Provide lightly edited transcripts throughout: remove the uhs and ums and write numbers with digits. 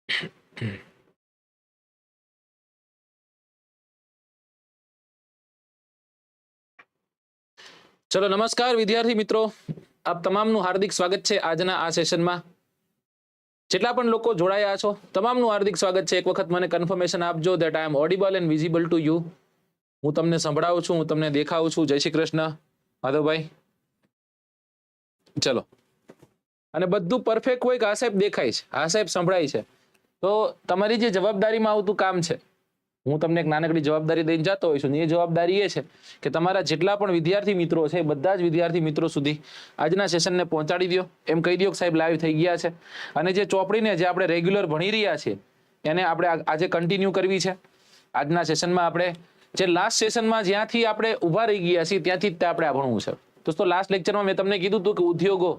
ચલો નમસ્કાર વિદ્યાર્થી મિત્રો, આપ તમામનું હાર્દિક સ્વાગત છે આજના આ સેશનમાં. જેટલા પણ લોકો જોડાયા છો તમામનું હાર્દિક સ્વાગત છે. એક વખત મને કન્ફર્મેશન આપજો that I am audible and visible to you. હું તમને સંભળાવું છું, હું તમને દેખાવું છું. જય શ્રી કૃષ્ણ માધવભાઈ. ચલો, અને બધું પરફેક્ટ હોય કે આ સાહેબ દેખાય છે, આ સાહેબ સંભળાય છે, તો તમારી જે જવાબદારીમાં આવતું કામ છે, હું તમને એક નાનકડી જવાબદારી દઈને જતો હોઈશું. એ જવાબદારી એ છે કે તમારા જેટલા પણ વિદ્યાર્થી મિત્રો છે બધા જ વિદ્યાર્થી મિત્રો સુધી આજના સેશનને પહોંચાડી દો. એમ કહી દો કે સાહેબ લાઈવ થઈ ગયા છે. અને જે ચોપડીને જે આપણે રેગ્યુલર ભણી રહ્યા છીએ એને આપણે આજે કન્ટિન્યુ કરવી છે. આજના સેશનમાં આપણે જે લાસ્ટ સેશનમાં જ્યાંથી આપણે ઊભા રહી ગયા છીએ ત્યાંથી જ આપણે આ ભણવું છે. દોસ્તો, લાસ્ટ લેક્ચરમાં મેં તમને કીધું હતું કે ઉદ્યોગો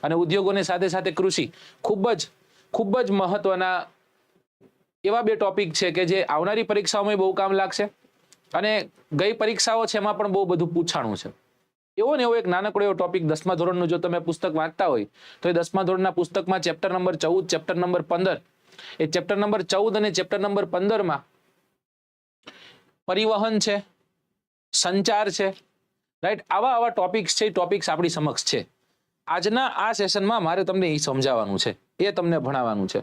અને ઉદ્યોગોની સાથે સાથે કૃષિ ખૂબ જ મહત્વના એવા બે ટોપિક છે કે જે આવનારી પરીક્ષાઓમાં બહુ કામ લાગશે. અને ગઈ પરીક્ષાઓ છે એમાં પણ બહુ બધું પૂછાણું છે. એવો ને એવો એક નાનકડો એવો ટોપિક 10મા ધોરણનું જો તમે પુસ્તક વાંચતા હોય તો એ 10મા ધોરણના પુસ્તકમાં ચેપ્ટર નંબર 14, ચેપ્ટર નંબર 15, એ ચેપ્ટર નંબર 14 અને ચેપ્ટર નંબર 15માં પરિવહન છે, સંચાર છે, રાઈટ, આવા ટોપિક્સ છે. ટોપિક્સ આપણી સમક્ષ છે. આજના આ સેશનમાં મારે તમને એ સમજાવવાનું છે, એ તમને ભણાવવાનું છે.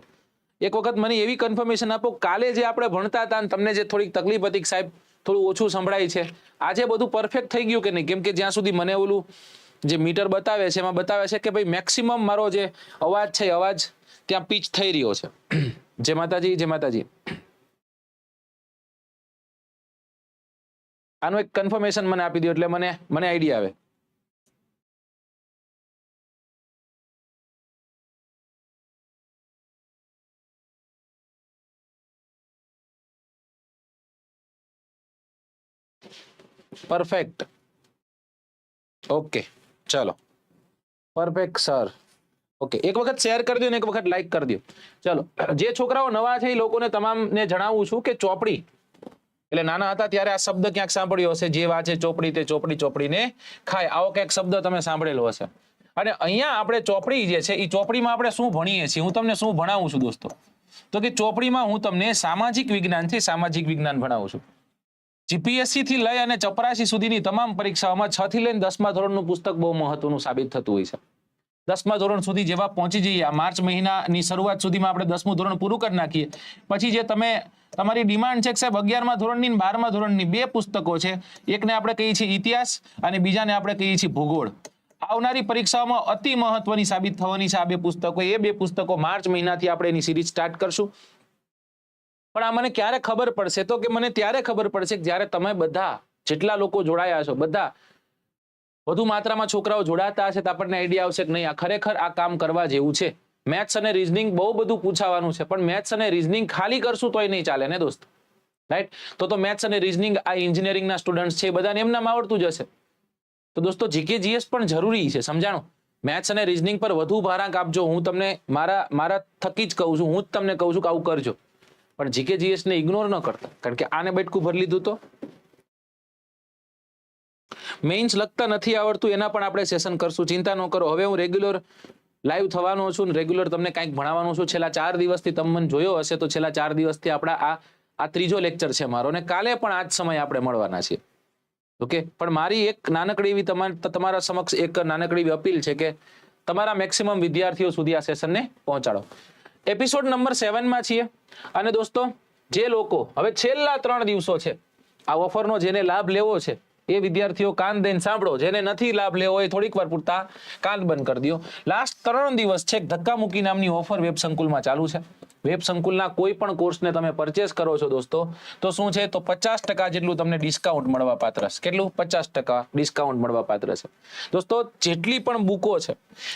એક વખત મને એવી કન્ફર્મેશન આપો, કાલે જે આપણે ભણતા હતા અને તમને જે થોડીક તકલીફ હતી સાહેબ થોડું ઓછું સંભળાય છે, આજે બધું પરફેક્ટ થઈ ગયું કે નહીં? કેમ કે જ્યાં સુધી મને ઓલું જે મીટર બતાવે છે એમાં બતાવે છે કે ભાઈ મેક્સિમમ મારો જે અવાજ છે અવાજ ત્યાં પીચ થઈ રહ્યો છે. જય માતાજી, જય માતાજી. આનું એક કન્ફર્મેશન મને આપી દો એટલે મને આઈડિયા આવે. પરફેક્ટ, ઓકે, ચલો, પરફેક્ટ સર. ઓકે, એક વખત શેર કરી દો ને એક વખત લાઈક કરી દો. ચલો, જે છોકરાઓ નવા છે એ લોકોને તમામને જણાવું છું કે ચોપડી એટલે નાના હતા ત્યારે આ શબ્દ ક્યાંક સાંભળ્યો હશે, જે વાંચે ચોપડી તે ચોપડીને ખાય, આવો ક્યાંક શબ્દ તમે સાંભળેલો હશે. અને અહીંયા આપણે ચોપડી જે છે એ ચોપડીમાં આપણે શું ભણીએ છીએ, હું તમને શું ભણાવું છું દોસ્તો, તો કે ચોપડીમાં હું તમને સામાજિક વિજ્ઞાન ભણાવું છું. જીપીએસસી થી લઈ અને ચપરાસી સુધીની તમામ પરીક્ષાઓમાં 6 થી લઈને 10મા ધોરણનું પુસ્તક બહુ મહત્વનું સાબિત થતું હોય છે. 10મા ધોરણ સુધી જેવા પહોંચી જઈએ, આ માર્ચ મહિનાની શરૂઆત સુધીમાં આપણે 10મું ધોરણ પૂરું કરી નાખીએ, પછી જે તમારી ડિમાન્ડ છે કે સાહેબ 11મા ધોરણની અને 12મા ધોરણની બે પુસ્તકો છે, એકને આપણે કહીએ છીએ ઇતિહાસ અને બીજાને આપણે કહીએ છીએ ભૂગોળ. આવનારી પરીક્ષાઓમાં અતિ મહત્વની સાબિત થવાની છે આ બે પુસ્તકો. એ બે પુસ્તકો માર્ચ મહિનાથી આપણે એની સિરીઝ સ્ટાર્ટ કરશું. પણ આ મને ક્યારે ખબર પડશે, તો કે મને ત્યારે ખબર પડશે કે જ્યારે તમે બધા જેટલા લોકો જોડાયા છો બધા વધુ માત્રામાં છોકરાઓ જોડાતા હશે તો આપણને આઈડિયા આવશે કે નહીં આ ખરેખર આ કામ કરવા જેવું છે. મેથ્સ અને રીઝનિંગ બહુ બધું પૂછાવાનું છે, પણ મેથ્સ અને રીઝનિંગ ખાલી કરશું તોય નહીં ચાલે ને દોસ્ત, રાઈટ? તો મેથ્સ અને રીઝનિંગ આ એન્જિનિયરિંગના સ્ટુડન્ટ્સ છે બધાને એમનામ આવડતું જ હશે. તો દોસ્તો જીકે જીએસ પણ જરૂરી છે, સમજાણો? મેથ્સ અને રીઝનિંગ પર વધુ ભારાંક આપજો. હું તમને મારા થકી જ કહું છું, હું જ તમને કહું છું કે આવું કરજો. પણ જીકે જીએસ ને ઇગ્નોર ન કરતા, કારણ કે આને બેઠકું ભરી લીધું તો મેઇન્સ લખતા નથી આવડતું, એના પણ આપણે સેશન કરશું. ચિંતા ન કરો. હવે હું રેગ્યુલર લાઈવ થવાનો છું, રેગ્યુલર તમને કંઈક ભણાવવાનો છું. છેલ્લા 4 દિવસથી તમે મને જોયો હશે તો છેલ્લા 4 દિવસથી આપણા આ ત્રીજો લેક્ચર છે મારો, અને કાલે પણ આ જ સમય આપણે મળવાના છીએ. ઓકે, પણ મારી એક નાનકડી એવી તમારા સમક્ષ એક નાનકડી એવી અપીલ છે કે તમારા મેક્સિમમ વિદ્યાર્થીઓ સુધી આ સેશનને પહોંચાડો. એપિસોડ નંબર 7માં છીએ. અને દોસ્તો, જે લોકો હવે છેલ્લા 3 દિવસો છે આ ઓફરનો જેને લાભ લેવો છે એ વિદ્યાર્થીઓ કાન દઈને સાંભળો. જેને નથી લાભ લેવો એ થોડીક વાર પૂરતા કાન બંધ કરી દો. લાસ્ટ 3 દિવસ છે ધક્કામુક્કી નામની ઓફર વેબ સંકુલમાં ચાલુ છે. વેબ સંકુલના કોઈ પણ કોર્સને તમે પરચેસ કરો છો દોસ્તો તો શું છે, તો 50% જેટલું તમને ડિસ્કાઉન્ટ મળવા પાત્ર છે. કેટલું? 50% ડિસ્કાઉન્ટ મળવા પાત્ર છે. દોસ્તો, જેટલી પણ બુકો છે,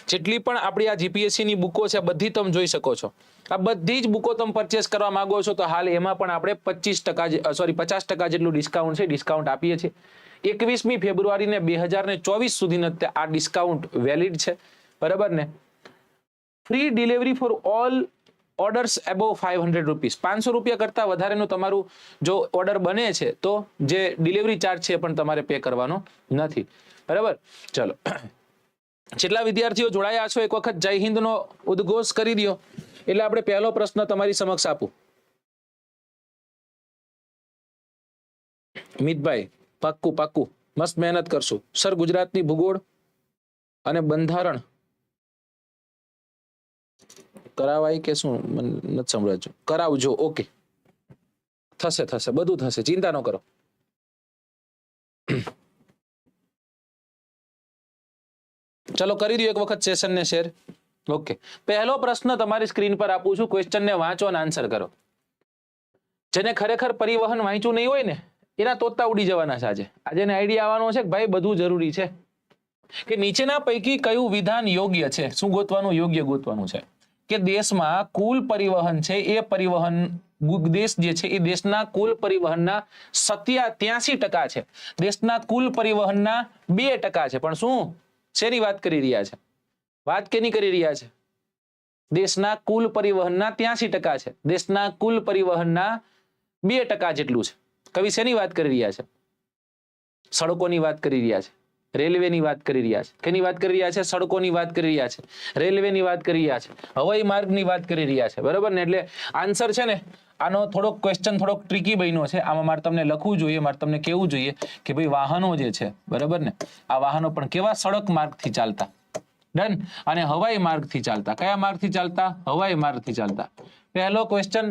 જેટલી પણ આપણી આ જીપીએસસીની બુકો છે બધી તમે જોઈ શકો છો. આ બધી જ બુકો તમે પરચેસ કરવા માંગો છો તો હાલ એમાં પણ આપણે 50% જેટલું ડિસ્કાઉન્ટ છે, ડિસ્કાઉન્ટ આપીએ છીએ. 21મી ફેબ્રુઆરી ને 2024 સુધીનો આ ડિસ્કાઉન્ટ વેલિડ છે, બરાબર ને? Free delivery for all orders above 500 rupees. 500 રૂપિયા કરતા વધારેનું તમારું જો ઓર્ડર બને છે તો જે ડિલિવરી ચાર્જ છે પણ તમારે પે કરવાનો નથી, બરાબર? ચલો, જેટલા વિદ્યાર્થીઓ જોડાયા છો એક વખત જય હિન્દનો ઉદ્ઘોષ કરી દો. એટલે આપણે પહેલો પ્રશ્ન તમારી સમક્ષ આપું. મિતભાઈ પાક્કું પાક્કું મસ્ત મહેનત કરશું સર. ગુજરાતની ભૂગોળ અને બંધારણ કરાવાય કે શું મને નથી સમજાતું. કરાવજો. ઓકે, થશે થશે, બધું થશે, ચિંતા ન કરો. ચલો કરી દો એક વખત સેશન ને શેર. ઓકે, પહેલો પ્રશ્ન તમારી સ્ક્રીન પર આપું છું. ક્વેશ્ચન ને વાંચો અને આન્સર કરો. જેને ખરેખર પરિવહન વાંચ્યું નહીં હોય ને એના તોતા ઉડી જવાના છે આજે. આજે આઈડિયા આવવાનો છે કે ભાઈ બધું જરૂરી છે કે નીચેના પૈકી કયું વિધાન યોગ્ય છે. શું ગોતવાનું? યોગ્ય ગોતવાનું છે કે દેશમાં કુલ પરિવહન છે એ પરિવહન દેશ જે છે એ દેશના કુલ પરિવહનના 83% છે. દેશના કુલ પરિવહનના 2% છે. પણ શું શેની વાત કરી રહ્યા છે? વાત કેની કરી રહ્યા છે? દેશના કુલ પરિવહનના 83% છે. દેશના કુલ પરિવહનના 2% જેટલું છે. કવિ શેની વાત કરી રહ્યા છે? સડકોની વાત કરી રહ્યા છે, રેલવેની વાત કરી રહ્યા છે. કેની વાત કરી રહ્યા છે? સડકોની વાત કરી રહ્યા છે, રેલવેની વાત કરી રહ્યા છે, હવાઈ માર્ગની વાત કરી રહ્યા છે. બરાબર ને? એટલે આન્સર છે ને આનો થોડોક ક્વેશ્ચન થોડોક ટ્રિકી બન્યો છે. આમાં મારે તમને લખવું જોઈએ, મારે તમને કહેવું જોઈએ કે ભાઈ વાહનો જે છે, બરાબર ને, આ વાહનો પણ કેવા સડક માર્ગથી ચાલતા. ડન. અને હવાઈ માર્ગથી ચાલતા. કયા માર્ગથી ચાલતા? હવાઈ માર્ગથી ચાલતા. પહેલો ક્વેશ્ચન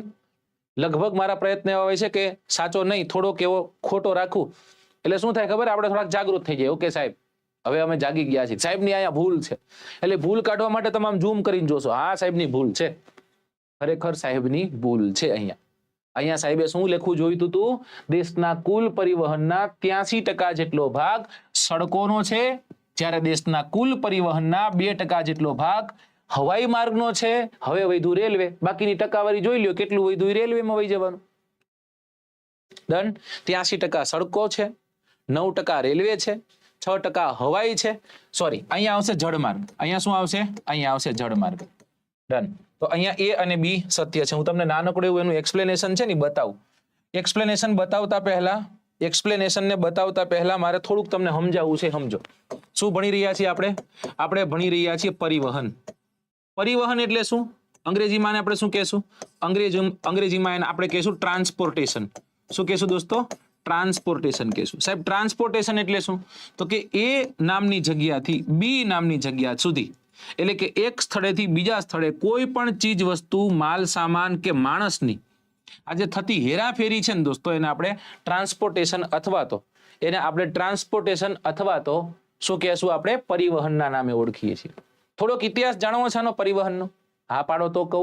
લગભગ મારા પ્રયત્ન એવા હોય છે કે સાચો નહીં, થોડોક એવો ખોટો રાખું એટલે શું થાય ખબર? આપણે થોડાક જાગૃત થઈ જાય. ઓકે સાહેબ, હવે અમે જાગી ગયા છીએ, સાહેબની અહીંયા ભૂલ છે. એટલે ભૂલ કાઢવા માટે તમે આમ ઝૂમ કરીને જોશો, હા સાહેબની ભૂલ છે, ખરેખર સાહેબની ભૂલ છે. અહીંયા સાહેબે શું લખવું જોઈતું હતું? દેશના કુલ પરિવહનના 83% જેટલો ભાગ સડકોનો છે, જ્યારે દેશના કુલ પરિવહનના 2% જેટલો ભાગ હવાઈ માર્ગનો છે. હવે વધ્યું રેલવે. બાકીની ટકાવારી જોઈ લ્યો, કેટલું વધ્યું રેલવેમાં વહી જવાનું. ડન. 83% સડકો છે, 9% રેલવે છે, 6% હવાઈ છે. સોરી, અહીંયા આવશે જળમાર્ગ. અહીંયા શું આવશે? અહીંયા આવશે જળમાર્ગ. ડન. તો અહીંયા એ અને બી સત્ય છે. હું તમને નાનકડું એવું એનું એક્સપ્લેનેશન છે ને બતાવું. એક્સપ્લેનેશન બતાવતા પહેલા મારે થોડુંક તમને સમજાવવું છે. સમજો શું ભણી રહ્યા છીએ આપણે? આપણે ભણી રહ્યા છીએ પરિવહન. પરિવહન એટલે શું? અંગ્રેજીમાં આપણે શું કહેશું? અંગ્રેજીમાં આપણે કહેશું ટ્રાન્સપોર્ટેશન. શું કહેશું દોસ્તો? ટ્રાન્સપોર્ટેશન કહેશું. સાહેબ ટ્રાન્સપોર્ટેશન એટલે શું? તો કે એ નામની જગ્યાથી બી નામની જગ્યા સુધી, એટલે કે એક સ્થળેથી બીજા સ્થળે કોઈ પણ ચીજ વસ્તુ, માલ સામાન કે માણસની આ જે થતી હેરાફેરી છે ને દોસ્તો, એને આપણે ટ્રાન્સપોર્ટેશન અથવા તો શું કહેશું? આપણે પરિવહનના નામે ઓળખીએ છીએ. થોડોક ઇતિહાસ જાણવો છે આનો પરિવહનનો? હા પાડો તો કહો,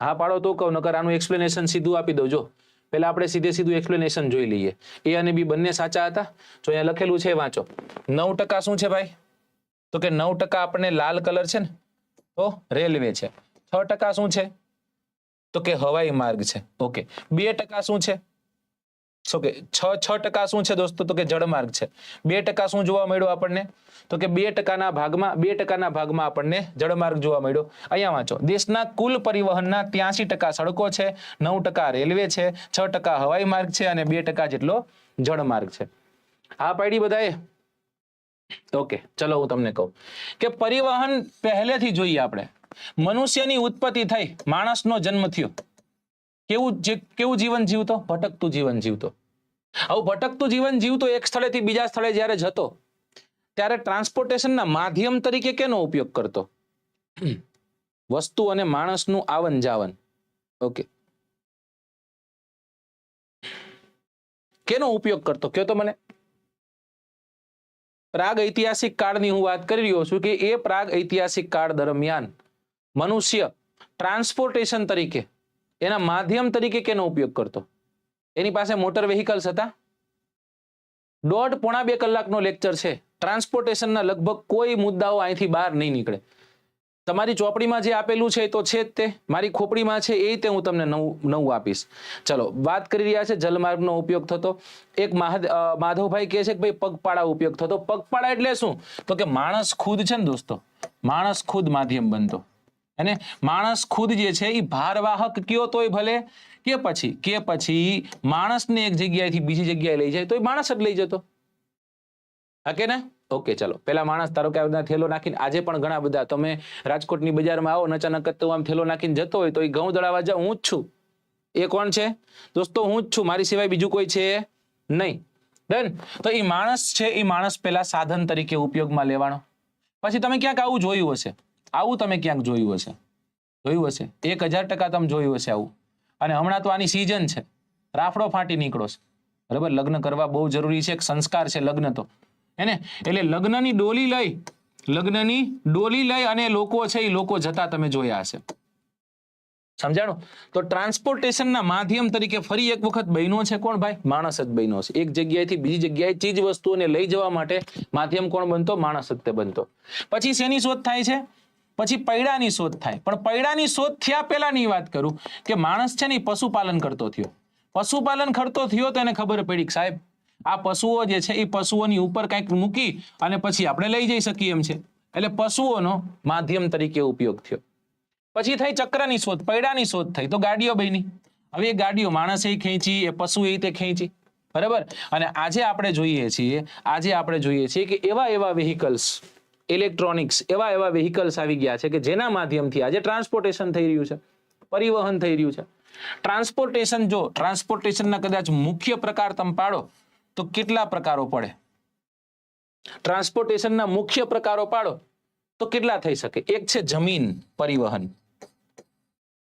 હા પાડો તો કહો, નકર આનું એક્સપ્લેનેશન સીધું આપી દઉં. જો પહેલા આપણે સીધું એક્સપ્લેનેશન જોઈ લઈએ. એ અને બી બંને સાચા હતા. જો અહીંયા લખેલું છે વાંચો. 9% શું છે ભાઈ? તો કે 9% આપણને લાલ કલર છે ને તો રેલવે છે. 6% શું છે? તો કે હવાઈ માર્ગ છે. ઓકે. 2% શું છે? તો કે 6% શું છે દોસ્તો? તો કે જળમાર્ગ છે. 2% શું જોવા મળ્યો આપણને? તો કે 2%ના ભાગમાં આપણને જળમાર્ગ જોવા મળ્યો. અહીંયા વાંચો. દેશના કુલ પરિવહનના 83% સડકો છે, 9% રેલવે છે, 6% હવાઈ માર્ગ છે અને 2% જેટલો જળમાર્ગ છે. આ પાડી બધાએ? ઓકે, ચલો હું તમને કહું કે પરિવહન પહેલેથી જોઈએ આપણે. મનુષ્યની ઉત્પત્તિ થઈ, માણસનો જન્મ થયો, કેવું જીવન જીવતો? ભટકતું જીવન જીવતો. આવું ભટકતું જીવન જીવતો એક સ્થળેથી બીજા સ્થળે જ્યારે જતો ત્યારે ટ્રાન્સપોર્ટેશનના માધ્યમ તરીકે કેનો ઉપયોગ કરતો? વસ્તુ અને માણસનું આવન જાવન. ઓકે, કેનો ઉપયોગ કરતો? કયો તો મને. પ્રાગ ઐતિહાસિક કાળની હું વાત કરી રહ્યો છું કે એ પ્રાગ ઐતિહાસિક કાળ દરમિયાન મનુષ્ય ટ્રાન્સપોર્ટેશન તરીકે, એના માધ્યમ તરીકે કેનો ઉપયોગ કરતો? એની પાસે મોટર વેહિકલ્સ હતા? 1.5-2 કલાકનો લેક્ચર છે. ટ્રાન્સપોર્ટેશનના લગભગ કોઈ મુદ્દાઓ અહીંથી બહાર નહીં નીકળે. તમારી ચોપડીમાં જે આપેલું છે તો છે જ તે, મારી ખોપડીમાં છે એ રીતે હું તમને નવું આપીશ. ચલો વાત કરી રહ્યા છે જલમાર્ગનો ઉપયોગ થતો. એક માધવભાઈ કહે છે કે ભાઈ પગપાળા ઉપયોગ થતો. પગપાળા એટલે શું? તો કે માણસ ખુદ છે ને દોસ્તો, માણસ ખુદ માધ્યમ બનતો. અને માણસ ખુદ જે છે એ ભારવાહક કયો તોય ભલે કે પછી માણસને એક જગ્યાએથી બીજી જગ્યાએ લઈ જાય તો એ માણસ જ લઈ જતો. હા કે ના? ઓકે ચાલો, પેલા માણસ ધારો કે આ બધા થેલો નાખીને, આજે પણ ઘણા બધા તમે રાજકોટની બજારમાં આવો ને અચાનક જ તો આમ થેલો નાખીને જતો હોય તો એ ઘઉં દળાવા જાવ, હું જ છું. એ કોણ છે દોસ્તો? હું જ છું, મારી સિવાય બીજું કોઈ છે નહીં. ડન. તો એ માણસ છે, એ માણસ પેલા સાધન તરીકે ઉપયોગમાં લેવાનો. પછી તમે ક્યાંક આવું જોયું હશે, આવું તમે ક્યાંક જોયું હશે, જોયું હશે 1000% તમે જોયું હશે આવું. અને હમણાં તો આની સિઝન છે, રાફડો ફાટી નીકળો છે, બરાબર? લગ્ન કરવા બહુ જરૂરી છે, એક સંસ્કાર છે લગ્ન તો, એને એટલે લગ્નની ડોલી લઈ અને લોકો છે એ લોકો જતા તમે જોયા હશે. સમજાણું? તો ટ્રાન્સપોર્ટેશનના માધ્યમ તરીકે ફરી એક વખત બન્યો છે કોણ ભાઈ? માણસ જ બન્યો છે. એક જગ્યાએથી બીજી જગ્યાએ ચીજ વસ્તુઓને લઈ જવા માટે માધ્યમ કોણ બનતો? માણસ જ તે બનતો. પછી શેની શોધ થાય છે? પછી પૈડાની શોધ થાય. પણ પૈડાની શોધ થયા પહેલાની વાત કરું કે માણસ છે ને પશુપાલન કરતો થયો. પશુપાલન કરતો થયો તો એને ખબર પડી કે સાહેબ આ પશુઓ જે છે એ પશુઓની ઉપર કંઈક મૂકી અને પછી આપણે લઈ જઈ શકીએ એમ છે. એટલે પશુઓનો માધ્યમ તરીકે ઉપયોગ થયો. પછી થઈ ચક્રની શોધ, પૈડાની શોધ થઈ તો ગાડીઓ બની. હવે એ ગાડીઓ માણસે ખેંચી, એ પશુ એ રીતે ખેંચી, બરાબર? અને આજે આપણે જોઈએ છીએ કે એવા વ્હીકલ્સ, ઇલેક્ટ્રોનિક્સ, એવા વ્હીકલ્સ આવી ગયા છે કે જેના માધ્યમથી આજે ટ્રાન્સપોર્ટેશન થઈ રહ્યું છે, પરિવહન થઈ રહ્યું છે. ટ્રાન્સપોર્ટેશનના કદાચ મુખ્ય પ્રકાર તમે પાડો તો કેટલા પ્રકારો પડે? ટ્રાન્સપોર્ટેશનના મુખ્ય પ્રકારો પાડો તો કેટલા થઈ શકે? એક છે જમીન પરિવહન,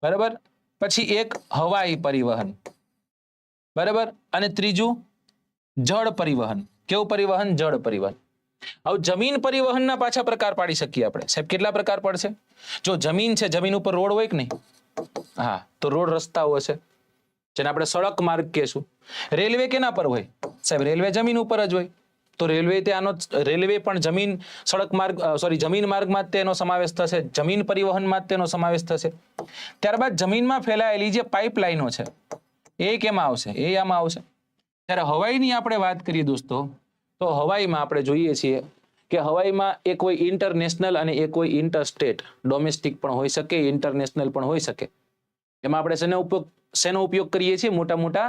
બરાબર? પછી એક હવાઈ પરિવહન, બરાબર? અને ત્રીજું જળ પરિવહન. કેવું પરિવહન? જળ પરિવહન. હવે જમીન પરિવહનના પાછા પ્રકાર પાડી શકીએ આપણે. સાહેબ કેટલા પ્રકાર પડશે? જો જમીન છે, જમીન ઉપર રોડ હોય કે નહીં? હા, તો રોડ રસ્તાઓ હશે જેને આપણે સડક માર્ગ કહેશું. રેલવે કેના પર હોય? સાહેબ રેલવે જમીન ઉપર જ હોય. તો રેલવે પણ જમીન માર્ગમાં તેનો સમાવેશ થશે, જમીન પરિવહનમાં તેનો સમાવેશ થશે. ત્યારબાદ જમીનમાં ફેલાયેલી જે પાઇપલાઇનો છે એ કેમાં આવશે? એ આમાં આવશે. ત્યારે હવાઈની આપણે વાત કરીએ દોસ્તો, તો હવાઈમાં આપણે જોઈએ છીએ કે હવાઈમાં એક હોય ઇન્ટરનેશનલ અને એક હોય ઇન્ટરસ્ટેટ. ડોમેસ્ટિક પણ હોઈ શકે, ઇન્ટરનેશનલ પણ હોઈ શકે. એમાં આપણે શેનો ઉપયોગ કરીએ છીએ? મોટા મોટા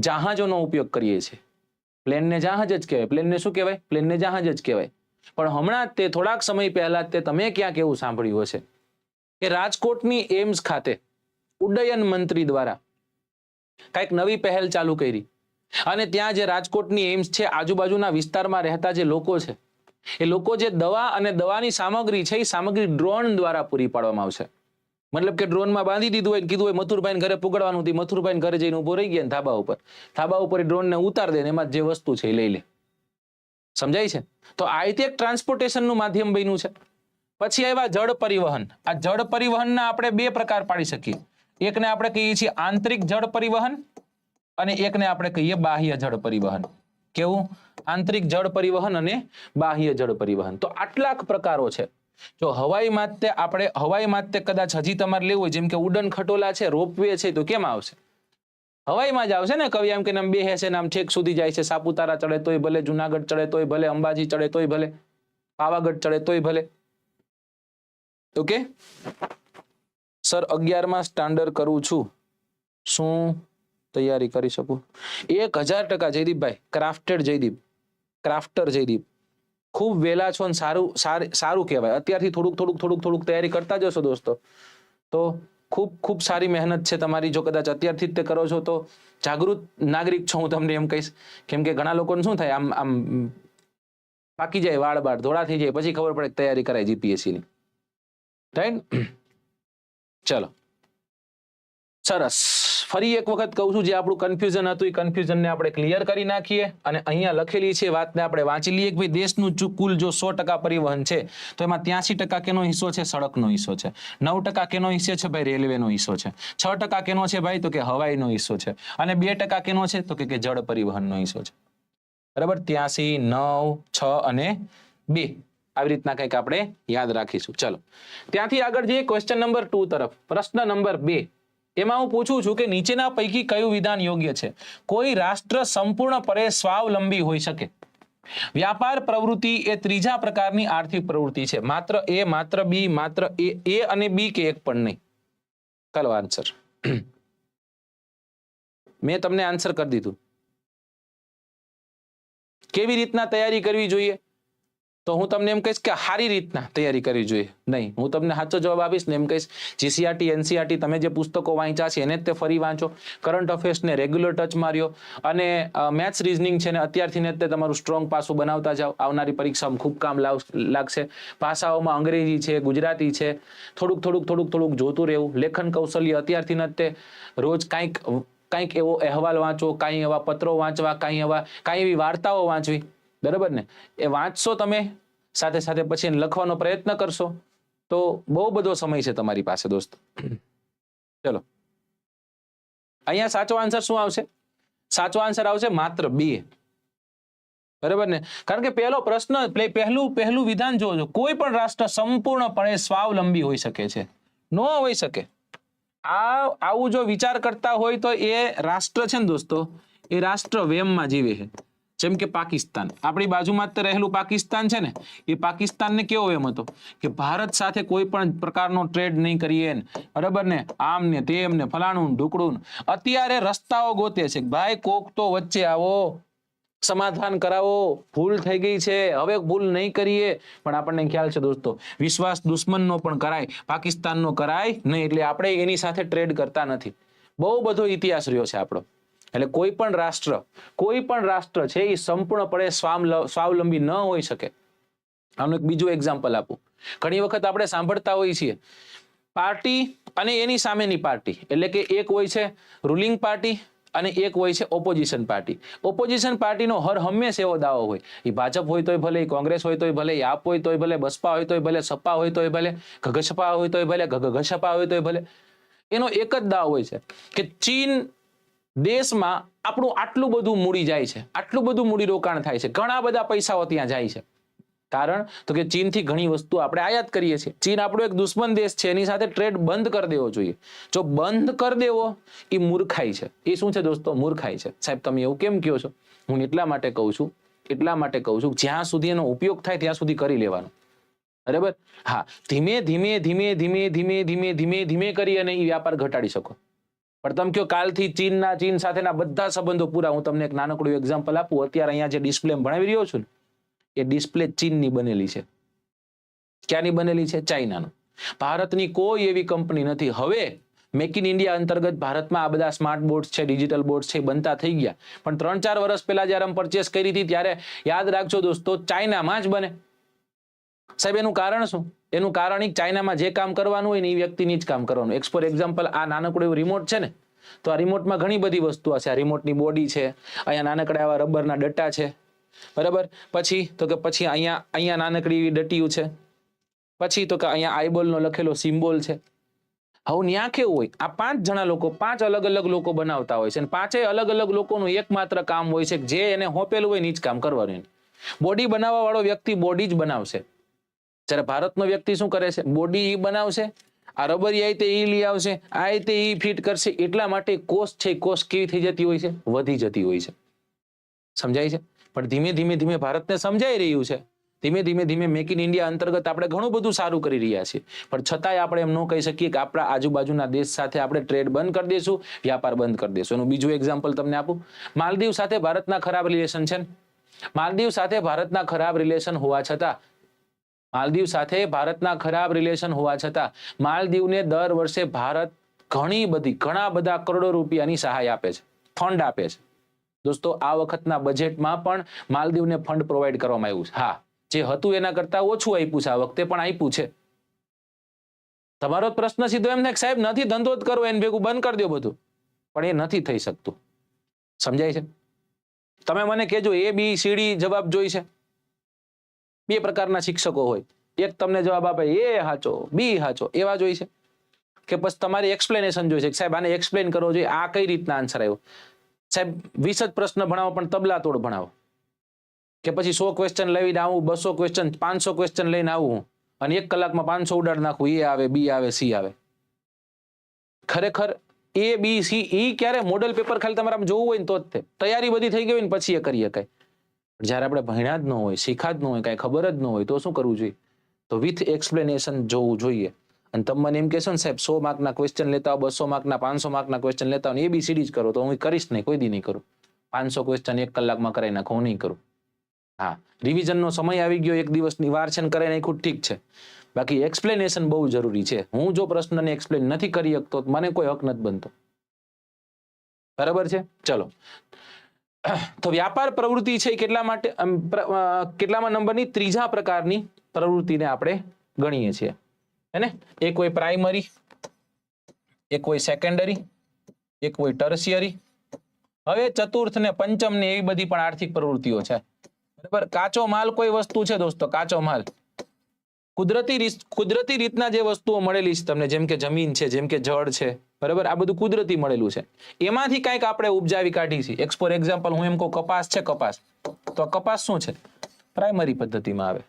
જહાજોનો ઉપયોગ કરીએ છીએ. પ્લેનને જહાજ જ કહેવાય. પ્લેનને શું કહેવાય? પ્લેનને જહાજ જ કહેવાય. પણ હમણાં તે થોડાક સમય પહેલા તે તમે ક્યાંક એવું સાંભળ્યું હશે કે રાજકોટની એમ્સ ખાતે ઉડ્ડયન મંત્રી દ્વારા કંઈક નવી પહેલ ચાલુ કરી. અને ત્યાં જે રાજકોટની એમ્સ છે, આજુબાજુના વિસ્તારમાં રહેતા જે લોકો છે, એ લોકો જે દવા અને દવાની સામગ્રી છે, એ સામગ્રી ડ્રોન દ્વારા પૂરી પાડવામાં આવશે. મતલબ કે ડ્રોનમાં બાંધી દીધું હોય, કીધું હોય મથુરભાઈ ઘરે પુગડવાનું હતું, મથુરભાઈ ઘરે જઈને ઉભો રહી ગયા ધાબા ઉપર ડ્રોનને ઉતાર દે ને એમાં જે વસ્તુ છે એ લઈ લે. સમજાય છે? તો આ રીતે એક ટ્રાન્સપોર્ટેશનનું માધ્યમ બન્યું છે. પછી આવ્યા જળ પરિવહન. આ જળ પરિવહનના આપણે બે પ્રકાર પાડી શકીએ. એકને આપણે કહીએ છીએ આંતરિક જળ પરિવહન અને એકને આપણે કહીએ બાહ્ય જળ પરિવહન. કેવું? આંતરિક જળ પરિવહન અને બાહ્ય જળ પરિવહન. તો આટલા પ્રકારો છે. જો હવાઈ માતે કદાચ હજી તમારે લેવું હોય, જેમ કે ઉડન ખટોલા છે, રોપવે છે, તો કેમ આવશે? હવાઈમાં જ આવશે ને. કવિ આમ કે નામ બેસે છે, નામ છેક સુધી જાય છે, સાપુતારા ચડે તોય ભલે, જુનાગઢ ચડે તોય ભલે, અંબાજી ચડે તોય ભલે, પાવાગઢ ચડે તોય ભલે. ઓકે સર, 11મા સ્ટાન્ડર્ડ કરું છું, શું તૈયારી કરી શકું? 1000% જયદીપભાઈ. ક્રાફ્ટર જયદીપ, ખૂબ વહેલા છો ને સારું કહેવાય. અત્યારથી થોડુંક તૈયારી કરતા જશો દોસ્તો તો ખૂબ સારી મહેનત છે તમારી. જો કદાચ અત્યારથી જ તે કરો છો તો જાગૃત નાગરિક છો હું તમને એમ કહીશ. કેમ કે ઘણા લોકોને શું થાય, આમ પાકી જાય, વાળ ધોળા થઈ જાય, પછી ખબર પડે તૈયારી કરાય જીપીએસસી ની. રાઈટ? ચલો સરસ. ફરી એક વખત કહું છું, જે આપણું કન્ફ્યુઝન હતું એ કન્ફ્યુઝનને આપણે ક્લિયર કરી નાખીએ. અને અહીંયા લખેલી છે વાતને આપણે વાંચી લઈએ કે ભાઈ દેશનું કુલ જો 100% પરિવહન છે તો એમાં 83% કેનો હિસ્સો છે? સડકનો હિસ્સો છે. 9% કેનો હિસ્સો છે ભાઈ? રેલવેનો હિસ્સો છે. 6% કેનો છે ભાઈ? તો કે હવાઈનો હિસ્સો છે. અને 2% કેનો છે? તો કે જળ પરિવહનનો હિસ્સો છે. બરાબર? 83, 9, 6 અને 2 આવી રીતના કંઈક આપણે યાદ રાખીશું. ચલો ત્યાંથી આગળ જઈએ ક્વેશ્ચન નંબર 2 તરફ. પ્રશ્ન નંબર 2, એમાં હું પૂછું છું કે નીચેના પૈકી કયું વિધાન યોગ્ય છે? કોઈ રાષ્ટ્ર સંપૂર્ણપણે સ્વાવલંબી હોઈ શકે. વ્યાપાર પ્રવૃત્તિ એ ત્રીજા પ્રકારની આર્થિક પ્રવૃત્તિ છે. માત્ર એ, માત્ર બી, માત્ર એ અને બી કે એક પણ નહીં? ચાલો આન્સર. મેં તમને આન્સર કરી દીધું. કેવી રીતના તૈયારી કરવી જોઈએ? તો હું તમને એમ કહીશ કે સારી રીતના તૈયારી કરવી જોઈએ નહીં. હું તમને સાચો જવાબ આપીશ ને એમ કહીશ જીસીઆરટી એનસીઆરટી તમે જે પુસ્તકો વાંચ્યા છે એને જ તે ફરી વાંચો, કરંટ અફેર્સને રેગ્યુલર ટચ માર્યો અને મેથ્સ રીઝનિંગ છે ને અત્યારથી ને તે તમારું સ્ટ્રોંગ પાસું બનાવતા જાઓ. આવનારી પરીક્ષામાં ખૂબ કામ લાગશે. ભાષાઓમાં અંગ્રેજી છે, ગુજરાતી છે, થોડુંક જોતું રહેવું. લેખન કૌશલ્ય અત્યારથી ને તે રોજ કાંઈક એવો અહેવાલ વાંચો, કાંઈ એવા પત્રો વાંચવા, કાંઈ એવી વાર્તાઓ વાંચવી, બરાબર ને? એ વાંચશો તમે, સાથે સાથે પછી લખવાનો પ્રયત્ન કરશો તો બહુ બધો સમય છે તમારી પાસે દોસ્તો. ચલો, અહીંયા સાચો આન્સર શું આવશે? સાચો આન્સર આવશે માત્ર 2. બરાબર ને? કારણ કે પહેલો પ્રશ્ન, પહેલું વિધાન જોજો, કોઈ પણ રાષ્ટ્ર સંપૂર્ણપણે સ્વાવલંબી હોઈ શકે છે? ન હોઈ શકે. આવું જો વિચાર કરતા હોય તો એ રાષ્ટ્ર છે ને દોસ્તો, એ રાષ્ટ્ર વેમમાં જીવે છે. જેમ કે પાકિસ્તાન, આપણી બાજુમાં જ રહેલું પાકિસ્તાન છે ને, એ પાકિસ્તાનને કેવો એમ હતો કે ભારત સાથે કોઈ પણ પ્રકારનો ટ્રેડ નહીં કરીએ, બરાબર ને, આમ ને તેમ ને ફલાણું ઢુકડું. અત્યારે રસ્તાઓ ગોતે છે, ભાઈ કોક તો વચ્ચે આવો, સમાધાન કરાવો, ભૂલ થઈ ગઈ છે, હવે ભૂલ નહીં કરીએ. પણ આપણને ખ્યાલ છે દોસ્તો, વિશ્વાસ દુશ્મનનો પણ કરાય, પાકિસ્તાનનો કરાય નહીં, એટલે આપણે એની સાથે ટ્રેડ કરતા નથી. બહુ બધો ઇતિહાસ રહ્યો છે આપણો. એટલે કોઈ પણ રાષ્ટ્ર છે એ સંપૂર્ણપણે સ્વાવલંબી ન હોઈ શકે. આનું એક બીજું એક્ઝામ્પલ આપું. ઘણી વખત આપણે સાંભળતા હોઈએ છીએ પાર્ટી અને એની સામેની પાર્ટી, એટલે કે એક હોય છે રૂલિંગ પાર્ટી અને એક હોય છે ઓપોઝિશન પાર્ટી. ઓપોઝિશન પાર્ટીનો હર હંમેશ એવો દાવો હોય, એ ભાજપ હોય તોય ભલે, કોંગ્રેસ હોય તોય ભલે, આપ હોય તોય ભલે, બસપા હોય તોય ભલે, સપા હોય તોય ભલે, ગગસપા હોય તોય ભલે, ગગસપા હોય તોય ભલે, એનો એક જ દાવો હોય છે કે ચીન દેશમાં આપણું આટલું બધું મૂડી જાય છે, આટલું બધું મૂડી રોકાણ થાય છે, ઘણા બધા પૈસાઓ ત્યાં જાય છે. કારણ તો કે ચીનથી ઘણી વસ્તુ આપણે આયાત કરીએ છીએ. ચીન આપણો એક દુશ્મન દેશ છે, એની સાથે ટ્રેડ બંધ કરી દેવો જોઈએ. જો બંધ કરી દેવો એ મૂર્ખાઈ છે. એ શું છે દોસ્તો? મૂર્ખાઈ છે. સાહેબ તમે એવું કેમ કહો છો? હું એટલા માટે કહું છું જ્યાં સુધી એનો ઉપયોગ થાય ત્યાં સુધી કરી લેવાનો, બરાબર? હા, ધીમે કરી અને એ વ્યાપાર ઘટાડી શકો. પણ તમે કહો કાલથી ચીન સાથેના બધા સંબંધો પૂરા. હું તમને એક નાનકડું એક્ઝામ્પલ આપું. અત્યારે અહીંયા જે ડિસ્પ્લે ભણાવી રહ્યો છું ને, એ ડિસ્પ્લે ચીનની બનેલી છે. ક્યાંની બનેલી છે? ચાઇનાનું. ભારતની કોઈ એવી કંપની નથી. હવે મેક ઇન ઇન્ડિયા અંતર્ગત ભારતમાં આ બધા સ્માર્ટ બોર્ડ છે, ડિજિટલ બોર્ડ છે, બનતા થઈ ગયા. પણ 3-4 વર્ષ પહેલા જયારે અમે પરચેસ કરી હતી ત્યારે યાદ રાખજો દોસ્તો, ચાઇનામાં જ બને. સાહેબ એનું કારણ શું? એનું કારણ ચાઇનામાં જે કામ કરવાનું હોય ને એ વ્યક્તિની જ કામ કરવાનું. ફોર એક્ઝામ્પલ, આ નાનકડું એવું રિમોટ છે ને, તો આ રિમોટમાં ઘણી બધી વસ્તુઓ છે. આ રિમોટની બોડી છે, અહીંયા નાનકડા એવા રબરના ડટ્ટા છે, બરાબર? પછી અહીંયા નાનકડી એવી ડટીયું છે, પછી તો કે અહીંયા આઈબોલનો લખેલો સિમ્બોલ છે. હવે ત્યાં કેવું હોય, આ 5 જણા લોકો, 5 અલગ અલગ લોકો બનાવતા હોય છે, અને 5 અલગ અલગ લોકોનું એકમાત્ર કામ હોય છે, જે એને હોપેલું હોય ને જ કામ કરવાનું. બોડી બનાવવા વાળો વ્યક્તિ બોડી જ બનાવશે. જ્યારે ભારતનો વ્યક્તિ શું કરે છે? બોડી એ બનાવશે, આ રબરી આઈ તે એ લઈ આવશે, આ તે એ ફિટ કરશે. એટલા માટે કોસ્ટ છે, કોસ્ટ કેવી થઈ જતી હોય છે? વધી જતી હોય છે. સમજાય છે? પણ ધીમે ભારતને સમજાઈ રહ્યું છે. ધીમે મેક ઇન ઇન્ડિયા અંતર્ગત આપણે ઘણું બધું સારું કરી રહ્યા છીએ. પણ છતાંય આપણે એમ ન કહી શકીએ કે આપણા આજુબાજુના દેશ સાથે આપણે ટ્રેડ બંધ કરી દઈશું, વ્યાપાર બંધ કરી દઈશું. એનું બીજું એક્ઝામ્પલ તમને આપું. માલદીવ સાથે ભારતના ખરાબ રિલેશન છે. માલદીવ સાથે ભારતના ખરાબ રિલેશન હોવા છતાં માલદીવને દર વર્ષે ભારત ઘણા બધા કરોડો રૂપિયાની સહાય આપે છે, ફંડ આપે છે. દોસ્તો આ વખતના બજેટમાં પણ માલદીવને ફંડ પ્રોવાઈડ કરવામાં આવ્યું છે. હા, જે હતું એના કરતા ઓછું આપ્યું છે, આ વખતે પણ આપ્યું છે. તમારો પ્રશ્ન સીધો એમ થાય સાહેબ નથી ધંધો જ કરવો, એને ભેગું બંધ કરી દો બધું, પણ એ નથી થઈ શકતું. સમજાય છે? તમે મને કહેજો ABCD જવાબ જોઈ છે. 2 પ્રકારના શિક્ષકો હોય, એક તમને જવાબ આપે A સાચો, B સાચો, એવા જોઈ છે કે પછી તમારી એક્સપ્લેનેશન જોઈ છે કે સાહેબ આને એક્સપ્લેન કરવો જોઈએ, આ કઈ રીતના આન્સર આવ્યો. સાહેબ 20 જ પ્રશ્ન ભણાવો પણ તબલા તોડ ભણાવો, કે પછી 100 ક્વેશ્ચન લઈને આવું, 200 ક્વેશ્ચન, 500 ક્વેશ્ચન લઈને આવું અને 1 કલાકમાં 500 ઉડાડ નાખું, A આવે, B આવે, C આવે. ખરેખર A B C E ક્યારે મોડલ પેપર ખાલી તમારે જોવું હોય ને તો જ તૈયારી બધી થઈ ગઈ હોય ને પછી એ કરી શકાય. જયારે આપણે ભણ્યા જ ન હોય, શીખા જ ન હોય, કઈ ખબર જ ન હોય તો શું કરવું જોઈએ? તો વિથ એક્સપ્લેનેશન જોવું જોઈએ. અને તમે મને એમ કહેશો ને સાહેબ 100 માર્કના ક્વેશ્ચન લેતા હો, 200 માર્કના, 500 માર્કના ક્વેશ્ચન લેતા હો, ABCD જ કરો, તો હું કરીશ નહીં, કોઈ દી નહીં કરું. 500 ક્વેશ્ચન 1 કલાકમાં કરાવી નાખો, હું નહીં કરું. હા, રિવિઝનનો સમય આવી ગયો, એક દિવસની વાર છે ને કરે નાખ્યું, ઠીક છે. બાકી એક્સપ્લેનેશન બહુ જરૂરી છે. હું જો પ્રશ્નને એક્સપ્લેન નથી કરી શકતો તો મને કોઈ હક નથી બનતો. બરાબર છે? ચલો, તો વ્યાપાર પ્રવૃત્તિ છે કેટલા માટે, કેટલામાં નંબરની? ત્રીજા પ્રકારની પ્રવૃત્તિને આપણે ગણીએ છીએ, હે ને? એક હોય પ્રાઇમરી, એક હોય સેકન્ડરી, એક હોય ટર્શિયરી. હવે ચતુર્થ ને પંચમ ને એવી બધી પણ આર્થિક પ્રવૃત્તિઓ છે. બરાબર. કાચો માલ કોઈ વસ્તુ છે દોસ્તો, કાચો માલ કુદરતી રીતના જે વસ્તુઓ મળેલી છે તમને, જેમ કે જમીન છે, જેમ કે જળ છે, બરાબર, આ બધું કુદરતી મળેલું છે. એમાંથી કંઈક આપણે ઉપજાવી કાઢી છે. ફોર એક્ઝામ્પલ હું એમ કહું કપાસ છે, કપાસ, તો કપાસ શું છે? પ્રાઇમરી પદ્ધતિમાં આવે.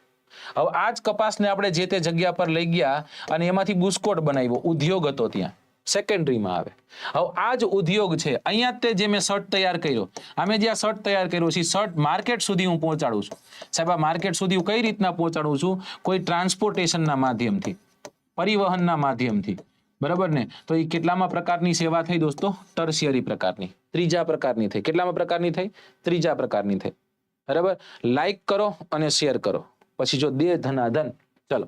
હવે આ જ કપાસને આપણે જે તે જગ્યા પર લઈ ગયા અને એમાંથી બુસ્કોટ બનાવ્યો, ઉદ્યોગ હતો ત્યાં, સેકન્ડરીમાં આવે. હવે આ જ ઉદ્યોગ છે, અહીંયા તે જે મેં શર્ટ તૈયાર કર્યો, અમે જે આ શર્ટ તૈયાર કર્યો છે, શર્ટ માર્કેટ સુધી હું પહોંચાડું છું. સાહેબ, આ માર્કેટ સુધી હું કઈ રીતના પહોંચાડું છું? કોઈ ટ્રાન્સપોર્ટેશનના માધ્યમથી, પરિવહનના માધ્યમથી, બરાબર ને? તો એ કેટલામાં પ્રકારની સેવા થઈ દોસ્તો? ટર્શિયરી પ્રકારની, ત્રીજા પ્રકારની થઈ. કેટલામાં પ્રકારની થઈ? ત્રીજા પ્રકારની થઈ. બરાબર. લાઈક કરો અને શેર કરો, પછી જો દે ધનાધન. ચલો,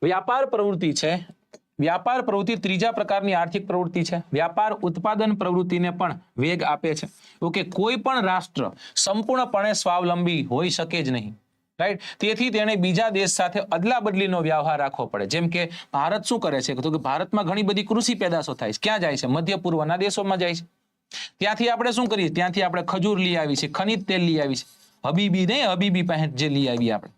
વ્યાપાર પ્રવૃત્તિ છે. વ્યાપાર પ્રવૃત્તિ ત્રીજા પ્રકારની આર્થિક પ્રવૃત્તિ છે. વ્યાપાર ઉત્પાદન પ્રવૃત્તિને પણ વેગ આપે છે. ઓકે, કોઈ પણ રાષ્ટ્ર સંપૂર્ણપણે સ્વાવલંબી હોઈ શકે જ નહીં, રાઈટ? તેથી તેણે બીજા દેશ સાથે અદલા બદલીનો વ્યવહાર રાખવો પડે. જેમ કે ભારત શું કરે છે? તો કે ભારતમાં ઘણી બધી કૃષિ પેદાશો થાય છે. ક્યાં જાય છે? મધ્ય પૂર્વના દેશોમાં જાય છે. ત્યાંથી આપણે શું કરીએ? ત્યાંથી આપણે ખજૂર લઈ આવી છે, ખનિજ તેલ લઈ આવી છે, હબીબી નહીં, હબીબી પાસે જે લઈ આવીએ આપણે,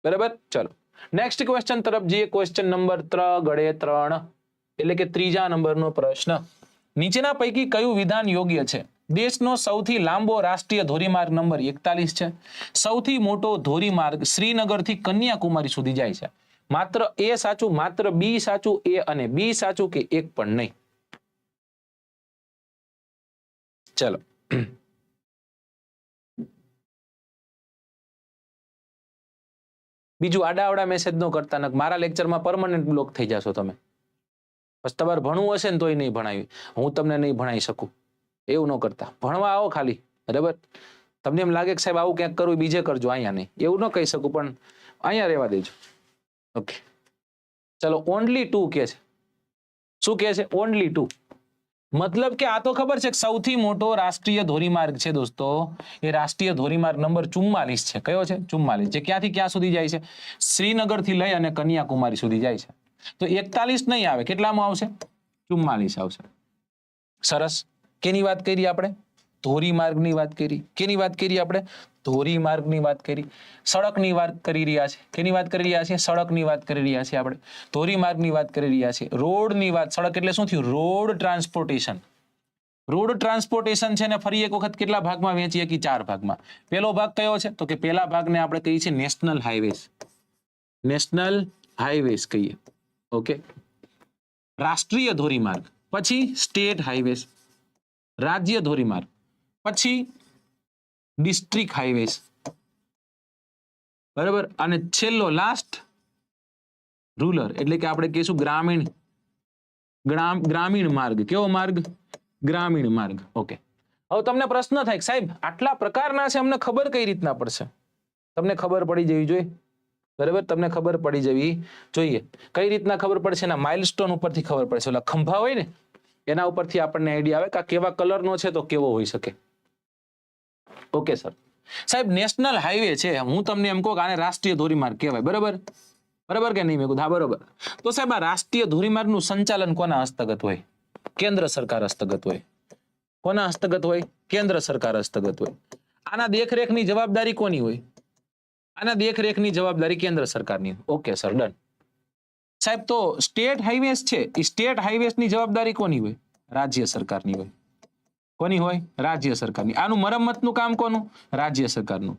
બરાબર. ચલો, નેક્સ્ટ ક્વેશ્ચન તરફ જઈએ. ક્વેશ્ચન નંબર 3 એટલે કે ત્રીજા નંબરનો પ્રશ્ન. નીચેના પૈકી કયું વિધાન યોગ્ય છે? દેશનો સૌથી લાંબો રાષ્ટ્રીય ધોરીમાર્ગ નંબર 41 છે. સૌથી મોટો ધોરીમાર્ગ શ્રીનગરથી કન્યાકુમારી સુધી જાય છે. માત્ર એ સાચું, માત્ર બી સાચું, એ અને બી સાચું, કે એક પણ નહીં? ચલો, બીજું આડાવડા મેસેજ ન કરતા, ન મારા લેક્ચરમાં પરમનન્ટ બ્લોક થઈ જશો તમે. બસ તમારે ભણવું હશે ને તોય નહીં ભણાવી, હું તમને નહીં ભણાવી શકું. એવું ન કરતા, ભણવા આવો ખાલી, બરાબર. તમને એમ લાગે કે સાહેબ આવું ક્યાંક કરવું, બીજે કરજો, અહીંયા નહીં, એવું ન કહી શકું, પણ અહીંયા રહેવા દેજો. ઓકે, ચલો, ઓનલી 2 કે છે. શું કે છે? ઓનલી 2. મતલબ કે આ તો ખબર છે કે સૌથી મોટો રાષ્ટ્રીય ધોરીમાર્ગ છે દોસ્તો, એ રાષ્ટ્રીય ધોરીમાર્ગ નંબર 44 છે. કયો છે? 44. જે ક્યાંથી ક્યાં સુધી જાય છે? શ્રીનગર થી લઈ અને કન્યાકુમારી સુધી જાય છે. તો 41 નહીં આવે, કેટલામાં આવશે? 44 આવશે. સરસ. કેની વાત કરી આપણે? ધોરીમાર્ગની વાત કરી. કેની વાત કરી આપણે? ધોરીમાર્ગની વાત કરી. સડકની વાત કરી રહ્યા છે. કેની વાત કરી રહ્યા છે? સડકની વાત કરી રહ્યા છે આપણે. ધોરીમાર્ગની વાત કરી રહ્યા છે. રોડની વાત. સડક એટલે શું થયું? Road transportation. રોડ ટ્રાન્સપોર્ટેશન છે ને ફરી એક વખત કેટલા ભાગમાં વહેંચીએ? કે 4 ભાગમાં. પહેલો ભાગ કયો છે? તો કે પહેલા ભાગને આપણે કહીએ છીએ નેશનલ હાઈવેઝ. નેશનલ હાઈવેઝ કહીએ. ઓકે, રાષ્ટ્રીય ધોરીમાર્ગ, પછી સ્ટેટ હાઈવેઝ, રાજ્ય ધોરીમાર્ગ, પછી ડિસ્ટ્રિક્ટ હાઈવેઝ, બરાબર, અને છેલ્લો લાસ્ટ રૂરલ, એટલે કે આપણે કહીશું ગ્રામીણ માર્ગ. કેવો માર્ગ? ગ્રામીણ માર્ગ. ઓકે, હવે તમને પ્રશ્ન થાય સાહેબ આટલા પ્રકારના છે, અમને ખબર કઈ રીતના પડશે? તમને ખબર પડી જવી જોઈએ, બરાબર. તમને ખબર પડી જવી જોઈએ. કઈ રીતના ખબર પડશે? એના માઇલસ્ટોન ઉપરથી ખબર પડશે. ઓલા ખંભા હોય ને એના ઉપરથી આપણને આઈડિયા આવે કે આ કેવા કલરનો છે તો કેવો હોઈ શકે. Okay sir. સાહેબ નેશનલ હાઈવે છે, હું તમને એમ કહું કે આને રાષ્ટ્રીય ધોરીમાર્ગ કહેવાય, બરાબર? બરાબર કે નહીં? મેં કીધું હા, બરાબર. તો સાહેબ આ રાષ્ટ્રીય ધોરીમાર્ગનું સંચાલન કોના હસ્તગત હોય? કેન્દ્ર સરકાર હસ્તગત હોય. કોના હસ્તગત હોય? કેન્દ્ર સરકાર હસ્તગત હોય. આના દેખરેખની જવાબદારી કોની હોય? આના દેખરેખની જવાબદારી કેન્દ્ર સરકારની. Okay sir, done. સાહેબ તો સ્ટેટ હાઈવેઝ છે, એ સ્ટેટ હાઈવેઝની જવાબદારી કોની હોય? રાજ્ય સરકારની હોય. કોની હોય? રાજ્ય સરકારની. આનું મરમ્મતનું કામ કોનું? રાજ્ય સરકારનું.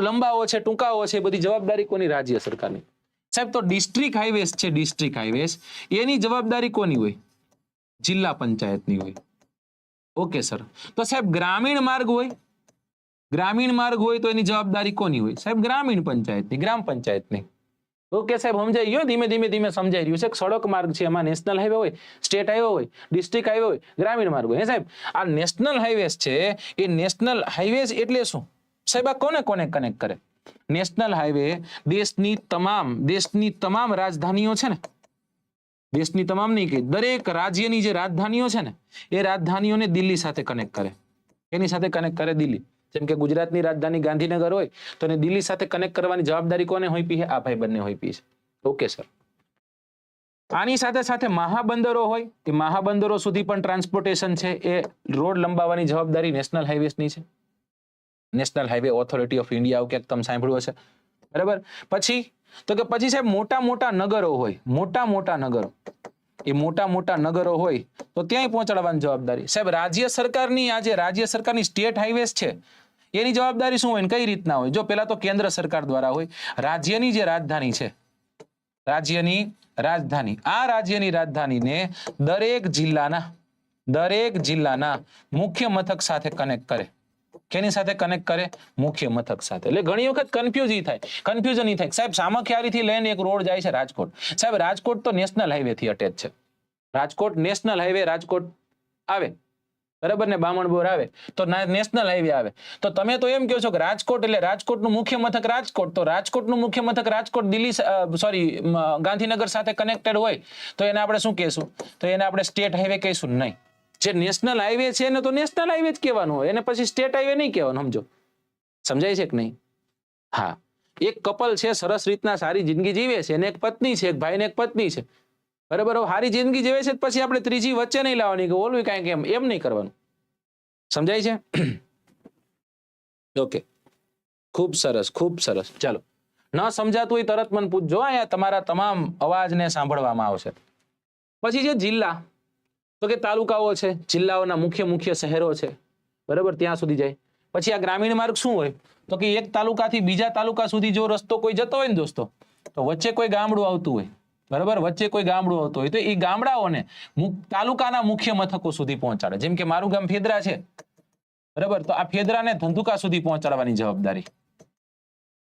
લંબાવો છે, ટૂંકાવો છે, બધી જવાબદારી કોની? રાજ્ય સરકારની. સાહેબ તો ડિસ્ટ્રિક્ટ હાઈવેઝ છે, ડિસ્ટ્રિક્ટ હાઈવેઝ, એની જવાબદારી કોની હોય? જિલ્લા પંચાયતની હોય. Okay sir. તો સાહેબ ગ્રામીણ માર્ગ હોય, ગ્રામીણ માર્ગ હોય તો એની જવાબદારી કોની હોય? સાહેબ ગ્રામીણ પંચાયતની, ગ્રામ પંચાયતની. ઓકે સાહેબ, સમજાઈ ગયો. ધીમે ધીમે ધીમે સમજાઈ રહ્યું છે. સડક માર્ગ છે, એમાં નેશનલ હાઈવે હોય, સ્ટેટ હાઈવે હોય, ડિસ્ટ્રિક્ટ હાઈવે હોય, ગ્રામીણ માર્ગ હોય. હે સાહેબ, આ નેશનલ હાઈવેઝ છે, એ નેશનલ હાઈવેઝ એટલે શું સાહેબ? આ કોને કોને કનેક્ટ કરે? નેશનલ હાઈવે દેશની તમામ રાજધાનીઓ છે ને, દેશની તમામ નહીં, કે દરેક રાજ્યની જે રાજધાનીઓ છે ને, એ રાજધાનીઓને દિલ્હી સાથે કનેક્ટ કરે. એની સાથે કનેક્ટ કરે દિલ્હી. જેમ કે ગુજરાતની રાજધાની ગાંધીનગર હોય તો એને દિલ્હી સાથે કનેક્ટ કરવાની જવાબદારી કોને હોઈપી છે? આ ભાઈ બંને હોઈપી છે. Okay sir. આની સાથે સાથે મહાબંદરો હોય, એ મહાબંદરો સુધી પણ ટ્રાન્સપોર્ટેશન છે, એ રોડ લંબાવવાની જવાબદારી નેશનલ હાઈવેસની છે. National highway authority of India, આવું ક્યાંક તમે સાંભળ્યું હશે, બરાબર. પછી તો કે પછી સાહેબ મોટા મોટા નગરો હોય, મોટા મોટા નગરો, એ મોટા મોટા નગરો હોય તો ત્યાંય પહોંચાડવાની જવાબદારી સાહેબ રાજ્ય સરકારની. આ જે રાજ્ય સરકારની સ્ટેટ હાઈવેઝ છે, એની જવાબદારી શું હોય, કઈ રીતના હોય? જો પેલા તો કેન્દ્ર સરકાર દ્વારા હોય. રાજ્યની જે રાજધાની છે, રાજ્યની રાજધાની, આ રાજ્યની રાજધાનીને દરેક જિલ્લાના મુખ્ય મથક સાથે કનેક્ટ કરે. કેની સાથે કનેક્ટ કરે? મુખ્ય મથક સાથે. એટલે ઘણી વખત કન્ફ્યુઝન ઈ થાય સાહેબ, સામખિયારીથી લઈને એક રોડ જાય છે રાજકોટ. સાહેબ રાજકોટ તો નેશનલ હાઈવે થી અટેચ છે. રાજકોટ નેશનલ હાઈવે, રાજકોટ આવે, બરાબર ને, બામણબોર આવે તો નેશનલ હાઈવે આવે. તો તમે તો એમ કહો છો કે રાજકોટ એટલે રાજકોટનું મુખ્ય મથક રાજકોટ, તો રાજકોટનું મુખ્ય મથક રાજકોટ દિલ્હી ગાંધીનગર સાથે કનેક્ટેડ હોય તો એને આપણે શું કહેશું? તો એને આપણે સ્ટેટ હાઈવે કહીશું નહીં. જે નેશનલ હાઈવે છે એને તો નેશનલ હાઈવે જ કહેવાનું હોય, એને પછી સ્ટેટ હાઈવે નહીં કહેવાનું. સમજો, સમજાય છે કે નહીં? હા, એક કપલ છે, સરસ રીતના સારી જિંદગી જીવે છે, એને એક પત્ની છે, એક ભાઈ ને એક પત્ની છે, બરાબર. સારી જિંદગી જીવે છે પછી આપણે ત્રીજી વચ્ચે નહીં લાવવાની કે ઓલું કાંઈક એમ નહીં કરવાનું. સમજાય છે? ઓકે, ખૂબ સરસ, ખૂબ સરસ. ચાલો, ન સમજાતું હોય તરત મને પૂછજો, અહીંયા તમારા તમામ અવાજને સાંભળવામાં આવશે. પછી જે જિલ્લા, તો કે તાલુકાઓ છે, જિલ્લાઓના મુખ્ય શહેરો છે, બરાબર, ત્યાં સુધી જાય. પછી આ ગ્રામીણ માર્ગ શું હોય? તો કે એક તાલુકાથી બીજા તાલુકા સુધી જો રસ્તો કોઈ જતો હોય ને દોસ્તો, તો વચ્ચે કોઈ ગામડું આવતું હોય, બરાબર, વચ્ચે કોઈ ગામડું આવતું હોય તો એ ગામડાઓને તાલુકાના મુખ્ય મથકો સુધી પહોંચાડે. જેમ કે મારું ગામ ફેદરા છે, બરાબર, તો આ ફેદરાને ધંધુકા સુધી પહોંચાડવાની જવાબદારી.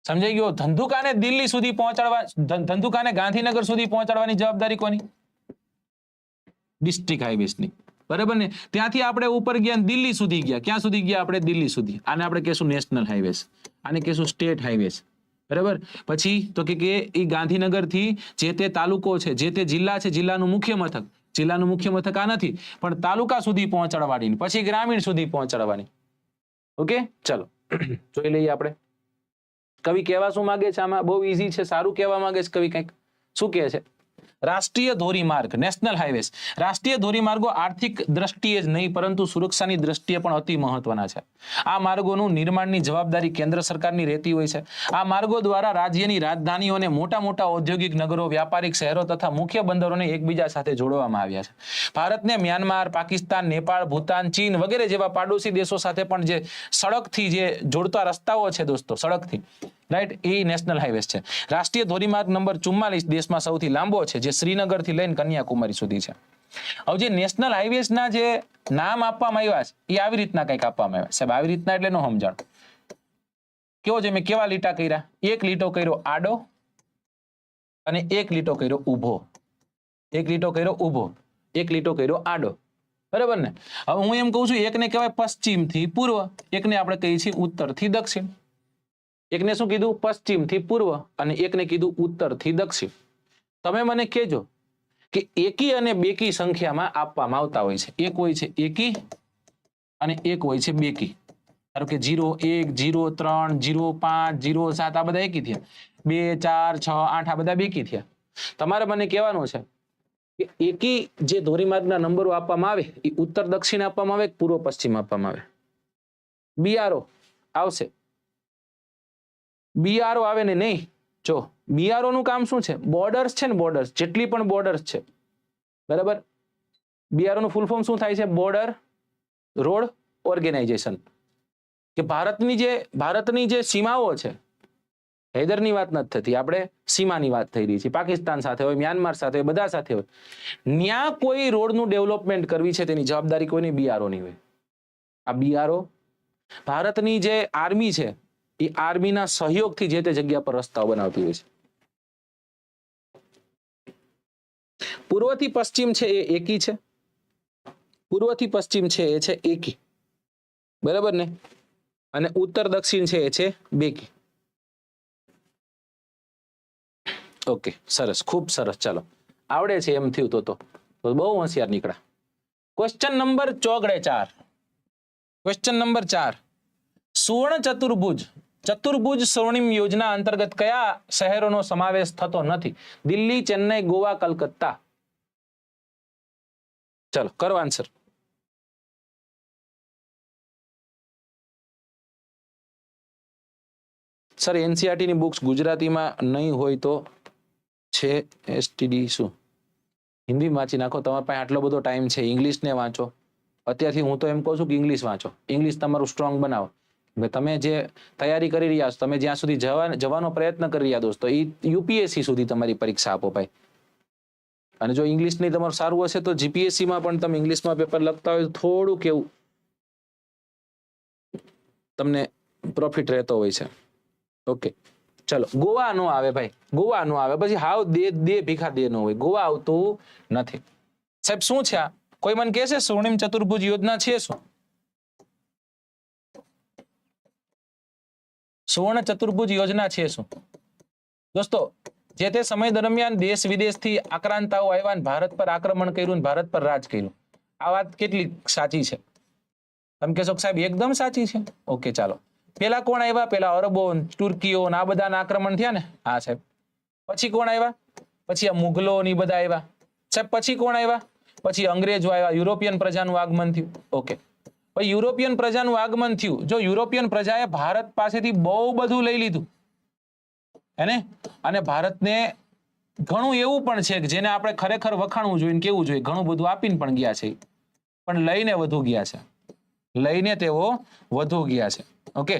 સમજાઈ ગયો? ધંધુકાને દિલ્હી સુધી પહોંચાડવા, ધંધુકાને ગાંધીનગર સુધી પહોંચાડવાની જવાબદારી કોની? ડિસ્ટ્રિક્ટ હાઈવેસની, બરાબર ને. ત્યાંથી આપણે ઉપર ગયા દિલ્હી સુધી ગયા. ક્યાં સુધી ગયા આપણે? દિલ્હી સુધી. આને આપણે કહેશું નેશનલ હાઈવેસ, આને કહેશું સ્ટેટ હાઈવેસ, બરાબર. પછી તો કે એ ગાંધીનગર થી જે તે તાલુકો છે, જે તે જિલ્લા છે, જિલ્લાનું મુખ્ય મથક આ નથી, પણ તાલુકા સુધી પહોંચાડવાની, પછી ગ્રામીણ સુધી પહોંચાડવાની. ઓકે, ચલો જોઈ લઈએ આપણે. કવિ કહેવા શું માંગે છે આમાં? બહુ ઈઝી છે, સારું કહેવા માંગે છે કવિ. કંઈક શું કહે છે? રાષ્ટ્રીય ધોરીમાર્ગ, નેશનલ હાઈવેસ, રાષ્ટ્રીય ધોરીમાર્ગો આર્થિક દ્રષ્ટિએ જ નહીં પરંતુ સુરક્ષાની દ્રષ્ટિએ પણ અતિ મહત્વના છે. આ માર્ગોનું નિર્માણની જવાબદારી કેન્દ્ર સરકારની રહેતી હોય છે. આ માર્ગો દ્વારા રાજ્યની રાજધાનીઓને મોટા મોટા ઔદ્યોગિક નગરો, વ્યાપારિક શહેરો તથા મુખ્ય બંદરોને એકબીજા સાથે જોડવામાં આવ્યા છે. ભારતને મ્યાનમાર, પાકિસ્તાન, નેપાળ, ભૂતાન, ચીન વગેરે જેવા પાડોશી દેશો સાથે પણ જે સડકથી જે જોડતા રસ્તાઓ છે દોસ્તો, સડકથી, રાઈટ, એ નેશનલ હાઈવેસ છે. રાષ્ટ્રીય ધોરીમાર્ગ નંબર 44 દેશમાં સૌથી લાંબો છે, જે શ્રીનગર થી લઈને કન્યાકુમારી સુધી છે. હવે જે નેશનલ હાઈવેસ ના જે નામ આપવામાં આવ્યા છે એ આવી રીતના કંઈક આપવામાં આવ્યા સાહેબ. આવી રીતના એટલે નો સમજાણ. કેવો છે? મેં કેવા લીટા કર્યા? એક લીટો કર્યો આડો અને એક લીટો કર્યો ઊભો. એક લીટો કર્યો ઊભો, એક લીટો કર્યો આડો, બરાબર ને. હવે હું એમ કહું છું, એકને કહેવાય પશ્ચિમ થી પૂર્વ, એકને આપણે કહીએ છીએ ઉત્તર થી દક્ષિણ. એકને શું કીધું? પશ્ચિમ થી પૂર્વ, અને એકને કીધું ઉત્તર થી દક્ષિણ. તમે મને કહેજો કે એકી અને બેકી સંખ્યામાં આપવામાં આવતા હોય છે. એક હોય છે એકી અને એક હોય છે બેકી. ધારો કે 0, 1, 0, 3, 0, 5, 0, 7 આ બધા એકી થયા. 2, 4, 6, 8 આ બધા બેકી થયા. તમારે મને કહેવાનું છે કે એકી જે ધોરીમાર્ગના નંબરો આપવામાં આવે એ ઉત્તર દક્ષિણ આપવામાં આવે, પૂર્વ પશ્ચિમ આપવામાં આવે. બીઆરઓ આવશે, બીઆરઓ આવે ને નહીં. જો બીઆરઓ નું કામ શું છે? બોર્ડર્સ છે ને, બોર્ડર્સ, જેટલી પણ બોર્ડર્સ છે, બરાબર. બીઆરઓ નું ફૂલ ફોર્મ શું થાય છે? Border road organisation. કે ભારતની જે સીમાઓ છે, હૈદરની વાત નથી થતી, આપણે સીમાની વાત થઈ રહી છે. પાકિસ્તાન સાથે હોય, મ્યાનમાર સાથે હોય, બધા સાથે હોય. ન્યા કોઈ રોડનું ડેવલપમેન્ટ કરવી છે તેની જવાબદારી કોઈની? બીઆરઓ ની હોય. આ બીઆરઓ ભારતની જે આર્મી છે એ આર્મીના સહયોગથી જે તે જગ્યા પર રસ્તાઓ બનાવતી હોય છે. પૂર્વથી પશ્ચિમ છે એ એકી છે, પૂર્વથી પશ્ચિમ છે એ છે એકી, બરાબર ને, અને ઉત્તર દક્ષિણ છે એ છે બેકી. ઓકે, સરસ, ખૂબ સરસ. ચાલો, આવડે છે એમ થયું તો બહુ હોશિયાર નીકળ્યા. Question number 4. ક્વેશ્ચન નંબર 4, સુવર્ણ ચતુર્ભુજ ચતુર્ભુજ સ્વર્ણિમ યોજના અંતર્ગત કયા શહેરોનો સમાવેશ થતો નથી? દિલ્હી, ચેન્નઈ, ગોવા, કલકત્તા. ચલો કરો આન્સર. સર એનસીઆરટી ની બુક્સ ગુજરાતીમાં નહીં હોય તો છે એસટીડી શું? હિન્દી વાંચી નાખો, તમારા પાસે આટલો બધો ટાઈમ છે. ઇંગ્લિશ ને વાંચો અત્યારથી. હું તો એમ કહું છું કે ઇંગ્લિશ વાંચો, ઇંગ્લિશ તમારું સ્ટ્રોંગ બનાવો. તમે જે તૈયારી કરી રહ્યા છો, તમે જ્યાં સુધી જવાનો પ્રયત્ન કરી રહ્યા દોસ્તો, એ યુપીએસસી સુધી તમારી પરીક્ષા આપો ભાઈ. અને જો ઇંગ્લિશ નહીં તમારું સારું હશે તો જીપીએસસી માં પણ તમે ઇંગ્લિશમાં પેપર લખતા હોય તો થોડું કેવું તમને પ્રોફિટ રહેતો હોય છે. ઓકે ચલો, ગોવા નો આવે ભાઈ, ગોવા નો આવે. પછી હાવ દે ભીખા દે નો હોય, ગોવા આવતું નથી. સાહેબ શું છે આ? કોઈ મને કહે છે સ્વર્ણિમ ચતુર્ભુજ યોજના છે શું? સુવર્ણ ચતુર્ભુજ યોજના છે શું? દોસ્તો, જે તે સમય દરમિયાન દેશ વિદેશથી આક્રાંતાઓ આવ્યા, ભારત પર આક્રમણ કર્યું, ભારત પર રાજ કર્યું. આ વાત કેટલી સાચી છે? તમે કહેશો સાહેબ એકદમ સાચી છે. ઓકે ચાલો, પેલા કોણ આવ્યા? પેલા અરબો, તુર્કીઓ આ બધાના આક્રમણ થયા ને? હા સાહેબ. પછી કોણ આવ્યા? પછી આ મુગલો ની બધા આવ્યા સાહેબ. પછી કોણ આવ્યા? પછી અંગ્રેજો આવ્યા, યુરોપિયન પ્રજાનું આગમન થયું. ઓકે, પછી યુરોપિયન પ્રજાનું આગમન થયું. જો યુરોપિયન પ્રજાએ ભારત પાસેથી બહુ બધું લઈ લીધું હેને, અને ભારતને ઘણું એવું પણ છે કે જેને આપણે ખરેખર વખાણવું જોઈએ, કેવું જોઈએ, ઘણું બધું આપીને પણ ગયા છે, પણ લઈને વધુ ગયા છે, લઈને તેઓ વધુ ગયા છે. ઓકે,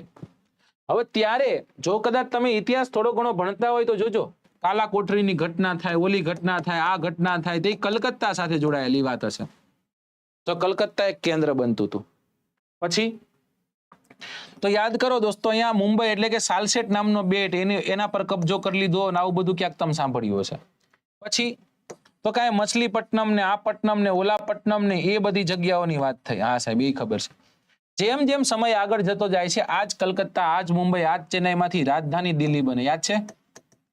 હવે ત્યારે જો કદાચ તમે ઇતિહાસ થોડો ઘણો ભણતા હોય તો જોજો, કાલા કોઠરીની ઘટના થાય, ઓલી ઘટના થાય, આ ઘટના થાય, તે કલકત્તા સાથે જોડાયેલી વાત હશે. તો કલકત્તા એક કેન્દ્ર બનતું હતું. પછી તો યાદ કરો દોસ્તો, અહીંયા મુંબઈ એટલે કે સાલસેટ નામનો બેટ, એના પર કબજો કરી લીધો અને આવું બધું ક્યાંક તમે સાંભળ્યું હશે. પછી તો કાંઈ મછલીપટ્ટનમ ને આ પટ્ટનમ ને ઓલા પટ્ટનમ ને એ બધી જગ્યાઓની વાત થઈ. હા સાહેબ, એ ખબર છે. જેમ જેમ સમય આગળ જતો જાય છે, આજ કલકત્તા, આજ મુંબઈ, આજ ચેન્નાઈમાંથી રાજધાની દિલ્હી બને. યાદ છે?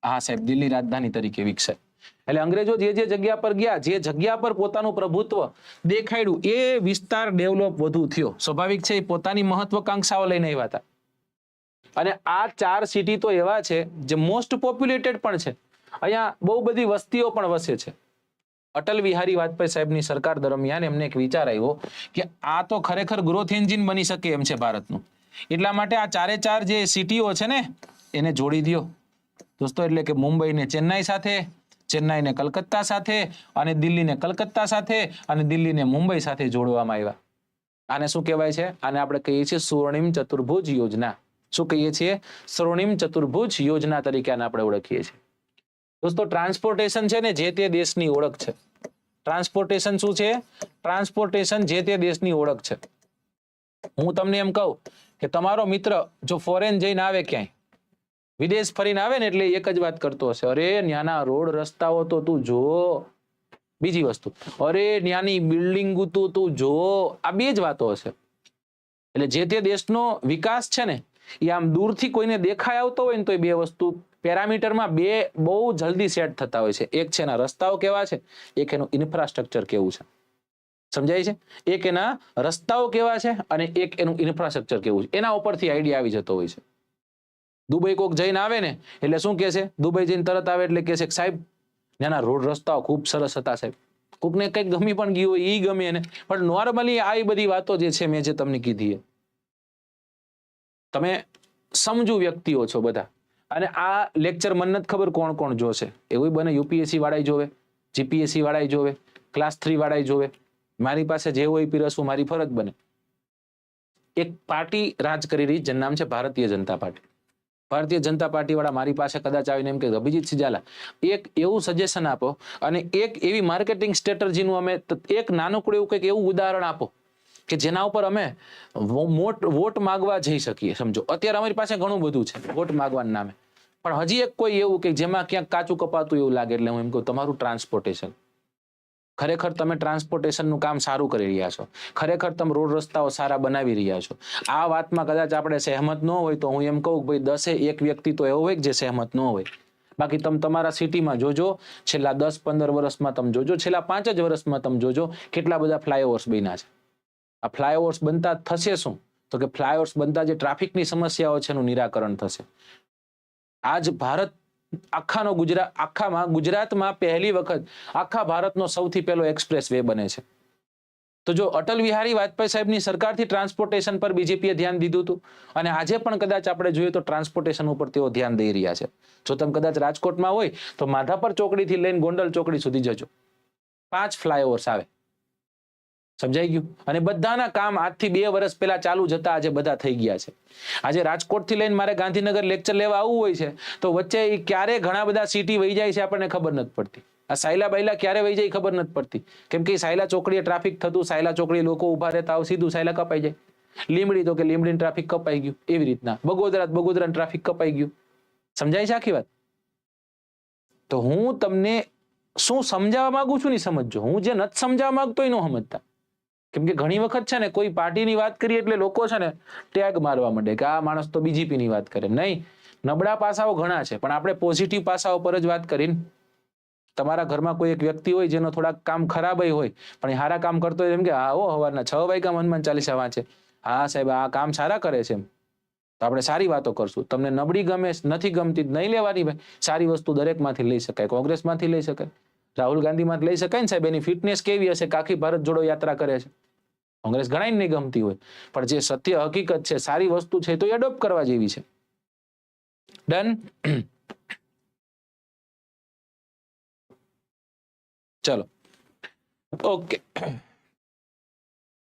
હા સાહેબ, દિલ્હી રાજધાની તરીકે વિકસે. એટલે અંગ્રેજો જે જગ્યા પર ગયા, જે જગ્યા પર પોતાનું પ્રભુત્વ દેખાડ્યું, એ વિસ્તાર ડેવલપ વધુ થયો. સ્વાભાવિક છે, પોતાની મહત્વકાંક્ષાઓ લઈને આવ્યા હતા. અને આ 4 સિટી તો એવા છે જે મોસ્ટ પોપ્યુલેટેડ પણ છે. અહીંયા બહુ બધી વસ્તીઓ પણ વસે છે. અટલ બિહારી વાજપેયી સાહેબની સરકાર દરમિયાન એમને એક વિચાર આવ્યો કે આ તો ખરેખર ગ્રોથ એન્જિન બની શકે એમ છે ભારતનું. એટલા માટે આ 4 જે સિટીઓ છે ને એને જોડી દો દોસ્તો. એટલે કે મુંબઈને ચેન્નાઈ સાથે, ચેન્નાઈને કલકત્તા સાથે, અને દિલ્હીને કલકત્તા સાથે, અને દિલ્હીને મુંબઈ સાથે જોડવામાં આવ્યા. આને શું કહેવાય છે? આને આપણે કહીએ છીએ સ્વર્ણિમ ચતુર્ભુજ યોજના. શું કહીએ છીએ? સ્વર્ણિમ ચતુર્ભુજ યોજના તરીકે આને આપણે ઓળખીએ છીએ. દોસ્તો, ટ્રાન્સપોર્ટેશન છે ને જે તે દેશની ઓળખ છે. ટ્રાન્સપોર્ટેશન શું છે? ટ્રાન્સપોર્ટેશન જે તે દેશની ઓળખ છે. હું તમને એમ કહું કે તમારો મિત્ર જો ફોરેન જઈને આવે, ક્યાંય વિદેશ ફરીને આવે ને, એટલે એક જ વાત કરતો હશે, અરે ન્યાના રોડ રસ્તાઓ તો તું જો. બીજી વસ્તુ, અરે ન્યાની બિલ્ડિંગ તું જો. આ બે જ વાતો હશે. એટલે જે તે દેશનો વિકાસ છે ને એ આમ દૂરથી કોઈને દેખાય આવતો હોય ને તો એ બે વસ્તુ પેરામીટરમાં બે બહુ જલ્દી સેટ થતા હોય છે. એક છે એના રસ્તાઓ કેવા છે, એક એનું ઇન્ફ્રાસ્ટ્રક્ચર કેવું છે. સમજાય છે? એક એના રસ્તાઓ કેવા છે અને એક એનું ઇન્ફ્રાસ્ટ્રક્ચર કેવું છે. એના ઉપરથી આઈડિયા આવી જતો હોય છે. દુબઈ કોક જઈને આવે ને એટલે શું કહે છે? દુબઈ જઈને તરત આવે એટલે કહે છે કે સાહેબ ત્યાંના રોડ રસ્તાઓ ખૂબ સરસ હતા સાહેબ. કોકને કંઈક ગમી પણ ગયું હોય, એ ગમે એને. પણ નોર્મલી આ બધી વાતો જે છે મેં જે તમને કીધી, તમે સમજુ વ્યક્તિઓ છો બધા. અને આ લેક્ચર મને નથી ખબર કોણ કોણ જોશે. એવું બને યુપીએસસી વાળાઈ જોવે, જીપીએસસી વાળાઈ જોવે, ક્લાસ 3 વાળાઈ જોવે. મારી પાસે જે હોય પીરસવું મારી ફરજ બને. એક પાર્ટી રાજ કરી રહી, જેનું નામ છે ભારતીય જનતા પાર્ટી. ભારતીય જનતા પાર્ટી વાળા મારી પાસે કદાચ આવીને એમ કે અભિજીત ઝાલા એક એવું સજેશન આપો અને એક એવી માર્કેટિંગ સ્ટ્રેટેજીનું અમે એક નાનકડું એવું કંઈક એવું ઉદાહરણ આપો કે જેના ઉપર અમે વોટ માગવા જઈ શકીએ. સમજો અત્યારે અમારી પાસે ઘણું બધું છે વોટ માગવાના નામે, પણ હજી એક કોઈ એવું કે જેમાં ક્યાંક કાચું કપાતું એવું લાગે, એટલે હું એમ કહું તમારું ટ્રાન્સપોર્ટેશન. ખરેખર તમે ટ્રાન્સપોર્ટેશનનું કામ સારું કરી રહ્યા છો, ખરેખર તમે રોડ રસ્તાઓ સારા બનાવી રહ્યા છો. આ વાતમાં કદાચ આપણે સહેમત ન હોય તો હું એમ કહું કે ભાઈ 10એ 1 વ્યક્તિ તો એવો હોય કે જે સહેમત ન હોય. બાકી તમે તમારા સિટીમાં જોજો, છેલ્લા 10-15 વર્ષમાં તમે જોજો, છેલ્લા 5 જ વર્ષમાં તમે જોજો કેટલા બધા ફ્લાયઓવર્સ બન્યા છે. આ ફ્લાયઓવર્સ બનતા થશે શું? તો કે ફ્લાયઓવર્સ બનતા જે ટ્રાફિકની સમસ્યાઓ છે એનું નિરાકરણ થશે. આજ ભારત આખામાં ગુજરાતમાં પહેલી વખત આખા ભારતનો સૌથી પહેલો એક્સપ્રેસ વે બને છે. તો જો અટલ બિહારી વાજપેયી સાહેબની સરકારથી ટ્રાન્સપોર્ટેશન પર બીજેપીએ ધ્યાન દીધું હતું અને આજે પણ કદાચ આપણે જોઈએ તો ટ્રાન્સપોર્ટેશન ઉપર તેઓ ધ્યાન દઈ રહ્યા છે. જો તમે કદાચ રાજકોટમાં હોય તો માધાપર ચોકડીથી લઈને ગોંડલ ચોકડી સુધી જજો, 5 ફ્લાયઓવર્સ આવે. સમજાઈ ગયું? અને બધાના કામ આજથી 2 વર્ષ પહેલા ચાલુ જતા આજે બધા થઈ ગયા છે. આજે રાજકોટથી લઈને મારે ગાંધીનગર લેક્ચર લેવા આવવું હોય છે તો વચ્ચે ક્યારે ઘણા બધા સિટી વહી જાય છે આપણને ખબર નથી પડતી. આ સાયલા બાયલા ક્યારે વહી જાય ખબર નથી પડતી, કેમ કે સાયલા ચોકડીએ ટ્રાફિક થતું, સાયલા ચોકડીએ લોકો ઉભા રહેતા, સીધું સાયલા કપાઈ જાય. લીમડી તો કે લીમડીનું ટ્રાફિક કપાઈ ગયું, એવી રીતના બગોદરાનું ટ્રાફિક કપાઈ ગયું. સમજાય છે આખી વાત? તો હું તમને શું સમજાવવા માંગુ છું નહીં સમજજો, હું જે નથી સમજાવવા માંગતો એ ન સમજતા. કેમ કે ઘણી વખત છે ને કોઈ પાર્ટીની વાત કરીએ એટલે લોકો છે ને ટેગ મારવા માંડે કે આ માણસ તો બીજેપીની વાત કરે. નહીં, નબળા પાસાઓ ઘણા છે પણ આપણે પોઝિટિવ પાસાઓ પર જ વાત કરીને. તમારા ઘરમાં કોઈ એક વ્યક્તિ હોય જેનો થોડાક કામ ખરાબ હોય પણ એ સારા કામ કરતો હોય, એમ કે હા હો સવારના 6 વાગ્યા હનુમાન ચાલીસા વાંચે, હા સાહેબ આ કામ સારા કરે છે, એમ તો આપણે સારી વાતો કરશું. તમને નબળી ગમે નથી ગમતી નહીં લેવાની ભાઈ, સારી વસ્તુ દરેકમાંથી લઈ શકાય. કોંગ્રેસમાંથી લઈ શકાય, રાહુલ ગાંધીમાંથી લઈ શકાય ને સાહેબ, એની ફિટનેસ કેવી હશે કે આખી ભારત જોડો યાત્રા કરે છે. કોંગ્રેસ ઘણા નહીં ગમતી હોય પણ જે સત્ય હકીકત છે, સારી વસ્તુ છે તો એડોપ્ટ કરવા જેવી છે. ડન? ચલો ઓકે.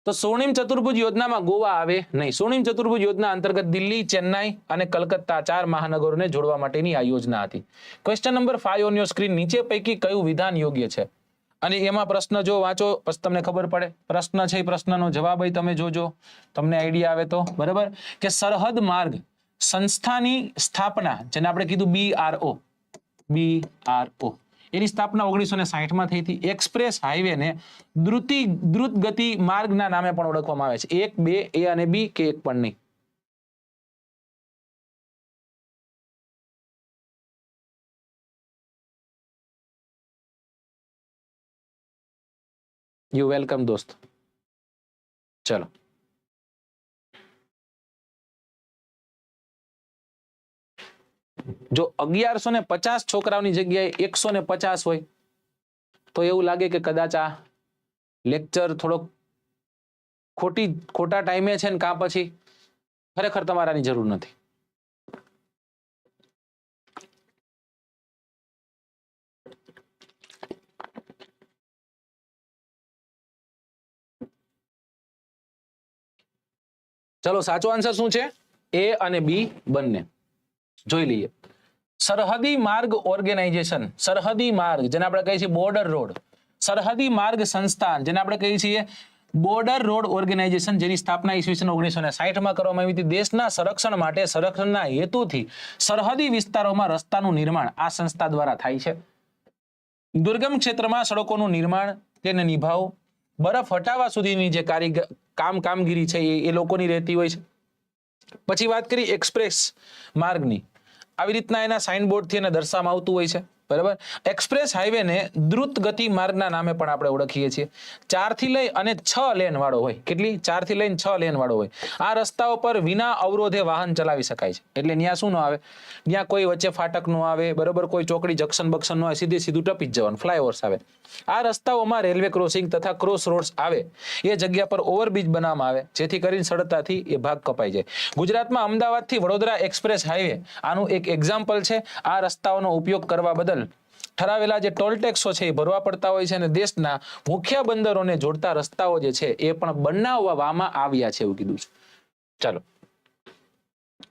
તો સ્વર્ણિમ ચતુર્ભુજ યોજનામાં ગોવા આવે નહીં. સ્વર્ણિમ ચતુર્ભુજ યોજના અંતર્ગત દિલ્હી, ચેન્નાઈ અને કલકત્તા 4 મહાનગરોને જોડવા માટેની આ યોજના હતી. Question number 5 on your screen. નીચે પૈકી કયું વિધાન યોગ્ય છે? અને એમાં પ્રશ્ન જો વાંચો પછી તમને ખબર પડે. પ્રશ્ન છે, પ્રશ્નનો જવાબ તમે જોજો, તમને આઈડિયા આવે તો. બરાબર કે સરહદ માર્ગ સંસ્થાની સ્થાપના, જેને આપણે કીધું BRO, એની સ્થાપના 1960માં થઈ હતી. એક્સપ્રેસ હાઈવે ને દ્રુત ગતિ માર્ગના નામે પણ ઓળખવામાં આવે છે. 1, 2, A અને B કે એક પણ નહીં? યુ વેલકમ દોસ્ત. ચલો જો 1150 છોકરાઓની જગ્યાએ 150 હોય તો એવું લાગે કે કદાચ આ લેક્ચર થોડોક ખોટા ટાઈમે છે ને કાં પછી ખરેખર તમારાની જરૂર નથી. ચલો સાચો આન્સર શું છે? A અને B બંને. જોઈ લઈએ. સરહદી માર્ગ ઓર્ગેનાઇઝેશન, સરહદી માર્ગ જેને આપણે કહીએ છીએ બોર્ડર રોડ, સરહદી માર્ગ સંસ્થાન જેને આપણે કહીએ છીએ બોર્ડર રોડ ઓર્ગેનાઇઝેશન, જેની સ્થાપના ઈસવીસન 1960માં કરવામાં આવી હતી. દેશના સંરક્ષણ માટે, સંરક્ષણના હેતુથી સરહદી વિસ્તારોમાં રસ્તાનું નિર્માણ આ સંસ્થા દ્વારા થાય છે. દુર્ગમ ક્ષેત્રમાં સડકોનું નિર્માણ, તેને નિભાવ, બરફ હટાવવા સુધીની જે કામગીરી છે એ લોકોની રહેતી હોય છે. પછી વાત કરી એક્સપ્રેસ માર્ગની. આવી રીતના એના સાઇનબોર્ડથી એને દર્શાવવામાં આવતું હોય છે. બરાબર. એક્સપ્રેસ હાઈવે ને દ્રુત ગતિ માર્ગના નામે પણ આપણે ઓળખીએ છીએ. 4 થી લઈ અને 6 લેન વાળો હોય. કેટલી? 4 થી લઈને 6 લેન વાળો હોય. આ રસ્તાઓ પર વિના અવરોધે વાહન ચલાવી શકાય છે. એટલે ત્યાં શું ન આવે, ત્યાં કોઈ વચ્ચે ફાટક ન આવે, બરોબર, કોઈ ચોકડી જંકશન બક્શન ન આવે, સીધું ટપી જ જવાનું, ફ્લાયઓવર્સ આવે. આ રસ્તાઓમાં રેલવે ક્રોસિંગ તથા ક્રોસ રોડ્સ આવે, એ જગ્યા પર ઓવરબ્રિજ બનાવવામાં આવે જેથી કરીને સરળતાથી એ ભાગ કપાઈ જાય. ગુજરાતમાં અમદાવાદથી વડોદરા એક્સપ્રેસ હાઈવે આનું એક એક્ઝામ્પલ છે. આ રસ્તાઓનો ઉપયોગ કરવા બદલ ઠરાવેલા જે ટોલ ટેક્સો છે એ ભરવા પડતા હોય છે અને દેશના મુખ્ય બંદરોને જોડતા રસ્તાઓ જે છે એ પણ બનાવવામાં આવ્યા છે એવું કીધું છે. ચાલો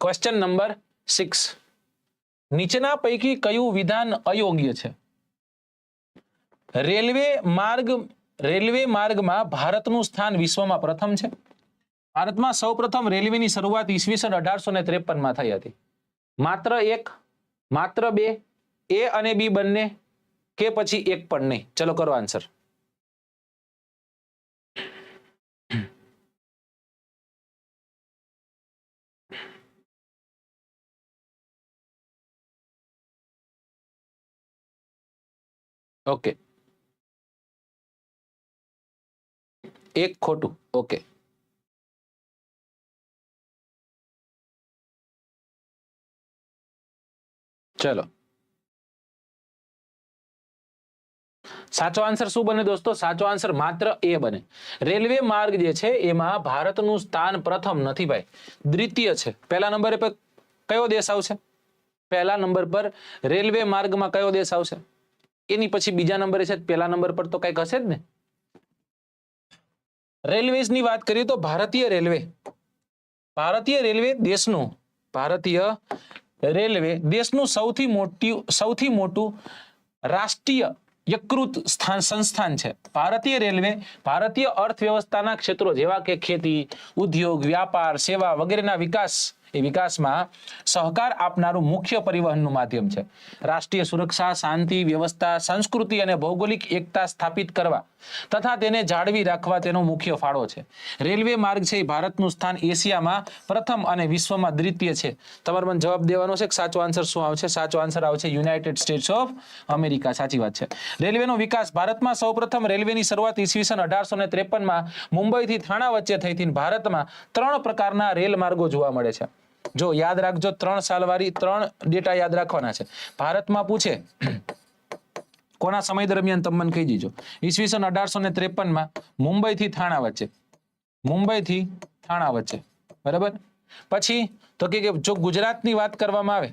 ક્વેશ્ચન નંબર 6. નીચેના પૈકી કયું વિધાન અયોગ્ય છે? રેલવે માર્ગમાં ભારતનું સ્થાન વિશ્વમાં પ્રથમ છે. ભારતમાં સૌપ્રથમ રેલવેની શરૂઆત ઈસવીસન 1853માં થઈ હતી. માત્ર 1, માત્ર 2, A અને B બંને કે પછી એક પણ નહીં? ચલો કરો આન્સર. ઓકે, એક ખોટું. ઓકે, ચલો સાચો આન્સર શું બને દોસ્તો? સાચો આન્સર માત્ર એ બને. રેલવે માર્ગ જે છે એમાં ભારતનું સ્થાન પ્રથમ નથી ભાઈ, દ્વિતીય છે. પહેલા નંબરે પર કયો દેશ આવશે? પહેલા નંબર પર રેલવે માર્ગમાં કયો દેશ આવશે? એની પછી બીજા નંબરે છે, પહેલા નંબર પર તો કઈક હશે જ ને. રેલવેઝ ની વાત કરીએ તો ભારતીય રેલવે દેશનું સૌથી મોટું રાષ્ટ્રીય યકૃત સંસ્થાન છે. ભારતીય રેલવે ભારતીય અર્થવ્યવસ્થાના ક્ષેત્રો જેવા કે ખેતી, ઉદ્યોગ, વ્યાપાર, સેવા વગેરેના વિકાસમાં સહકાર આપનારું મુખ્ય પરિવહનનું માધ્યમ છે. રાષ્ટ્રીય સુરક્ષા, શાંતિ, વ્યવસ્થા, સંસ્કૃતિ અને ભૌગોલિક એકતા સ્થાપિત કરવા તથા તેને જાળવી રાખવા તેનો મુખ્ય ફાળો છે. રેલવે માર્ગ છે એ ભારતનું સ્થાન એશિયામાં પ્રથમ અને વિશ્વમાં દ્વિતીય છે. તમારે મને જવાબ દેવાનો છે કે સાચો આન્સર શું આવશે? સાચો આન્સર આવશે યુનાઇટેડ સ્ટેટ્સ ઓફ અમેરિકા. સાચી વાત છે. રેલવેનો વિકાસ ભારતમાં સૌપ્રથમ રેલવેની શરૂઆત ઈસવીસન 1853માં મુંબઈથી થાણા વચ્ચે થઈ હતી. ભારતમાં 3 પ્રકારના રેલ માર્ગો જોવા મળે છે. જો યાદ રાખજો, 3 સાલવારી 3 ડેટા યાદ રાખવાના છે. ભારતમાં પૂછે કોના સમય દરમિયાન તમે મને કહી દીજો. ઈસવીસન 1853માં મુંબઈથી થાણા વચ્ચે, બરાબર. પછી તો કે જો ગુજરાતની વાત કરવામાં આવે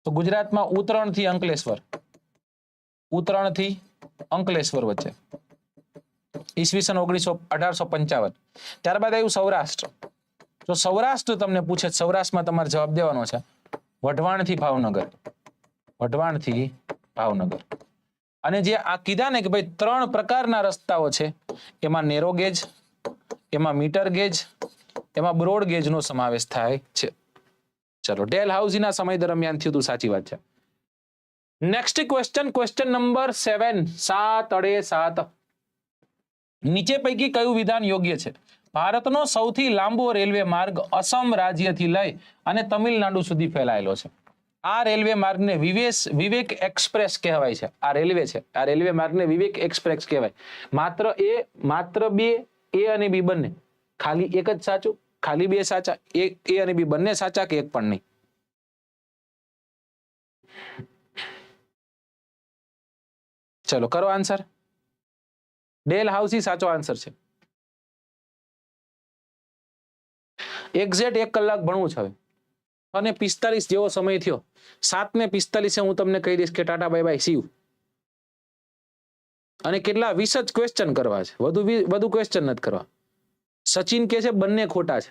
તો ગુજરાતમાં ઉત્તરણથી અંકલેશ્વર વચ્ચે ઈસવીસન 1855. ત્યારબાદ આવ્યું સૌરાષ્ટ્ર. જો સૌરાષ્ટ્ર તમને પૂછે, સૌરાષ્ટ્રમાં તમારે જવાબ દેવાનો છે વઢવાણથી ભાવનગર. અને જે આ કીધા ને કે ભાઈ 3 પ્રકારના રસ્તાઓ છે, એમાં નેરો ગેજ, એમાં મીટર ગેજ, એમાં બ્રોડ ગેજનો સમાવેશ થાય છે. ચલો, ડેલહાઉસીના સમય દરમિયાન થયું હતું. સાચી વાત છે. Next question number 7. 7 નીચે પૈકી કયું વિધાન યોગ્ય છે? ભારતનો સૌથી લાંબો રેલવે માર્ગ અસમ રાજ્યથી લઈ અને તમિલનાડુ સુધી ફેલાયેલો છે. આ રેલવે માર્ગને વિવેક એક્સપ્રેસ કહેવાય છે. આ રેલવે માર્ગને વિવેક એક્સપ્રેસ કહેવાય. માત્ર બે એ અને બી બંને, ખાલી એક જ સાચું, ખાલી 2 સાચા. એ અને બી બંને સાચા કે એક પણ નહીં? ચલો કરો આન્સર. ડેલહાઉસી સાચો આન્સર છે. એક્ઝેક્ટ 1 કલાક ભણવું છે હવે, અને 45 જેવો સમય થયો. 7:45 હું તમને કહી દઈશ કે Tata bye bye see you. અને કેટલા 20 જ ક્વેશ્ચન કરવા છે, વધુ ક્વેશ્ચન નથી કરવા. સચિન કે છે બંને ખોટા છે.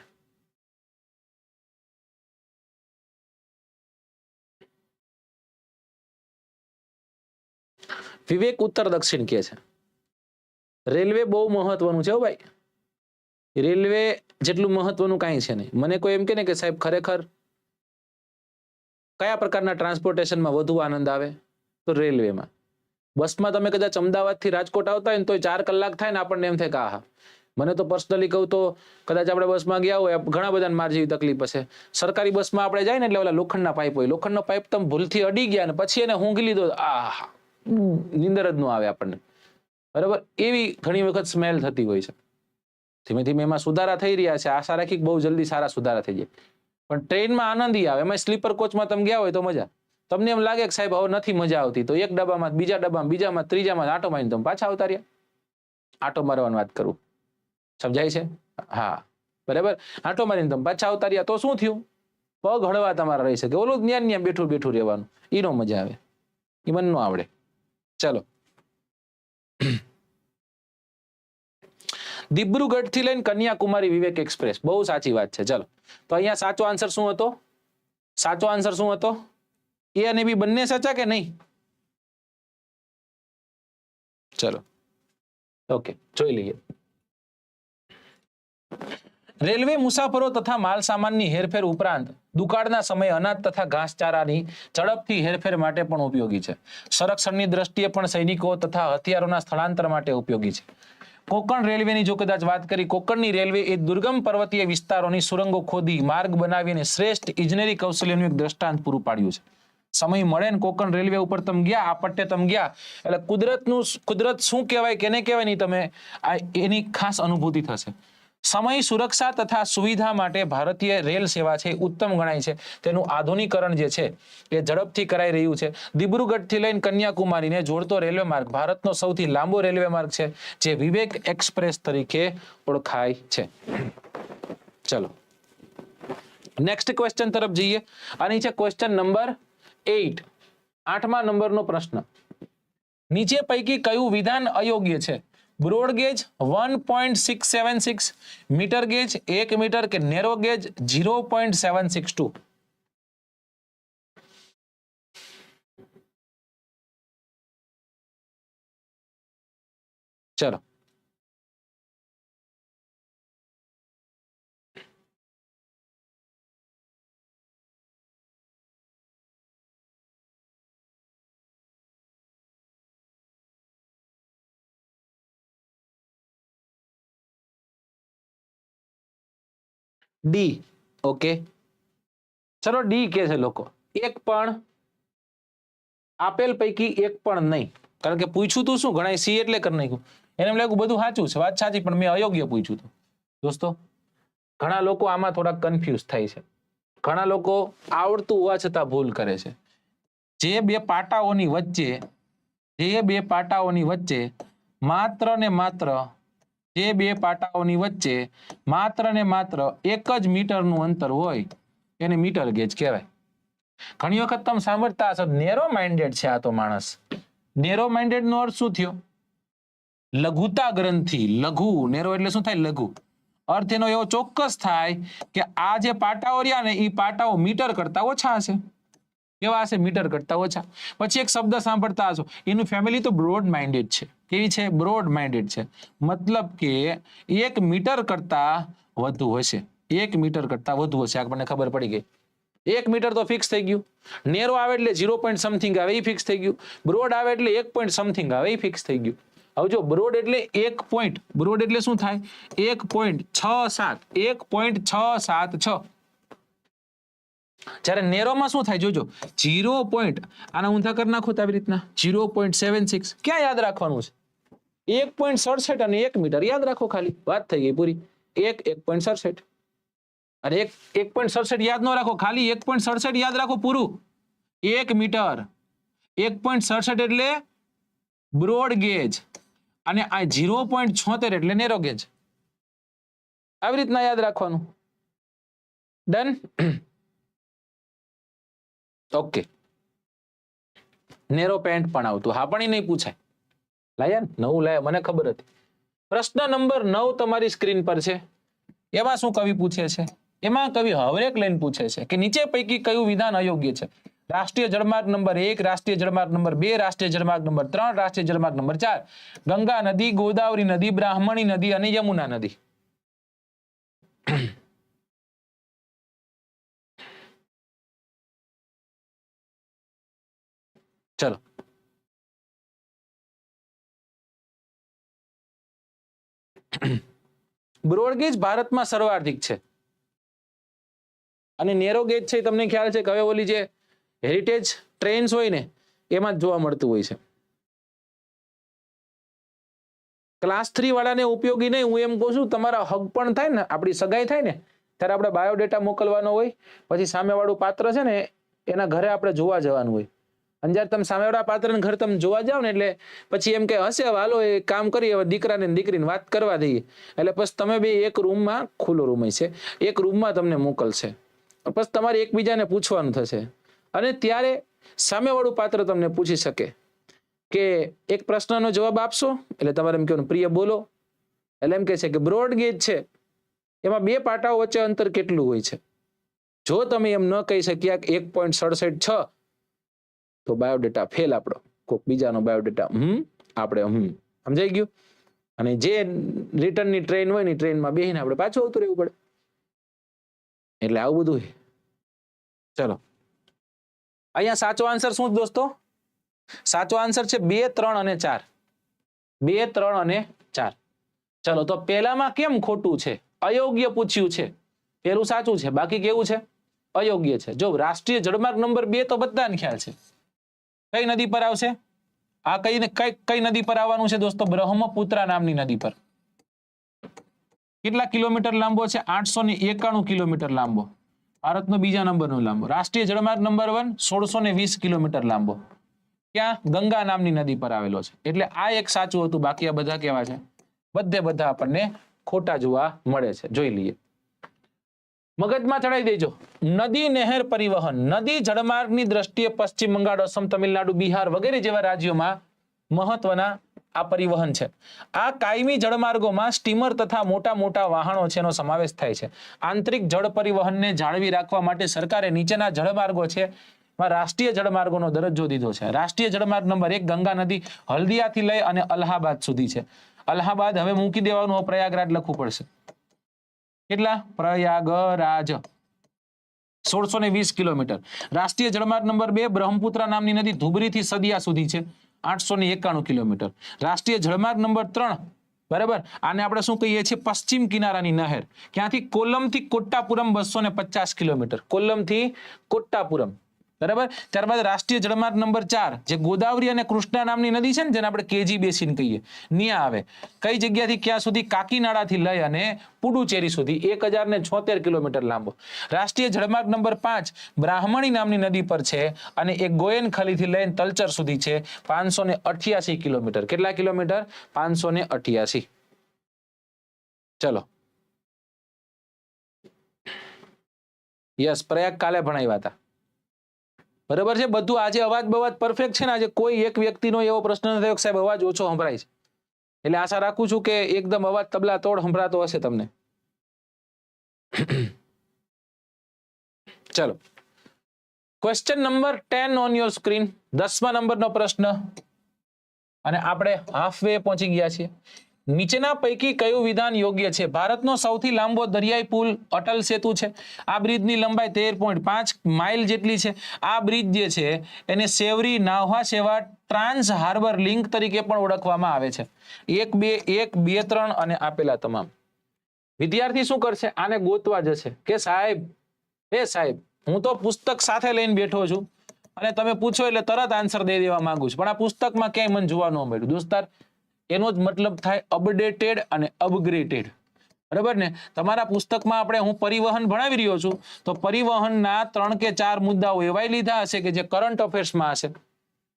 વિવેક ઉત્તર દક્ષિણ કે છે. રેલવે બહુ મહત્વનું છે ભાઈ. રેલવે જેટલું મહત્વનું કાંઈ છે નહીં. મને કોઈ એમ કે ને કે સાહેબ ખરેખર કયા પ્રકારના ટ્રાન્સપોર્ટેશનમાં વધુ આનંદ આવે? તો રેલવેમાં. બસમાં તમે કદાચ અમદાવાદથી રાજકોટ આવતા હોય ને તો 4 કલાક થાય ને આપણને એમ થાય કે આહા. મને તો પર્સનલી કહું તો કદાચ આપણે બસમાં ગયા હોય, ઘણા બધાને માર જેવી તકલીફ હશે. સરકારી બસમાં આપણે જાય ને એટલે ઓલા લોખંડના પાઇપ હોય, લોખંડનો પાઇપ તમે ભૂલથી અડી ગયા ને પછી એને ઊંઘી લીધો, આહા, નીંદર જ ન આવે આપણને, બરાબર. એવી ઘણી વખત સ્મેલ થતી હોય છે. ધીમે ધીમે એમાં સુધારા થઈ રહ્યા છે. આશા રાખી બહુ જલ્દી સારા સુધારા થઈ જાય. પણ ટ્રેનમાં આનંદ આવે. એમાં સ્લીપર કોચમાં તમે ગયા હોય તો મજા. તમને એમ લાગે કે સાહેબ હવે નથી મજા આવતી, તો એક ડબ્બામાં, બીજા ડબ્બામાં, બીજામાં, ત્રીજામાં આટો મારીને તમે પાછા આવતા રહ્યા. આટો મારવાની વાત કરું, સમજાય છે? હા, બરાબર. આટો મારીને તમે પાછા આવતા રહ્યા તો શું થયું? પગ હળવા તમારા રહી શકે. ઓલું ન્યા બેઠું રહેવાનું, નો મજા આવે, એ મને ન આવડે. ચલો, દિબ્રુગઢ થી લઈને કન્યાકુમારી વિવેક એક્સપ્રેસ, બહુ સાચી વાત છે. ચલો, તો અહીંયા સાચો આન્સર શું હતો? એ અને બી બંને સાચા કે નહીં? ચલો, ઓકે, જોઈ લઈએ. રેલવે મુસાફરો તથા માલ સામાનની હેરફેર ઉપરાંત દુકાળના સમયે અનાજ તથા ઘાસચારાની ઝડપથી હેરફેર માટે પણ ઉપયોગી છે. સંરક્ષણની દ્રષ્ટિએ પણ સૈનિકો તથા હથિયારોના સ્થળાંતર માટે ઉપયોગી છે. કોકણ રેલવેની જો કદાચ વાત કરી, કોકણની રેલવે એ દુર્ગમ પર્વતીય વિસ્તારોની સુરંગો ખોદી માર્ગ બનાવીને શ્રેષ્ઠ ઇજનેરી કૌશલ્યનું એક દ્રષ્ટાંત પૂરું પાડ્યું છે. સમય મળે ને કોકણ રેલવે ઉપર તમે ગયા, આ પટ્ટે તમે ગયા એટલે કુદરત શું કહેવાય કેને કહેવાય નહીં તમે એની ખાસ અનુભૂતિ થશે. સમય સુરક્ષા તથા સુવિધા માટે ભારતીય રેલ સેવા છે ઉત્તમ ગણાય છે. તેનું આધુનિકરણ જે છે એ ઝડપથી કરાઈ રહ્યું છે. દિબ્રુગઢથી લઈને કન્યાકુમારીને જોડતો રેલવે માર્ગ ભારતનો સૌથી લાંબો રેલવે માર્ગ છે, જે વિવેક એક્સપ્રેસ તરીકે ઓળખાય છે. ચલો નેક્સ્ટ ક્વેશ્ચન તરફ જઈએ. આની છે ક્વેશ્ચન નંબર 8, 8મા નંબરનો પ્રશ્ન. નીચે પૈકી કયું વિધાન અયોગ્ય છે? Broad gauge 1.676 metre gauge 1 metre કે નેરો ગેજ 0.762? ચલો ડી. ઓકે ચલો ડી કે છે લોકો. એક પણ આપેલ પૈકી એક પણ નહીં, કારણ કે પૂછ્યું તું શું ઘણા સી એટલે કરી નાખ્યું. એને એમ લાગ્યું બધું સાચું છે, વાત સાચી, પણ મેં અયોગ્ય પૂછ્યું હતું. દોસ્તો ઘણા લોકો આમાં થોડા કન્ફ્યુઝ થાય છે. ઘણા લોકો આવડતું હોવા છતાં ભૂલ કરે છે. જે બે પાટાઓની વચ્ચે માત્ર ને માત્ર 1 જ મીટરનું અંતર હોય એને મીટર ગેજ કહેવાય. ઘણી વખત તમે સાંભળતા હશો નેરો માઇન્ડેડ છે આ તો માણસ. નેરો માઇન્ડેડ નો અર્થ શું થયો? લઘુતા ગ્રંથિ. લઘુ, નેરો એટલે શું થાય? લઘુ. અર્થ એનો એવો ચોક્કસ થાય કે આ જે પાટાઓ રહ્યા ને એ પાટાઓ મીટર કરતા ઓછા હશે. કેવા હશે? મીટર કરતા ઓછા. પછી એક શબ્દ સાંભળતા હશો, એનું ફેમિલી તો બ્રોડ માઇન્ડેડ છે. કેવી છે? બ્રોડ માઇન્ડેડ છે. મતલબ કે 1 મીટર કરતા વધુ હશે. 1 મીટર કરતા વધુ હશે, આપણને ખબર પડી ગઈ. 1 મીટર તો ફિક્સ થઈ ગયું. નેરો આવે એટલે 0 પોઈન્ટ સમથિંગ આવે એ ફિક્સ થઈ ગયું. બ્રોડ આવે એટલે 1 પોઈન્ટ સમથિંગ આવે એ ફિક્સ થઈ ગયું. હવે જો બ્રોડ એટલે 1 પોઈન્ટ, બ્રોડ એટલે શું થાય? 1.676. જ્યારે નેરોમાં શું થાય જોજો, 0 પોઈન્ટ, આના ઊંધા કરી નાખો તો આવી રીતના 0.76. ક્યાં યાદ રાખવાનું છે? 1.67 અને 1 મીટર યાદ રાખો, ખાલી વાત થઈ ગઈ પૂરી. 1.67 અને 1.67 યાદ ન રાખો, ખાલી 1.67 યાદ રાખો પૂરું. 1 મીટર 1.67 એટલે બ્રોડ ગેજ અને આ 0.76 એટલે નેરો ગેજ. આવી રીતના યાદ રાખવાનું. ડન? ઓકે. નેરો પેન્ટ પણ આવતું, હા પણ એ નહીં પૂછાય. લાયા ને? નવું લાયા, મને ખબર હતી. પ્રશ્ન નંબર 9 તમારી સ્ક્રીન પર છે. એમાં શું કવિ પૂછે છે? એમાં કવિ હવરેક લઈને પૂછે છે કે નીચે પૈકી કયું વિધાન અયોગ્ય છે? રાષ્ટ્રીય જળમાર્ગ નંબર 1, રાષ્ટ્રીય જળમાર્ગ નંબર 2, રાષ્ટ્રીય જળમાર્ગ નંબર 3, રાષ્ટ્રીય જળમાર્ગ નંબર 4. ગંગા નદી, ગોદાવરી નદી, બ્રાહ્મણી નદી અને યમુના નદી. ચલો બ્રોડગેજ ભારતમાં સર્વાધિક છે અને નેરો ગેજ છે તમને ખ્યાલ છે કે હવે ઓલી જે હેરિટેજ ટ્રેન્સ હોય ને એમાં જ જોવા મળતું હોય છે. ક્લાસ 3 વાળાને ઉપયોગી નહીં, હું એમ કહું છું તમારા હક પણ થાય ને, આપણી સગાઈ થાય ને ત્યારે આપણે બાયોડેટા મોકલવાનો હોય, પછી સામેવાળું પાત્ર છે ને એના ઘરે આપણે જોવા જવાનું હોય. અને જ્યારે તમે સામેવાળા પાત્રના ઘર તમે જોવા જાવ ને એટલે પછી એમ કે હશે હાલો એ કામ કરી, હવે દીકરાને દીકરીને વાત કરવા દઈએ. એટલે પછી તમે બે એક રૂમમાં, ખુલ્લો રૂમ છે, એક રૂમમાં તમને મોકલશે. પછી તમારે એકબીજાને પૂછવાનું થશે અને ત્યારે સામેવાળું પાત્ર તમને પૂછી શકે કે એક પ્રશ્નનો જવાબ આપશો, એટલે તમારે એમ કહેવાનું પ્રિય બોલો. એટલે એમ કહે છે કે બ્રોડ ગેજ છે એમાં 2 પાટાઓ વચ્ચે અંતર કેટલું હોય છે? જો તમે એમ ન કહી શક્યા કે 1.67 તો બાયોડેટા ફેલ આપણો. કોઈક બીજાનો બાયોડેટા આપણે સમજાઈ ગયું. અને જે રિટર્નની ટ્રેન હોય ને ટ્રેનમાં બેસીને આપણે પાછું આવતું રહેવું પડે. એટલે આવું બધું. ચલો અહીંયા સાચો આન્સર શું દોસ્તો? સાચો આન્સર છે 2, 3 અને 4. 2, 3 અને 4. ચલો તો પહેલામાં કેમ ખોટું છે? અયોગ્ય પૂછ્યું છે. પેલું સાચું છે, બાકી કેવું છે? અયોગ્ય છે. જો રાષ્ટ્રીય જળમાર્ગ નંબર 2 તો બધાને ખ્યાલ છે, કઈ નદી પર આવશે? આ કઈ નદી પર આવવાનું છે દોસ્તો? બ્રહ્મપુત્રા નામની નદી પર. કેટલા કિલોમીટર લાંબો છે? 891 કિલોમીટર લાંબો. ભારતનો બીજા નંબરનો લાંબો. રાષ્ટ્રીય જળમાર્ગ નંબર 1 1620 કિલોમીટર લાંબો. ક્યાં? ગંગા નામની નદી પર આવેલો છે. એટલે આ એક સાચું હતું, બાકી આ બધા કેવા છે? બધા આપણને ખોટા જોવા મળે છે. જોઈ લઈએ, મગજમાં ચડાવી દેજો. નદી નહેર પરિવહન, નદી જળમાર્ગની દ્રષ્ટિએ પશ્ચિમ બંગાળ, અસમ, તમિલનાડુ, બિહાર વગેરે જેવા રાજ્યોમાં મહત્વના આ પરિવહન છે. આ કાયમી જળમાર્ગોમાં સ્ટીમર તથા મોટા મોટા વાહનો છે એનો સમાવેશ થાય છે. આંતરિક જળ પરિવહનને જાળવી રાખવા માટે સરકારે નીચેના જળમાર્ગો છે રાષ્ટ્રીય જળમાર્ગોનો દરજ્જો દીધો છે. રાષ્ટ્રીય જળમાર્ગ નંબર 1 ગંગા નદી હલ્દિયાથી લઈ અને અલ્હાબાદ સુધી છે. અલ્હાબાદ હવે મૂકી દેવાનું, પ્રયાગરાજ લખવું પડશે. કેટલા? પ્રયાગરાજ 1620 કિલોમીટર. રાષ્ટ્રીય જળમાર્ગ નંબર 2 બ્રહ્મપુત્રા નામની નદી ધુબરીથી સદિયા સુધી છે, 891 કિલોમીટર. રાષ્ટ્રીય જળમાર્ગ નંબર 3, બરાબર, આને આપણે શું કહીએ છીએ? પશ્ચિમ કિનારાની નહેર. ક્યાંથી? કોલ્લમથી કોટ્ટાપુરમ 250 કિલોમીટર. કોલ્લમથી કોટ્ટાપુરમ, બરાબર. ત્યારબાદ રાષ્ટ્રીય જળમાર્ગ નંબર 4 જે ગોદાવરી અને કૃષ્ણા નામની નદી છે ને, જેને આપણે કેજી બેસિન કહીએ, ન્યા આવે. કઈ જગ્યાથી ક્યાં સુધી? કાકીનાડાથી લઈ અને પુડુચેરી સુધી, 1076 કિલોમીટર લાંબો. રાષ્ટ્રીય જળમાર્ગ નંબર 5 બ્રાહ્મણી નામની નદી પર છે અને એ ગોયનખલીથી લઈને તલચર સુધી છે, 588 કિલોમીટર. કેટલા કિલોમીટર? 588. ચલો, યસ, પ્રયાગ કાલે ભણાવ્યા હતા, બરાબર છે. બધું આજે અવાજ બવાજ પરફેક્ટ છે ને? આજે કોઈ એક વ્યક્તિનો એવો પ્રશ્ન ન થયો કે સાહેબ અવાજ ઓછો સંભળાય છે. એટલે આશા રાખું છું કે એકદમ અવાજ તબલા તોડ સંભળાતો હશે તમને. ચલો, question number 10 on your screen. 10મા નંબરનો પ્રશ્ન, અને આપણે હાફ વે પહોંચી ગયા છીએ. નીચેના પૈકી કયું વિધાન યોગ્ય છે? ભારતનો સૌથી લાંબો દરિયાઈ પુલ અટલ સેતુ છે. આ બ્રિજની લંબાઈ 13.5 માઇલ જેટલી છે. આ બ્રિજ જે છે એને સેવરી નાહવા સેવા ટ્રાન્સ હાર્બર લિંક તરીકે પણ ઓળખવામાં આવે છે. 1, 2, 1, 2, 3 અને આપેલા તમામ. વિદ્યાર્થી શું કરશે? આને ગોતવા જશે કે સાહેબ, સાહેબ હું તો પુસ્તક સાથે લઈને બેઠો છું અને તમે પૂછો એટલે તરત આન્સર દઈ દેવા માંગુ છું, પણ આ પુસ્તકમાં ક્યાંય મને જોવા ન મળ્યું. દોસ્તાર, એનો જ મતલબ થાય અપડેટેડ અને અપગ્રેડેડ, બરાબર ને? તમારા પુસ્તકમાં આપણે હું પરિવહન ભણાવી રહ્યો છું તો પરિવહનના 3 કે 4 મુદ્દાઓ એવાય લીધા હશે કે જે કરંટ અફેર્સમાં હશે,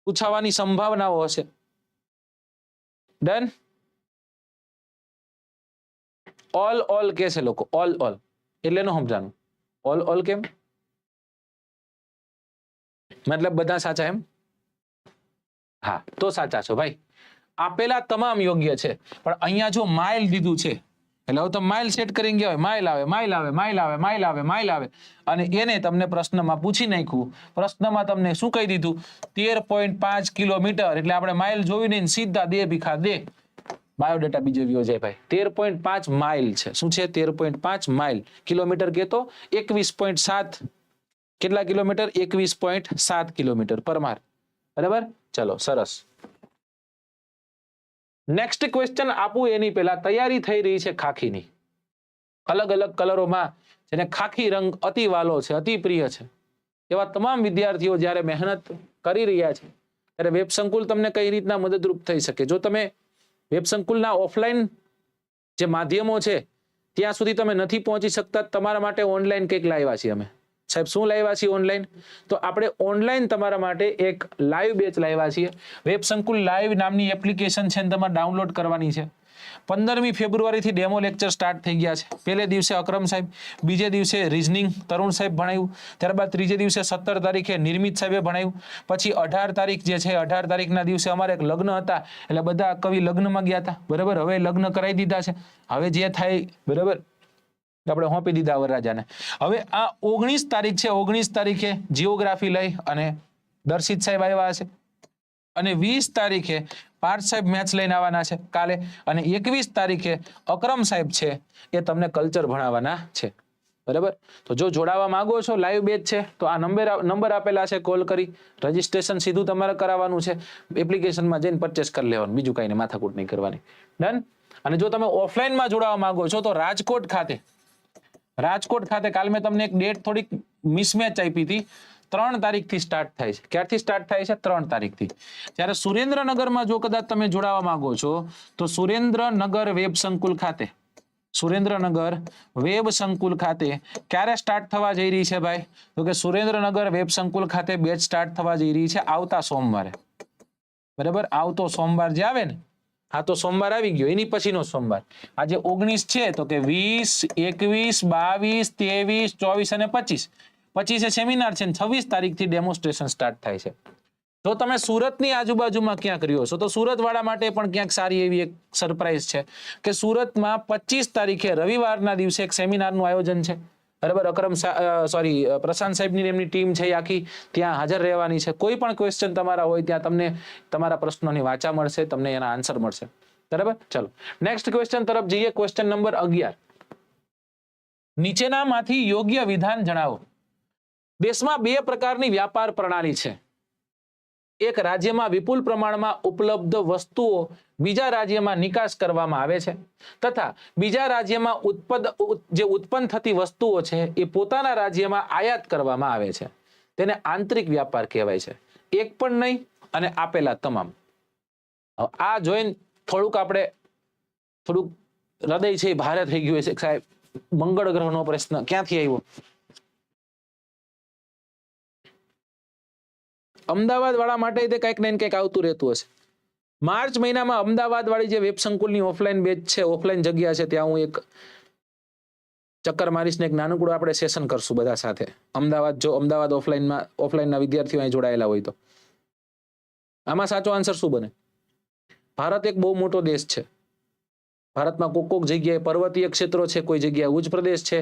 પૂછાવાની સંભાવનાઓ હશે. ડન? ઓલ કે છે લોકો, ઓલ એટલે નો સમજાનું. ઓલ કેમ? મતલબ બધા સાચા એમ? હા, તો સાચા છો ભાઈ. આપેલા તમામ યોગ્ય છે, પણ અહીંયા જો માઇલ દીધું છે એટલે હવે તમે માઇલ સેટ કરીને ગયા હોય, માઇલ આવે, અને એને તમને પ્રશ્નમાં પૂછી નાખ્યું. પ્રશ્નમાં તમને શું કહી દીધું? 13.5 કિલોમીટર. એટલે આપણે માઇલ જોઈ નહીં, સીધા દે ભીખા દે, બાયોડેટા બીજો વ્યો જાય ભાઈ. 13.5 માઇલ છે. શું છે? 13.5 માઇલ. કિલોમીટર કેતો 21.7. કેટલા કિલોમીટર? 21.7 કિલોમીટર પરમાર, બરાબર. ચલો, સરસ. નેક્સ્ટ ક્વેશ્ચન આપું એની પહેલા તૈયારી થઈ રહી છે ખાખીની. અલગ અલગ કલરોમાં જેને ખાખી રંગ અતિ વાલો છે, અતિ પ્રિય છે, એવા તમામ વિદ્યાર્થીઓ જ્યારે મહેનત કરી રહ્યા છે ત્યારે વેબ સંકુલ તમને કઈ રીતના મદદરૂપ થઈ શકે? જો તમે વેબ સંકુલના ઓફલાઈન જે માધ્યમો છે ત્યાં સુધી તમે નથી પહોંચી શકતા, તમારા માટે ઓનલાઈન કંઈક લાવ્યા છીએ અમે. સાહેબ શું લાવ્યા છીએ ઓનલાઈન? તો આપણે ઓનલાઈન તમારા માટે એક લાઈવ બેચ લાવ્યા છીએ. વેબ સંકુલ લાઈવ નામની એપ્લિકેશન છે, તમારે ડાઉનલોડ કરવાની છે. 15મી ફેબ્રુઆરીથી ડેમો લેક્ચર સ્ટાર્ટ થઈ ગયા છે. પહેલે દિવસે અકરમ સાહેબ, બીજે દિવસે રિઝનિંગ તરુણ સાહેબ ભણાવ્યું, ત્યારબાદ ત્રીજે દિવસે 17 તારીખે નિર્મિત સાહેબે ભણાવ્યું, પછી 18 તારીખ જે છે 18 તારીખના દિવસે અમારે એક લગ્ન હતા એટલે બધા કવિ લગ્નમાં ગયા હતા, બરાબર. હવે લગ્ન કરાવી દીધા છે, હવે જે થાય બરાબર આપણે હોંપી દીધા વરરાજાને. હવે આ 19 તારીખ છે, 19 તારીખે જીઓગ્રાફી લઈ અને દર્શિત સાહેબ આવ્યા હશે, અને 20 તારીખે પાર્થ સાહેબ મેથ્સ લઈને આવવાના છે કાલે, અને 21 તારીખે અકરમ સાહેબ છે એ તમને કલ્ચર ભણાવવાના છે, બરાબર. તો જો જોડાવા માંગો છો, લાઈવ બેચ છે, તો આ નંબર આપેલા છે, કોલ કરી રજીસ્ટ્રેશન સીધું તમારે કરાવવાનું છે. એપ્લિકેશનમાં જઈને પરચેસ કરી લેવાનું, બીજું કાંઈ નહીં, માથાકૂટ નહીં કરવાની. ડન? અને જો તમે ઓફલાઈનમાં જોડાવા માંગો છો તો રાજકોટ ખાતે કાલે મેં તમને એક ડેટ થોડીક મિસમેચ આપી હતી. 3 તારીખથી સ્ટાર્ટ થાય છે. ક્યારથી સ્ટાર્ટ થાય છે? 3 તારીખથી. જ્યારે સુરેન્દ્રનગરમાં જો કદાચ તમે જોડાવા માંગો છો તો સુરેન્દ્રનગર વેબ સંકુલ ખાતે, સુરેન્દ્રનગર વેબ સંકુલ ખાતે ક્યારે સ્ટાર્ટ થવા જઈ રહી છે ભાઈ? તો કે સુરેન્દ્રનગર વેબ સંકુલ ખાતે બેચ સ્ટાર્ટ થવા જઈ રહી છે આવતા સોમવારે. બરાબર, આવતો સોમવાર જે આવે ને, આ તો સોમવાર આવી ગયો, એની પછીનો સોમવાર. આજે 19 છે તો કે 20, 21, 22, 23, 24 અને 25. 25 સેમિનાર છે, 26 તારીખથી ડેમોન્સ્ટ્રેશન સ્ટાર્ટ થાય છે. જો તમે સુરતની આજુબાજુમાં ક્યાંક રહ્યો છો તો સુરત વાળા માટે પણ ક્યાંક સારી એવી એક સરપ્રાઈઝ છે કે સુરતમાં 25 તારીખે રવિવારના દિવસે એક સેમિનારનું આયોજન છે. બરાબર, પ્રશાંત સાહેબની એમની ટીમ છે આખી ત્યાં હાજર રહેવાની છે. કોઈ પણ ક્વેશ્ચન તમારા હોય ત્યાં તમને તમારા પ્રશ્નોની વાચા મળશે, તમને એના આન્સર મળશે. બરાબર, ચલો નેક્સ્ટ ક્વેશ્ચન તરફ જઈએ. Question number 11. નીચેનામાંથી યોગ્ય વિધાન જણાવો. દેશમાં 2 પ્રકારની વ્યાપાર પ્રણાલી છે. એક રાજ્યમાં વિપુલ પ્રમાણમાં ઉપલબ્ધ વસ્તુઓ બીજા રાજ્યમાં નિકાસ કરવામાં આવે છે તથા બીજા રાજ્યમાં ઉત્પન્ન થતી વસ્તુઓ છે એ પોતાના રાજ્યમાં આયાત કરવામાં આવે છે. તેને આંતરિક વ્યાપાર કહેવાય છે. એક પણ નહીં અને આપેલા તમામ. આ જોઈને થોડુંક હૃદય છે ભારે થઈ ગયું છે. સાહેબ, મંગળ ગ્રહનો પ્રશ્ન ક્યાંથી આવ્યો? અમદાવાદ વાળા માટે તે કંઈક ને કંઈક આવતું રહેતું હશે. માર્ચ મહિનામાં અમદાવાદ વાળી જે વેબ સંકુલની ઓફલાઈન બેચ છે, ઓફલાઈન જગ્યા છે, ત્યાં હું એક ચક્કર મારીશ ને એક નાનકડું આપણે સેશન કરશું બધા સાથે. અમદાવાદ ઓફલાઈનના વિદ્યાર્થીઓ અહીં જોડાયેલા હોય તો. આમાં સાચો આન્સર શું બને? ભારત એક બહુ મોટો દેશ છે. ભારતમાં કોક જગ્યાએ પર્વતીય ક્ષેત્રો છે, કોઈ જગ્યાએ ઉચ્ચ પ્રદેશ છે,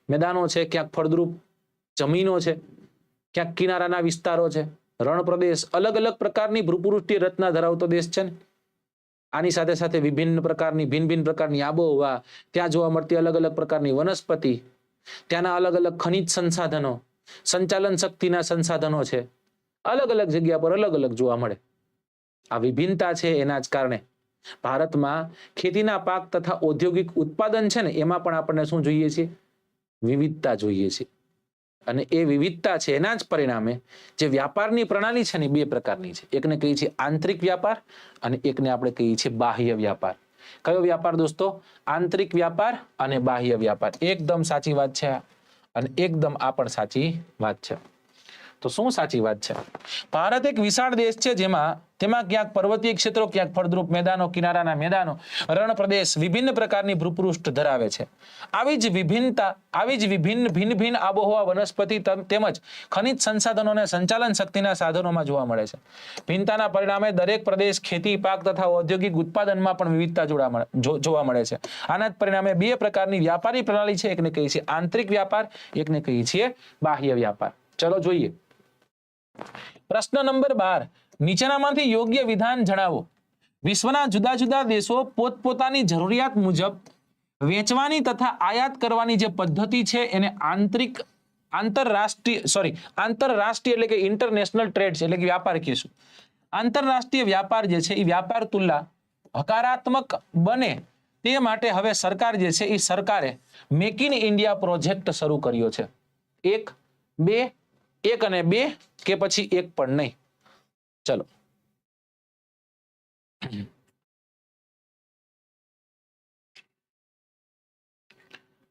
મેદાનો છે, ક્યાંક ફળદ્રુપ જમીનો છે, ક્યાંક કિનારાના વિસ્તારો છે, રણ પ્રદેશ, અલગ અલગ પ્રકારની ભૂપૃષ્ઠીય રચના ધરાવતો દેશ છે ને. આની સાથે સાથે ભિન્ન પ્રકારની આબોહવા, ત્યાં જોવા મળતી અલગ અલગ પ્રકારની વનસ્પતિ, ત્યાંના અલગ અલગ ખનિજ સંસાધનો, સંચાલન શક્તિના સંસાધનો છે, અલગ અલગ જગ્યા પર અલગ અલગ જોવા મળે. આ વિભિન્નતા છે, એના જ કારણે ભારતમાં ખેતીના પાક તથા ઔદ્યોગિક ઉત્પાદન છે ને, એમાં પણ આપણને શું જોઈએ છે? વિવિધતા જોઈએ છે. અને એ વિવિધતા છે એના જ પરિણામે જે વ્યાપારની પ્રણાલી છે ને 2 પ્રકારની છે. એકને કહીએ છીએ આંતરિક વ્યાપાર અને એકને આપણે કહીએ છીએ બાહ્ય વ્યાપાર. કયો વ્યાપાર દોસ્તો? આંતરિક વ્યાપાર અને બાહ્ય વ્યાપાર. એકદમ સાચી વાત છે અને એકદમ આ પણ સાચી વાત છે. તો શું સાચી વાત છે? ભારત એક વિશાળ દેશ છે તેમાં ક્યાંક પર્વતીય ક્ષેત્રો, ક્યાંક ફળદ્રુપ મેદાનો, કિનારાના મેદાનો, રણ પ્રદેશ, વિભિન્ન પ્રકારની ભૂપૃષ્ઠ ધરાવે છે. આવી જ ભિન્ન આબોહવા, વનસ્પતિ તેમજ ખનિજ સંસાધનો અને સંચાલન શક્તિના સાધનોમાં જોવા મળે છે. ભિન્નતાના પરિણામે દરેક પ્રદેશ ખેતી, પાક તથા ઔદ્યોગિક ઉત્પાદનમાં પણ વિવિધતા જોવા મળે છે. આના જ પરિણામે 2 પ્રકારની વ્યાપારી પ્રણાલી છે. એકને કહીએ છીએ આંતરિક વ્યાપાર, એકને કહીએ છીએ બાહ્ય વ્યાપાર. ચલો જોઈએ પ્રશ્ન નંબર 12. નીચેનામાંથી યોગ્ય વિધાન જણાવો. વિશ્વના જુદા જુદા દેશો પોતપોતાની જરૂરિયાત મુજબ વેચવાની તથા આયાત કરવાની જે પદ્ધતિ છે એને આંતરરાષ્ટ્રીય એટલે કે ઇન્ટરનેશનલ ટ્રેડ છે, એટલે કે વ્યાપાર કહીશું. આંતરરાષ્ટ્રીય વ્યાપાર જે છે એ વ્યાપાર તુલના હકારાત્મક બને તે માટે હવે સરકાર જે છે એ સરકારે મેક ઇન ઇન્ડિયા પ્રોજેક્ટ શરૂ કર્યો છે. 1 અને 2 કે પછી 1 પણ નહીં. ચલો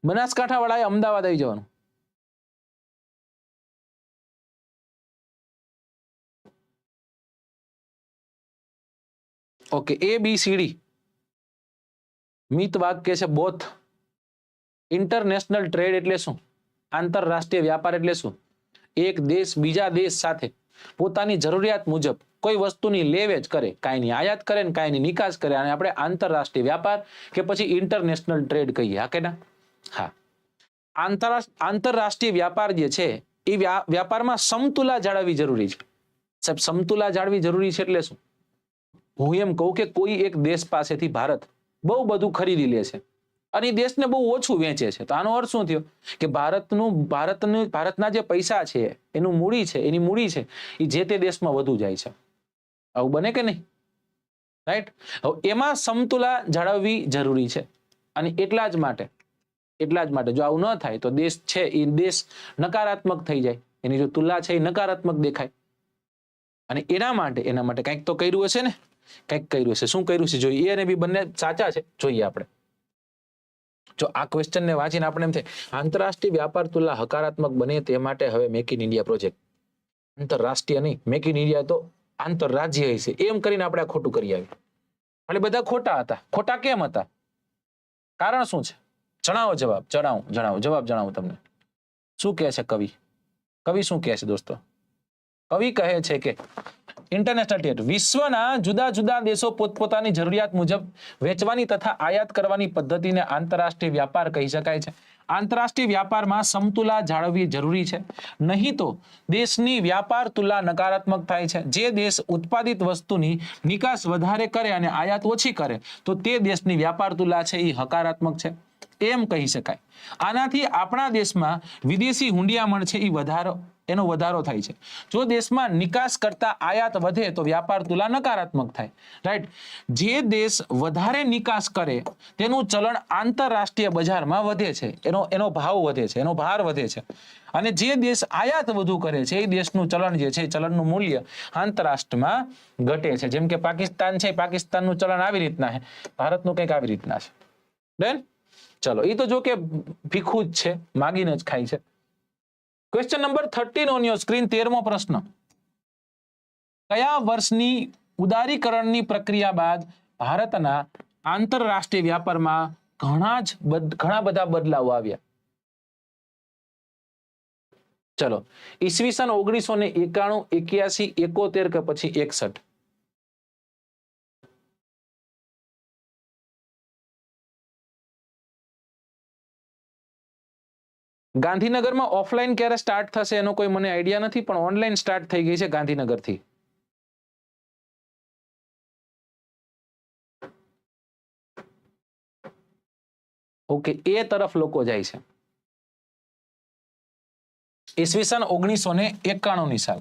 બનાસકાંઠા વાળાએ અમદાવાદ આવી જવાનું. ઓકે, ABCD મિત વાક્ય છે બોથ. ઇન્ટરનેશનલ ટ્રેડ એટલે શું? આંતરરાષ્ટ્રીય વ્યાપાર એટલે શું? એક દેશ બીજા દેશ સાથે પોતાની જરૂરિયાત મુજબ કોઈ વસ્તુની લેવેચ કરે, કાંઈની આયાત કરે ને કાંઈની નિકાસ કરે, અને આપણે આંતરરાષ્ટ્રીય વ્યાપાર કે પછી ઇન્ટરનેશનલ ટ્રેડ કહીએ. હા કે ના? હા. આંતરરાષ્ટ્રીય વ્યાપાર જે છે એ વ્યાપારમાં સમતુલા જાળવવી જરૂરી છે. સાહેબ, સમતુલા જાળવવી જરૂરી છે એટલે શું? હું એમ કહું કે કોઈ એક દેશ પાસેથી ભારત બહુ બધું ખરીદી લે છે અને દેશને બહુ ઓછું વેચે છે, તો આનો અર્થ શું થયો કે ભારતના જે પૈસા છે એની મૂડી છે એ જે તે દેશમાં વધુ જાય છે. આવું બને કે નહીં? રાઈટ. હવે એમાં સમતુલા જાળવવી જરૂરી છે અને એટલા જ માટે એટલા જ માટે જો આવું ન થાય તો દેશ છે એ દેશ નકારાત્મક થઈ જાય, એની જો તુલા છે એ નકારાત્મક દેખાય. અને એના માટે કંઈક તો કર્યું હશે ને, કંઈક કર્યું હશે. શું કર્યું છે જોઈએ. એ અને બી બંને સાચા છે, જોઈએ આપણે. જો આ ક્વેશ્ચન ને વાંચીને આપણે એમ થાય આંતરરાષ્ટ્રીય વ્યાપાર તુલા હકારાત્મક બને તે માટે હવે મેક ઇન ઇન્ડિયા પ્રોજેક્ટ, આંતરરાષ્ટ્રીય નહીં, મેક ઇન ઇન્ડિયા તો આંતરરાજ્ય છે, એમ કરીને આપણે આ ખોટું કરી આવી. એટલે બધા ખોટા હતા. ખોટા કેમ હતા? કારણ શું છે? જણાવો જવાબ. જણાવો તમને. શું કહે છે કવિ? કવિ શું કહે છે દોસ્તો? કવિ કહે છે કે ઇન્ટરનેશનલ ટ્રેડ, વિશ્વના જુદા જુદા દેશો પોતપોતાની જરૂરિયાત મુજબ વેચવાની તથા આયાત કરવાની પદ્ધતિને આંતરરાષ્ટ્રીય વ્યાપાર કહી શકાય છે. આંતરરાષ્ટ્રીય વ્યાપારમાં સમતુલા જાળવવી જરૂરી છે, નહીં તો દેશની વ્યાપાર તુલા નકારાત્મક થાય છે. જે દેશ ઉત્પાદિત વસ્તુની નિકાસ વધારે કરે અને આયાત ઓછી કરે તો તે દેશની વ્યાપાર તુલા છે એ હકારાત્મક છે એમ કહી શકાય. આનાથી આપણા દેશમાં વિદેશી હુંડિયામણ છે એ એનો વધારો થાય છે. જો દેશમાં નિકાસ કરતા આયાત વધે તો વ્યાપાર તુલા નકારાત્મક થાય. રાઈટ. જે દેશ વધારે નિકાસ કરે તેનું ચલણ આંતરરાષ્ટ્રીય બજારમાં વધે છે, એનો ભાવ વધે છે, એનો ભાર વધે છે. અને જે દેશ આયાત વધુ કરે છે એ દેશનું ચલણ જે છે, ચલણનું મૂલ્ય આંતરરાષ્ટ્રમાં ઘટે છે. જેમ કે પાકિસ્તાન છે, પાકિસ્તાનનું ચલણ આવી રીતના છે, ભારતનું કંઈક આવી રીતના છે. ડન? ચલો, એ તો જો કે ભીખું જ છે, માગીને જ ખાય છે. Question number 13 on your screen, 13મો પ્રશ્ન. કયા વર્ષની ઉદારીકરણની પ્રક્રિયા બાદ ભારતના આંતરરાષ્ટ્રીય વ્યાપારમાં ઘણા બધા બદલાવો આવ્યા? ચલો, ઈસવીસન 1991, 81, 71 કે પછી 61? ગાંધીનગરમાં ઓફલાઈન ક્યારે સ્ટાર્ટ થશે એનો કોઈ મને આઈડિયા નથી, પણ ઓનલાઈન સ્ટાર્ટ થઈ ગઈ છે ગાંધીનગરથી. ઓકે, એ તરફ લોકો જાય છે. ઈસવીસન 1991 ની સાલ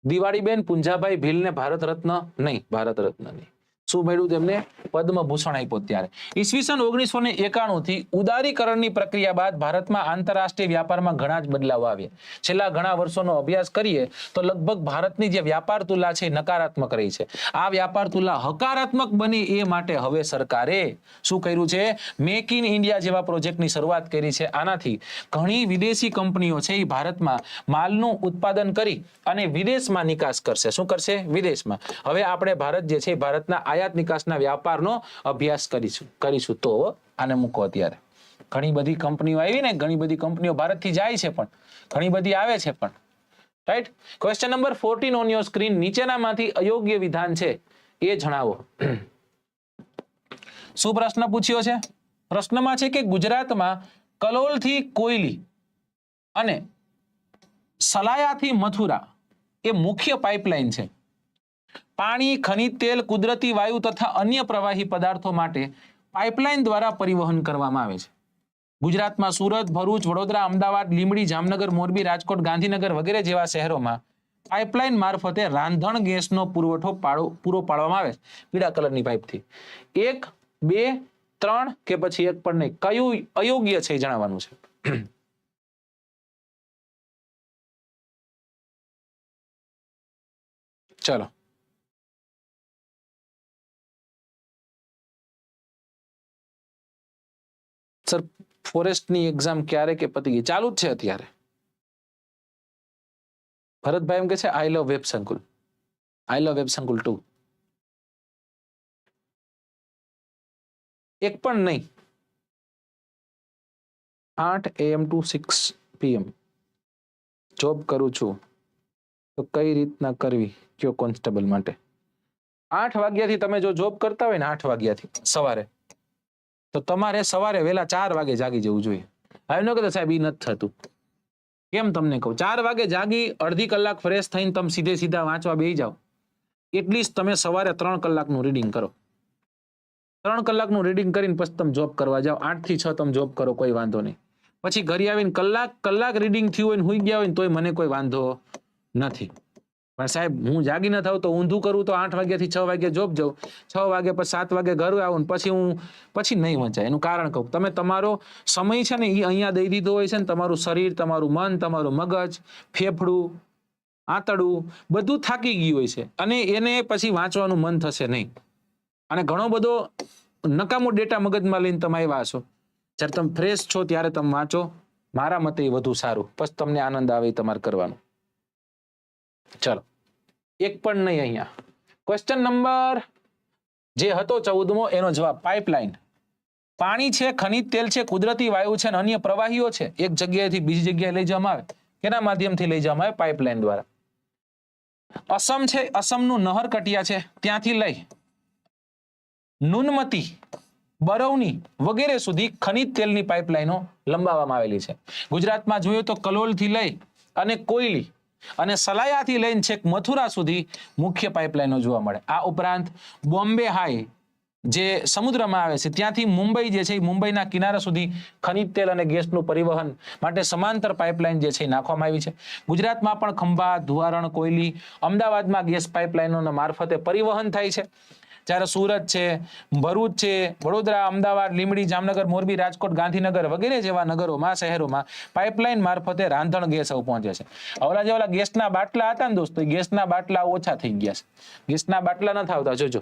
દિવાળીબેન પુંજાભાઈ ભીલને ભારત રત્ન નહીં. શું મળ્યું તેમને? પદ્મભૂષણ આપ્યો ત્યારે. ઈસવીસન 1991 થી ઉદારીકરણની પ્રક્રિયા બાદ ભારતમાં આંતરરાષ્ટ્રીય વ્યાપારમાં ઘણા જ બદલાવ આવ્યા. છેલ્લા ઘણા વર્ષોનો અભ્યાસ કરીએ તો લગભગ ભારતની જે વ્યાપાર તુલા છે નકારાત્મક રહી છે. આ વ્યાપાર તુલા હકારાત્મક બની એ માટે હવે સરકારે શું કર્યું છે? મેક ઇન ઇન્ડિયા જેવા પ્રોજેક્ટની શરૂઆત કરી છે. આનાથી ઘણી વિદેશી કંપનીઓ છે એ ભારતમાં માલનું ઉત્પાદન કરી અને વિદેશમાં નિકાસ કરશે. શું કરશે? વિદેશમાં. હવે આપણે ભારત જે છે ભારતના આયાત નિકાસના વ્યાપારનો અભ્યાસ કરીશું. તો આને મૂકો. અત્યારે ઘણી બધી કંપનીઓ આવી ને, ઘણી બધી કંપનીઓ ભારતથી જાય છે, પણ ઘણી બધી આવે છે પણ. Right. Question number 14 on your screen. નીચેનામાંથી અયોગ્ય વિધાન છે એ જણાવો. શું પ્રશ્ન પૂછ્યો છે? પ્રશ્નમાં છે કે ગુજરાતમાં કલોલથી કોયલી અને સલાયાથી મથુરા એ મુખ્ય પાઇપલાઇન છે. પાણી, ખનિજ તેલ, કુદરતી વાયુ તથા અન્ય પ્રવાહી પદાર્થો માટે પાઇપલાઇન દ્વારા પરિવહન કરવામાં આવે છે. ગુજરાતમાં સુરત, ભરૂચ, વડોદરા, અમદાવાદ, લીંબડી, જામનગર, મોરબી, રાજકોટ, ગાંધીનગર વગેરે જેવા શહેરોમાં પાઇપલાઇન મારફતે રાંધણ ગેસનો પુરવઠો પૂરો પાડવામાં આવે છે પીળા કલરની પાઇપથી. 1, 2, 3 કે પછી એક પણ નહીં. કયું અયોગ્ય છે એ જણાવવાનું છે. ચલો, સર ફોરેસ્ટની એક્ઝામ ક્યારે કે પતી ગઈ? ચાલુ જ છે અત્યારે. ભરતભાઈ એમ કે છે આઈ લવ વેબ સંકુલ. આઈ લવ વેબ સંકુલ 2. એક પણ નહીં. 8 AM to 6 PM જોબ કરું છું તો કઈ રીતના કરવી કયો કોન્સ્ટેબલ માટે? 8 વાગ્યાથી તમે જો જોબ કરતા હોય ને 8 વાગ્યાથી સવારે, તો તમારે સવારે વહેલા 4 વાગે જાગી જવું જોઈએ. હવે ન કહેતા સાહેબ એ નથી થતું. કેમ તમને કહું? 4 વાગે જાગી અડધી કલાક ફ્રેશ થઈને તમે સીધા વાંચવા બેસી જાઓ. એટલીસ્ટ તમે સવારે 3 કલાકનું રીડિંગ કરો. 3 કલાકનું રીડિંગ કરીને પછી તમે જોબ કરવા જાઓ. 8 થી 6 તમે જોબ કરો, કોઈ વાંધો નહીં. પછી ઘરે આવીને કલાક રીડિંગ થયું હોય ને હુઈ ગયા હોય ને તોય મને કોઈ વાંધો નથી. પણ સાહેબ હું જાગી ન થાવ તો ઊંધું કરું તો 8 વાગ્યાથી 6 વાગે જોબ જાઉં, 6 વાગે પછી 7 વાગે ઘરે આવું, પછી નહીં વંચાય. એનું કારણ કહું, તમે તમારો સમય છે ને એ અહીંયા દઈ દીધો હોય છે ને, તમારું શરીર, તમારું મન, તમારું મગજ, ફેફડું, આંતરડું બધું થાકી ગયું હોય છે, અને એને પછી વાંચવાનું મન થશે નહીં. અને ઘણો બધો નકામો ડેટા મગજમાં લઈને તમે આવ્યા છો. જ્યારે તમે ફ્રેશ છો ત્યારે તમે વાંચો, મારા મતે એ વધુ સારું. પછી તમને આનંદ આવે એ તમારે કરવાનું. ચલો, એક પણ નહીં અહીંયા. ક્વેશ્ચન નંબર જે હતો 14મો, એનો જવાબ પાઇપલાઇન. પાણી છે, ખનિજ તેલ છે, કુદરતી વાયુ છે અને અન્ય પ્રવાહીઓ છે, એક જગ્યાએથી બીજી જગ્યાએ લઈ જવામાં આવે. કેના માધ્યમથી લઈ જવામાં આવે? પાઇપલાઇન દ્વારા. અસમ છે, અસમનું નહર કટિયા છે, ત્યાંથી લઈ નુનમતી, બરૌની વગેરે સુધી ખનિજ તેલની પાઇપલાઇનો લંબાવવામાં આવેલી છે. ગુજરાતમાં જોઈએ તો કલોલથી લઈ અને કોયલી અને સલાયાથી લઈને છેક મથુરા સુધી મુખ્ય પાઇપલાઇનો જોવા મળે. આ ઉપરાંત બોમ્બે હાઈ જે સમુદ્રમાં આવે છે, ત્યાંથી મુંબઈ જે છે, મુંબઈના કિનારા સુધી ખનિજ તેલ અને ગેસનું પરિવહન માટે સમાંતર પાઇપલાઇન જે છે નાખવામાં આવી છે. ગુજરાતમાં પણ ખંભાત, ધુવારણ, કોયલી, અમદાવાદમાં ગેસ પાઇપલાઇનોના મારફતે પરિવહન થાય છે. જ્યારે સુરત છે, ભરૂચ છે, વડોદરા, અમદાવાદ, લીંબડી, જામનગર, મોરબી, રાજકોટ, ગાંધીનગર વગેરે જેવા નગરોમાં, શહેરોમાં પાઇપલાઇન મારફતે રાંધણ ગેસ પહોંચે છે. ઓલા જે ઓલા ગેસના બાટલા હતા ને દોસ્તો, એ ગેસના બાટલા ઓછા થઈ ગયા છે. ગેસના બાટલા નથી આવતા, જોજો.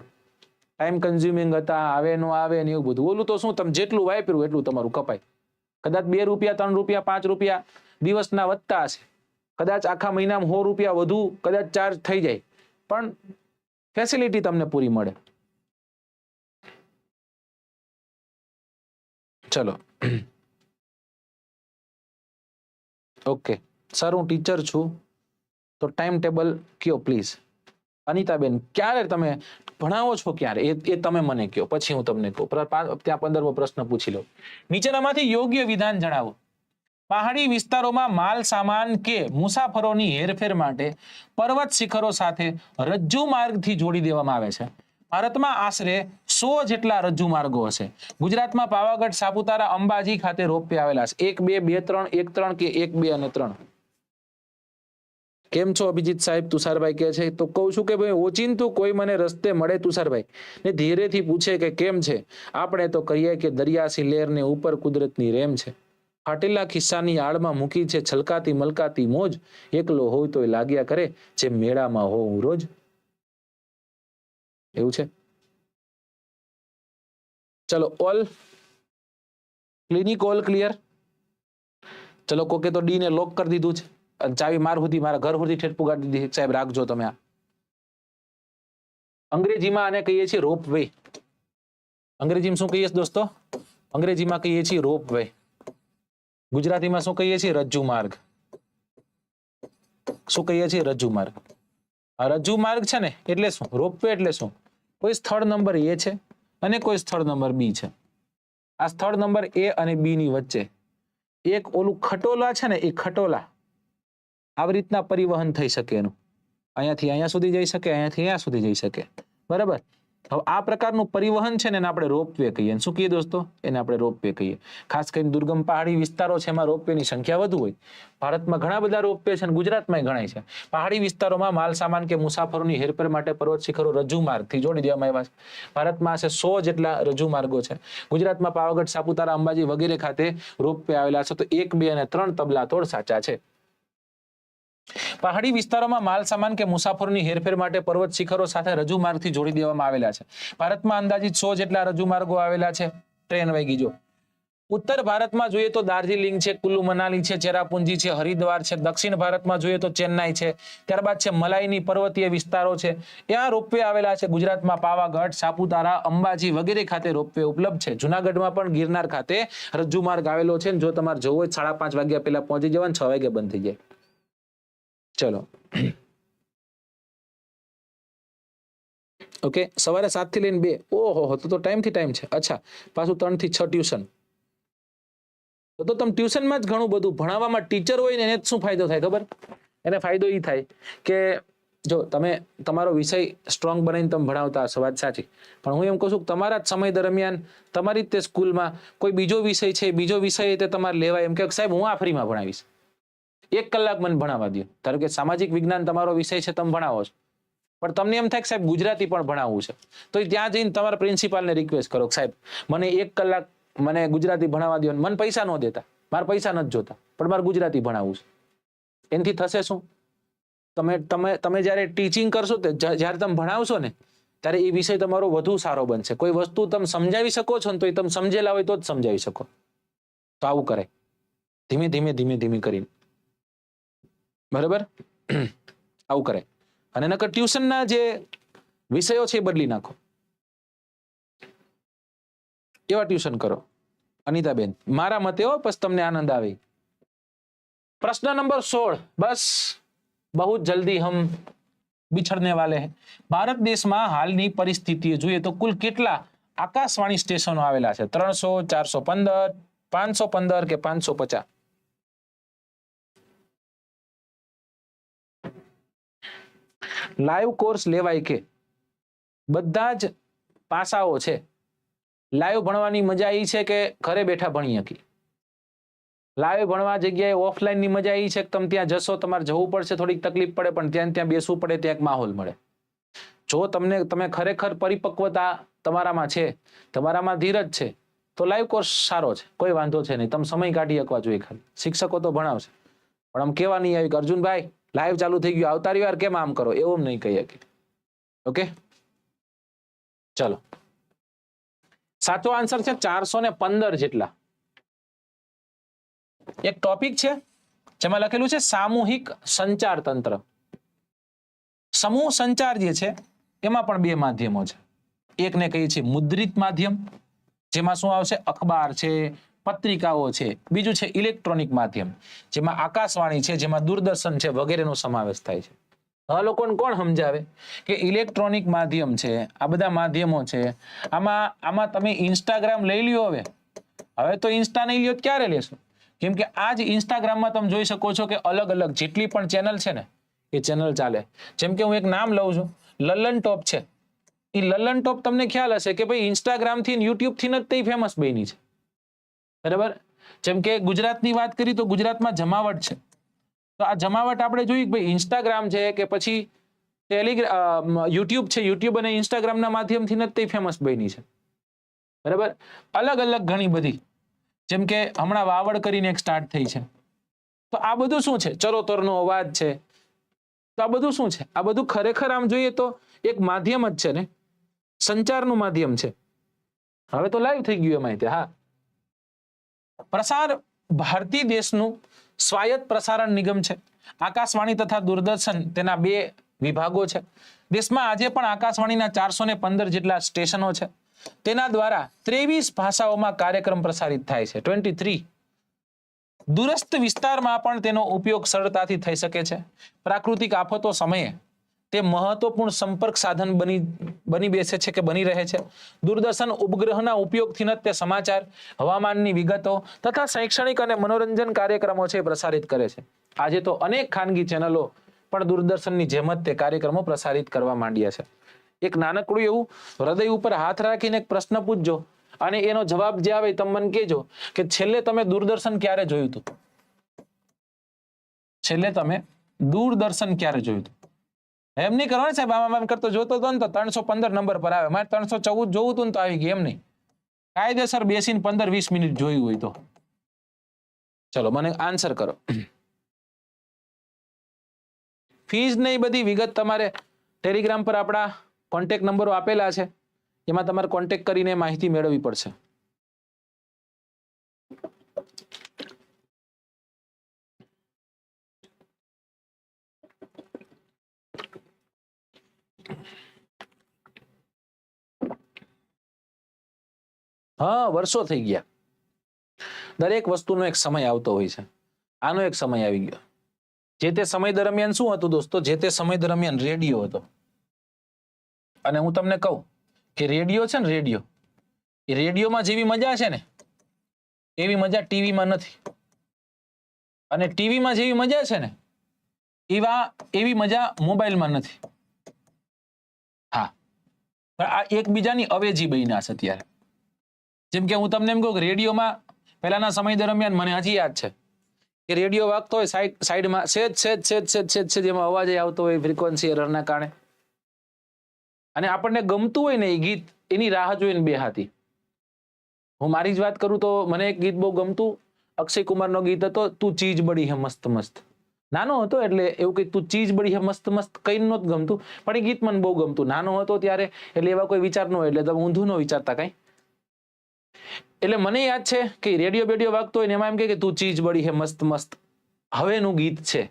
ટાઈમ કન્ઝ્યુમિંગ હતા, આવે નો આવે ને એવું બધું. ઓલું તો શું, તમે જેટલું વાપર્યું એટલું તમારું કપાય. કદાચ 2 રૂપિયા, 3 રૂપિયા, 5 રૂપિયા દિવસના વધતા હશે, કદાચ આખા મહિનામાં 100 રૂપિયા વધુ કદાચ ચાર્જ થઈ જાય, પણ ફેસિલિટી તમને પૂરી મળે. ચલો, ઓકે સર, હું ટીચર છું તો ટાઈમ ટેબલ કયો પ્લીઝ. અનિતાબેન, ક્યારે તમે ભણાવો છો, ક્યારે એ તમે મને કહો, પછી હું તમને કહું. ત્યાં 15મો પ્રશ્ન પૂછી લો. નીચેનામાંથી યોગ્ય વિધાન જણાવો. પહાડી વિસ્તારોમાં માલ સામાન કે મુસાફરોની હેરફેર માટે પર્વત શિખરો સાથે રજ્જુ માર્ગથી જોડી દેવામાં આવે છે. ભારતમાં આશરે 100 જેટલા રજ્જુ માર્ગો હશે. ગુજરાતમાં પાવાગઢ, સાપુતારા, અંબાજી ખાતે રોપવે આવેલા છે. 1, 2, 2, 3, 1, 3 કે 1, 2 અને 3. કેમ છો અભિજીત સાહેબ? તુષારભાઈ કહે છે, તો કહું છું કે ભાઈ ઓચિંતું કોઈ મને રસ્તે મળે તુષારભાઈ ને ધીરેથી પૂછે કે કેમ છે, આપણે તો કહીએ કે દરિયાસી લહેર ને ઉપર કુદરતની રેમ છે. ફાટેલા ખિસ્સાની આડમાં મૂકી છે છલકાતી મલકાતી મોજ, એકલો હોય તોય લાગ્યા કરે જે મેળામાં હોઉં રોજ. એવું છે. ચલો, ઓલ ક્લિનિક, ઓલ ક્લિયર. ચલો, કોકે તો ડી ને લોક કરી દીધું છે, ચાવી માર સુધી, મારા ઘર સુધી ઠેઠ પુગાડી દીધી. સાહેબ રાખજો તમે. આ અંગ્રેજીમાં આને કહીએ છીએ રોપ વે. અંગ્રેજીમાં શું કહીએ દોસ્તો? અંગ્રેજીમાં કહીએ છીએ રોપ વે. ગુજરાતીમાં શું કહીએ છીએ? રજ્જુ માર્ગ. શું કહીએ છીએ? રજ્જુ માર્ગ. આ રજ્જુ માર્ગ છે ને એટલે શું? રોપ વે એટલે શું? કોઈ સ્થળ નંબર એ છે અને કોઈ સ્થળ નંબર બી છે. આ સ્થળ નંબર એ અને બી ની વચ્ચે એક ઓલું ખટોલા છે ને, એ ખટોલા આવી રીતના પરિવહન થઈ શકે એનું. અહીંયાથી અહીંયા સુધી જઈ શકે, અહીંયાથી અહીંયા સુધી જઈ શકે. બરાબર. હવે આ પ્રકારનું પરિવહન છે ને એને આપણે રોપવે કહીએ. શું કહીએ દોસ્તો? એને આપણે રોપવે કહીએ. ખાસ કરીને દુર્ગમ પહાડી વિસ્તારો છે, એમાં રોપવેની સંખ્યા વધુ હોય. ભારતમાં ઘણા બધા રોપવે છે અને ગુજરાતમાં ઘણા છે. પહાડી વિસ્તારોમાં માલ સામાન કે મુસાફરોની હેરફેર માટે પર્વત શિખરો રજ્જુ માર્ગથી જોડી દેવામાં આવ્યા છે. ભારતમાં આશરે 100 જેટલા રજ્જુ માર્ગો છે. ગુજરાતમાં પાવાગઢ, સાપુતારા, અંબાજી વગેરે ખાતે રોપવે આવેલા છે. તો 1, 2 અને 3 તબલા તોડ સાચા છે. પહાડી વિસ્તારોમાં માલ સામાન કે મુસાફરોની હેરફેર માટે પર્વત શિખરો સાથે રજ્જુ માર્ગથી જોડી દેવામાં આવેલા છે. ભારતમાં અંદાજિત 100 જેટલા રજ્જુ માર્ગો આવેલા છે. ટ્રેન વહી ગઈ. જો ઉત્તર ભારતમાં જોઈએ તો દાર્જિલિંગ છે, કુલ્લુ મનાલી છે, ચેરાપુંજી છે, હરિદ્વાર છે. દક્ષિણ ભારતમાં જોઈએ તો ચેન્નાઈ છે. ત્યારબાદ છે મલાઈની પર્વતીય વિસ્તારો છે, ત્યાં રોપવે આવેલા છે. ગુજરાતમાં પાવાગઢ, સાપુતારા, અંબાજી વગેરે ખાતે રોપવે ઉપલબ્ધ છે. જુનાગઢમાં પણ ગિરનાર ખાતે રજ્જુ માર્ગ આવેલો છે. જો તમારે જવું હોય 5:30 વાગ્યા પહેલા પહોંચી જવાનું, 6 વાગે બંધ થઈ જાય. ચલો, ઓકે. સવારે 7 થી લઈને 2. ઓહો, તો ટાઈમ થી ટાઈમ છે. અચ્છા, પાછું 3 થી 6 ટ્યુશન. તો તમે ટ્યુશનમાં જ ઘણું બધું ભણાવવામાં ટીચર હોય ને એને શું ફાયદો થાય ખબર? એને ફાયદો એ થાય કે જો તમે તમારો વિષય સ્ટ્રોંગ બનાવીને તમે ભણાવતા હશો, વાત સાચી, પણ હું એમ કહું છું કે તમારા જ સમય દરમિયાન તમારી જ તે સ્કૂલમાં કોઈ બીજો વિષય છે, બીજો વિષય તે તમારે લેવાય. એમ કે સાહેબ હું આ ફ્રીમાં ભણાવીશ, 1 કલાક મને ભણાવવા દો. ધારો કે સામાજિક વિજ્ઞાન તમારો વિષય છે, તમે ભણાવો છો, પણ તમને એમ થાય કે સાહેબ ગુજરાતી પણ ભણાવવું છે, તો ત્યાં જઈને તમારા પ્રિન્સિપાલને રિક્વેસ્ટ કરો કે સાહેબ મને 1 કલાક મને ગુજરાતી ભણાવવા દો. મને પૈસા ન દેતા, મારે પૈસા નથી જોતા, પણ મારે ગુજરાતી ભણાવવું છે. એનાથી થશે શું? તમે જ્યારે ટીચિંગ કરશો, જ્યારે તમે ભણાવશો ને, ત્યારે એ વિષય તમારો વધુ સારો બનશે. કોઈ વસ્તુ તમે સમજાવી શકો છો ને, તો એ તમે સમજેલા હોય તો જ સમજાવી શકો. તો આવું કરે, ધીમે ધીમે ધીમે ધીમે કરીને, બરાબર, આવું કરે. અને નકર ટ્યુશનના જે વિષયો છે એ બદલી નાખો, એવા ટ્યુશન કરો. અનિતાબેન, મારા મતે હો, બસ તમને આનંદ આવે. प्रश्न नंबर 16, बस बहुत जल्दी हम बिछड़ने वाले हैं. भारत देश में हाल की परिस्थिति જોઈએ તો કુल કેટલા આકાશવાણી સ્ટેશનો આવેલા છે? 300, 415, 515 કે 550? લાઈવ કોર્સ લેવાય કે? બધા જ પાસાઓ છે. લાઈવ ભણવાની મજા એ છે કે ઘરે બેઠા ભણી શકી. લાઈવ ભણવા જગ્યાએ ઓફલાઈન ની મજા એ છે કે તમે ત્યાં જશો, તમારે જવું પડશે, થોડીક તકલીફ પડે, પણ ત્યાં બેસવું પડે, ત્યાં એક માહોલ મળે. જો તમે ખરેખર પરિપક્વતા તમારામાં છે, તમારામાં ધીરજ છે, તો લાઈવ કોર્સ સારો છે, કોઈ વાંધો છે નહીં. તમે સમય કાઢી શકવા જોઈએ. ખાલી શિક્ષકો તો ભણાવશે, પણ આમ કેવા નહીં આવી કે અર્જુનભાઈ લાઈવ ચાલુ થઈ ગયું, આવતારી વાર કેમ આમ કરો, એવું નહીં કહી શકીએ. ઓકે, ચલો, સાચો આન્સર છે 415 જેટલા. એક ટોપિક છે જેમાં લખેલું છે સામૂહિક સંચાર તંત્ર. સમૂહ સંચાર જે છે એમાં પણ 2 માધ્યમો છે. એકને કહીએ છીએ મુદ્રિત માધ્યમ, જેમાં શું આવશે? અખબાર છે, પત્રિકાઓ છે. બીજું છે ઇલેક્ટ્રોનિક માધ્યમ, જેમાં આકાશવાણી છે, જેમાં દૂરદર્શન છે, વગેરેનો સમાવેશ થાય છે. આ લોકોને કોણ સમજાવે કે ઇલેક્ટ્રોનિક માધ્યમ છે, આ બધા માધ્યમો છે, આમાં તમે ઇન્સ્ટાગ્રામ લઈ લ્યો. હવે તો ઇન્સ્ટા નહીં લ્યો, ક્યારે લેશો? કેમ કે આ જ ઇન્સ્ટાગ્રામમાં તમે જોઈ શકો છો કે અલગ અલગ જેટલી પણ ચેનલ છે ને, એ ચેનલ ચાલે. જેમ કે હું એક નામ લઉં છું, લલન ટોપ છે. એ લલન ટોપ તમને ખ્યાલ હશે કે ભાઈ ઇન્સ્ટાગ્રામ થી યુટ્યુબ થી જ તે ફેમસ બની છે, બરાબર. જેમ કે ગુજરાતની વાત કરી તો ગુજરાતમાં જમાવટ છે, તો આ જમાવટ આપણે જોઈ કે ભાઈ ઇન્સ્ટાગ્રામ છે કે પછી યુટ્યુબ છે, યુટ્યુબ અને ઇન્સ્ટાગ્રામના માધ્યમથી જ તે ફેમસ બની છે, બરાબર. અલગ અલગ ઘણી બધી, જેમ કે હમણાં વાવડ કરીને એક સ્ટાર્ટ થઈ છે. તો આ બધું શું છે? ચરોતરનો અવાજ છે. તો આ બધું શું છે? આ બધું ખરેખર આમ જોઈએ તો એક માધ્યમ જ છે ને, સંચારનું માધ્યમ છે. હવે તો લાઈવ થઈ ગયું એમાં. હા, પ્રસાર ભારતી દેશનું સ્વાયત્ત પ્રસારણ નિગમ છે. આકાશવાણી તથા દૂરદર્શન તેના 2 વિભાગો છે. દેશમાં આજે પણ આકાશવાણીના 415 જેટલા સ્ટેશનો છે. તેના દ્વારા 23 ભાષાઓમાં કાર્યક્રમ પ્રસારિત થાય છે. 23. દૂરસ્થ વિસ્તારમાં પણ તેનો ઉપયોગ સરળતાથી થઈ શકે છે. પ્રાકૃતિક આફતો સમયે તે મહત્વપૂર્ણ સંપર્ક સાધન બની બેસે છે કે બની રહે છે. દૂરદર્શન ઉપગ્રહના ઉપયોગથી જ તે સમાચાર, હવામાનની વિગતો તથા શૈક્ષણિક અને મનોરંજન કાર્યક્રમો છે પ્રસારિત કરે છે. આજે તો અનેક ખાનગી ચેનલો પણ દૂરદર્શનની જેમ જ તે કાર્યક્રમો પ્રસારિત કરવા માંડ્યા છે. એક નાનકડું એવું હૃદય ઉપર હાથ રાખીને એક પ્રશ્ન પૂછજો, અને એનો જવાબ જે આવે તમે મને કહેજો કે છેલ્લે તમે દૂરદર્શન ક્યારે જોયું હતું? છેલ્લે તમે દૂરદર્શન ક્યારે જોયું હતું? એમ નહીં કરવાનું સાહેબ, આમ કરતો જોતો હતો ને તો 315 નંબર પર આવે, મારે 314 જોવું હતું ને તો આવી ગયું. એમ નહીં, કાયદેસર બેસીને 15-20 મિનિટ જોયું હોય તો. ચલો, મને આન્સર કરો. ફીઝ ને એ બધી વિગત તમારે ટેલિગ્રામ પર આપણા કોન્ટેક્ટ નંબરો આપેલા છે, એમાં તમારે કોન્ટેક્ટ કરીને માહિતી મેળવવી પડશે. હા, વર્ષો થઈ ગયા. દરેક વસ્તુનો એક સમય આવતો હોય છે. આનો એક સમય આવી ગયો. જે તે સમય દરમિયાન શું હતું દોસ્તો? જે તે સમય દરમિયાન રેડિયો હતો. અને હું તમને કહું કે રેડિયો છે ને, રેડિયો, એ રેડિયોમાં જેવી મજા છે ને એવી મજા ટીવીમાં નથી. અને ટીવીમાં જેવી મજા છે ને એવી મજા મોબાઈલમાં નથી. હા, આ એકબીજાની અવેજી બન્યા છે અત્યારે. જેમ કે હું તમને એમ કહું કે રેડિયોમાં પહેલાના સમય દરમિયાન મને હજી યાદ છે કે રેડિયો વાગતો હોય સાઈડમાં સેજ સેજ સેજ સેજ સેજ સેજ એમાં અવાજ આવતો હોય ફ્રીક્વન્સી એરરના કારણે, અને આપણને ગમતું હોય ને એ ગીત, એની રાહ જોઈને બેહાતી. હું મારી જ વાત કરું તો મને એક ગીત બહુ ગમતું, અક્ષય કુમારનો ગીત હતો, તું ચીજ બડી હે મસ્ત મસ્ત. નાનો હતો એટલે એવું કઈ તું ચીજ બડી હે મસ્ત મસ્ત કઈ નહોતું ગમતું, પણ એ ગીત મને બહુ ગમતું. નાનો હતો ત્યારે એટલે એવા કોઈ વિચાર ન હોય, એટલે તમે ઊંધું ન વિચારતા કઈ. એટલે મને યાદ છે કે રેડિયો બેડિયો વાગતો હોય ને એમાં એમ કે તું ચીજ બડી હે મસ્ત મસ્ત હવેનું ગીત છે.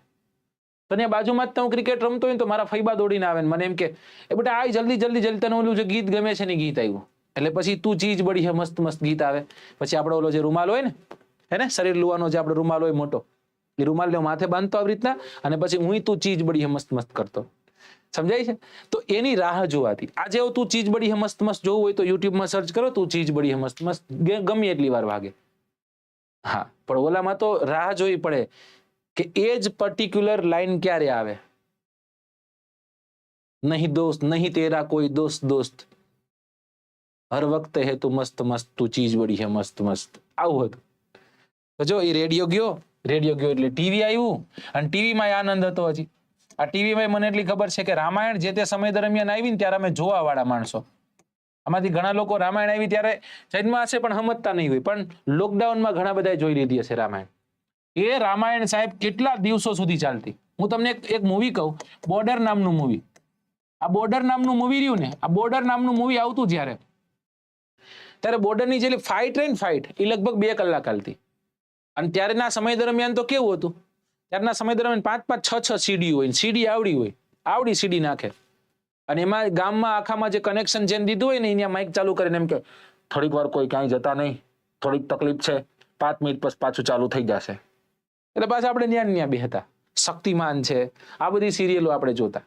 તો ત્યાં બાજુમાં જ હું ક્રિકેટ રમતો હોય તો મારા ફૈબા દોડીને આવે ને મને એમ કે એ બેટા આ જલ્દી જલ્દી જલ્દી તને ઓલું જે ગીત ગમે છે ને ગીત આવ્યું. એટલે પછી તું ચીજ બડી હે મસ્ત મસ્ત ગીત આવે. પછી આપણો ઓલો જે રૂમાલ હોય ને, હે ને શરીર લુવાનો જે આપણો રૂમાલ હોય મોટો, એ રૂમાલ માથે બાંધતો આવી રીતના, અને પછી હું તું ચીજ બડી હે મસ્ત મસ્ત કરતો. સમજાય છે? તો એની રાહ જોવાતી. આજે તું ચીજ બડી હે મસ્ત મસ્ત જોવું હોય તો યુટ્યુબમાં સર્ચ કરો, તું ચીજ બડી હે મસ્ત મસ્ત, ગમે એટલી વાર વાગે. હા, પણ ઓલામાં તો રાહ જોવી પડે કે એ જ પર્ટિક્યુલર લાઈન ક્યારે આવે. નહીં દોસ્ત નહીં તેરા કોઈ દોસ્ત દોસ્ત, હર વખત હે તું મસ્ત મસ્ત, તું ચીજ બડી હે મસ્ત મસ્ત, આવું હતું. તો જો એ રેડિયો ગયો એટલે ટીવી આવ્યું, અને ટીવીમાં આનંદ હતો. હજી આ ટીવીમાં મને એટલી ખબર છે કે રામાયણ જે તે સમય દરમિયાન આવી ને ત્યારે અમે જોવા વાળા માણસો, આમાંથી ઘણા લોકો રામાયણ આવી ત્યારે જન્મમાં હશે પણ સમજતા નહીં હોય, પણ લોકડાઉનમાં ઘણા બધા જોઈ લીધી હશે રામાયણ. એ રામાયણ સાહેબ કેટલા દિવસો સુધી ચાલતી. હું તમને એક મૂવી કહું, બોર્ડર નામનું મૂવી. આ બોર્ડર નામનું મૂવી રહ્યું ને, આ બોર્ડર નામનું મૂવી આવતું ત્યારે બોર્ડરની જે ફાઇટ રહી ને ફાઇટ, એ લગભગ 2 કલાક ચાલતી. અને ત્યારેના સમય દરમિયાન તો કેવું હતું, ત્યારના સમય દરમિયાન 5-5, 6-6 સીડી હોય, સીડી આવડી હોય, આવડી સીડી નાખે, અને એમાં ગામમાં આખામાં જે કનેક્શન જેને દીધું હોય ને અહીંયા માઇક ચાલુ કરીને એમ કે થોડીક વાર કોઈ ક્યાંય જતા નહીં, થોડીક તકલીફ છે, 5 મિનિટ પછી પાછું ચાલુ થઈ જશે. એટલે પાછા આપણે ન્યા બેહતા. શક્તિમાન છે, આ બધી સિરિયલો આપણે જોતા.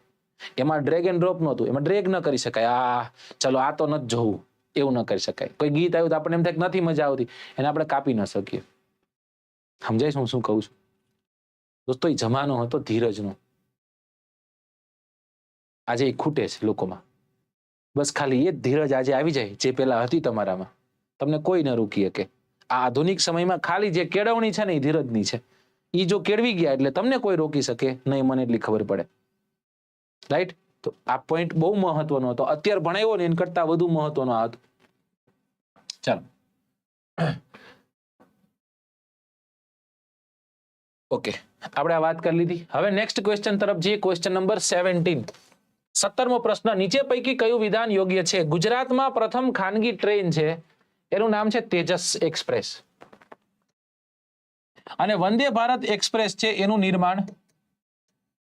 એમાં ડ્રેગ એન્ડ ડ્રોપ નહોતું, એમાં ડ્રેગ ન કરી શકાય. ચલો આ તો નથી જોવું, એવું ન કરી શકાય. કોઈ ગીત આવ્યું તો આપણે એમ થાય કે નથી મજા આવતી, એને આપણે કાપી ન શકીએ. સમજાય હું શું કહું છું દોસ્તો? એ જમાનો હતો ધીરજનો. આજે એ ખૂટે છે લોકોમાં. બસ ખાલી એ જ ધીરજ આજે આવી જાય જે પેલા હતી તમારામાં, તમને કોઈ ન રોકી શકે. આ આધુનિક સમયમાં ખાલી જે કેળવણી છે ને એ ધીરજની છે. એ જો કેળવી ગયા એટલે તમને કોઈ રોકી શકે નહીં, મને એટલી ખબર પડે. રાઈટ? તો આ પોઈન્ટ બહુ મહત્વનો હતો. અત્યારે ભણાવ્યો ને એના કરતા વધુ મહત્વનો આ હતો. ચાલો, ઓકે, આપણે આ વાત કરી લીધી. હવે નેક્સ્ટ ક્વેશ્ચન તરફ જઈએ. ક્વેશ્ચન નંબર 17, 17મો પ્રશ્ન. નીચે પૈકી કયું વિધાન યોગ્ય છે? ગુજરાતમાં પ્રથમ ખાનગી ટ્રેન છે એનું નામ છે તેજસ એક્સપ્રેસ, અને વંદે ભારત એક્સપ્રેસ છે એનું નિર્માણ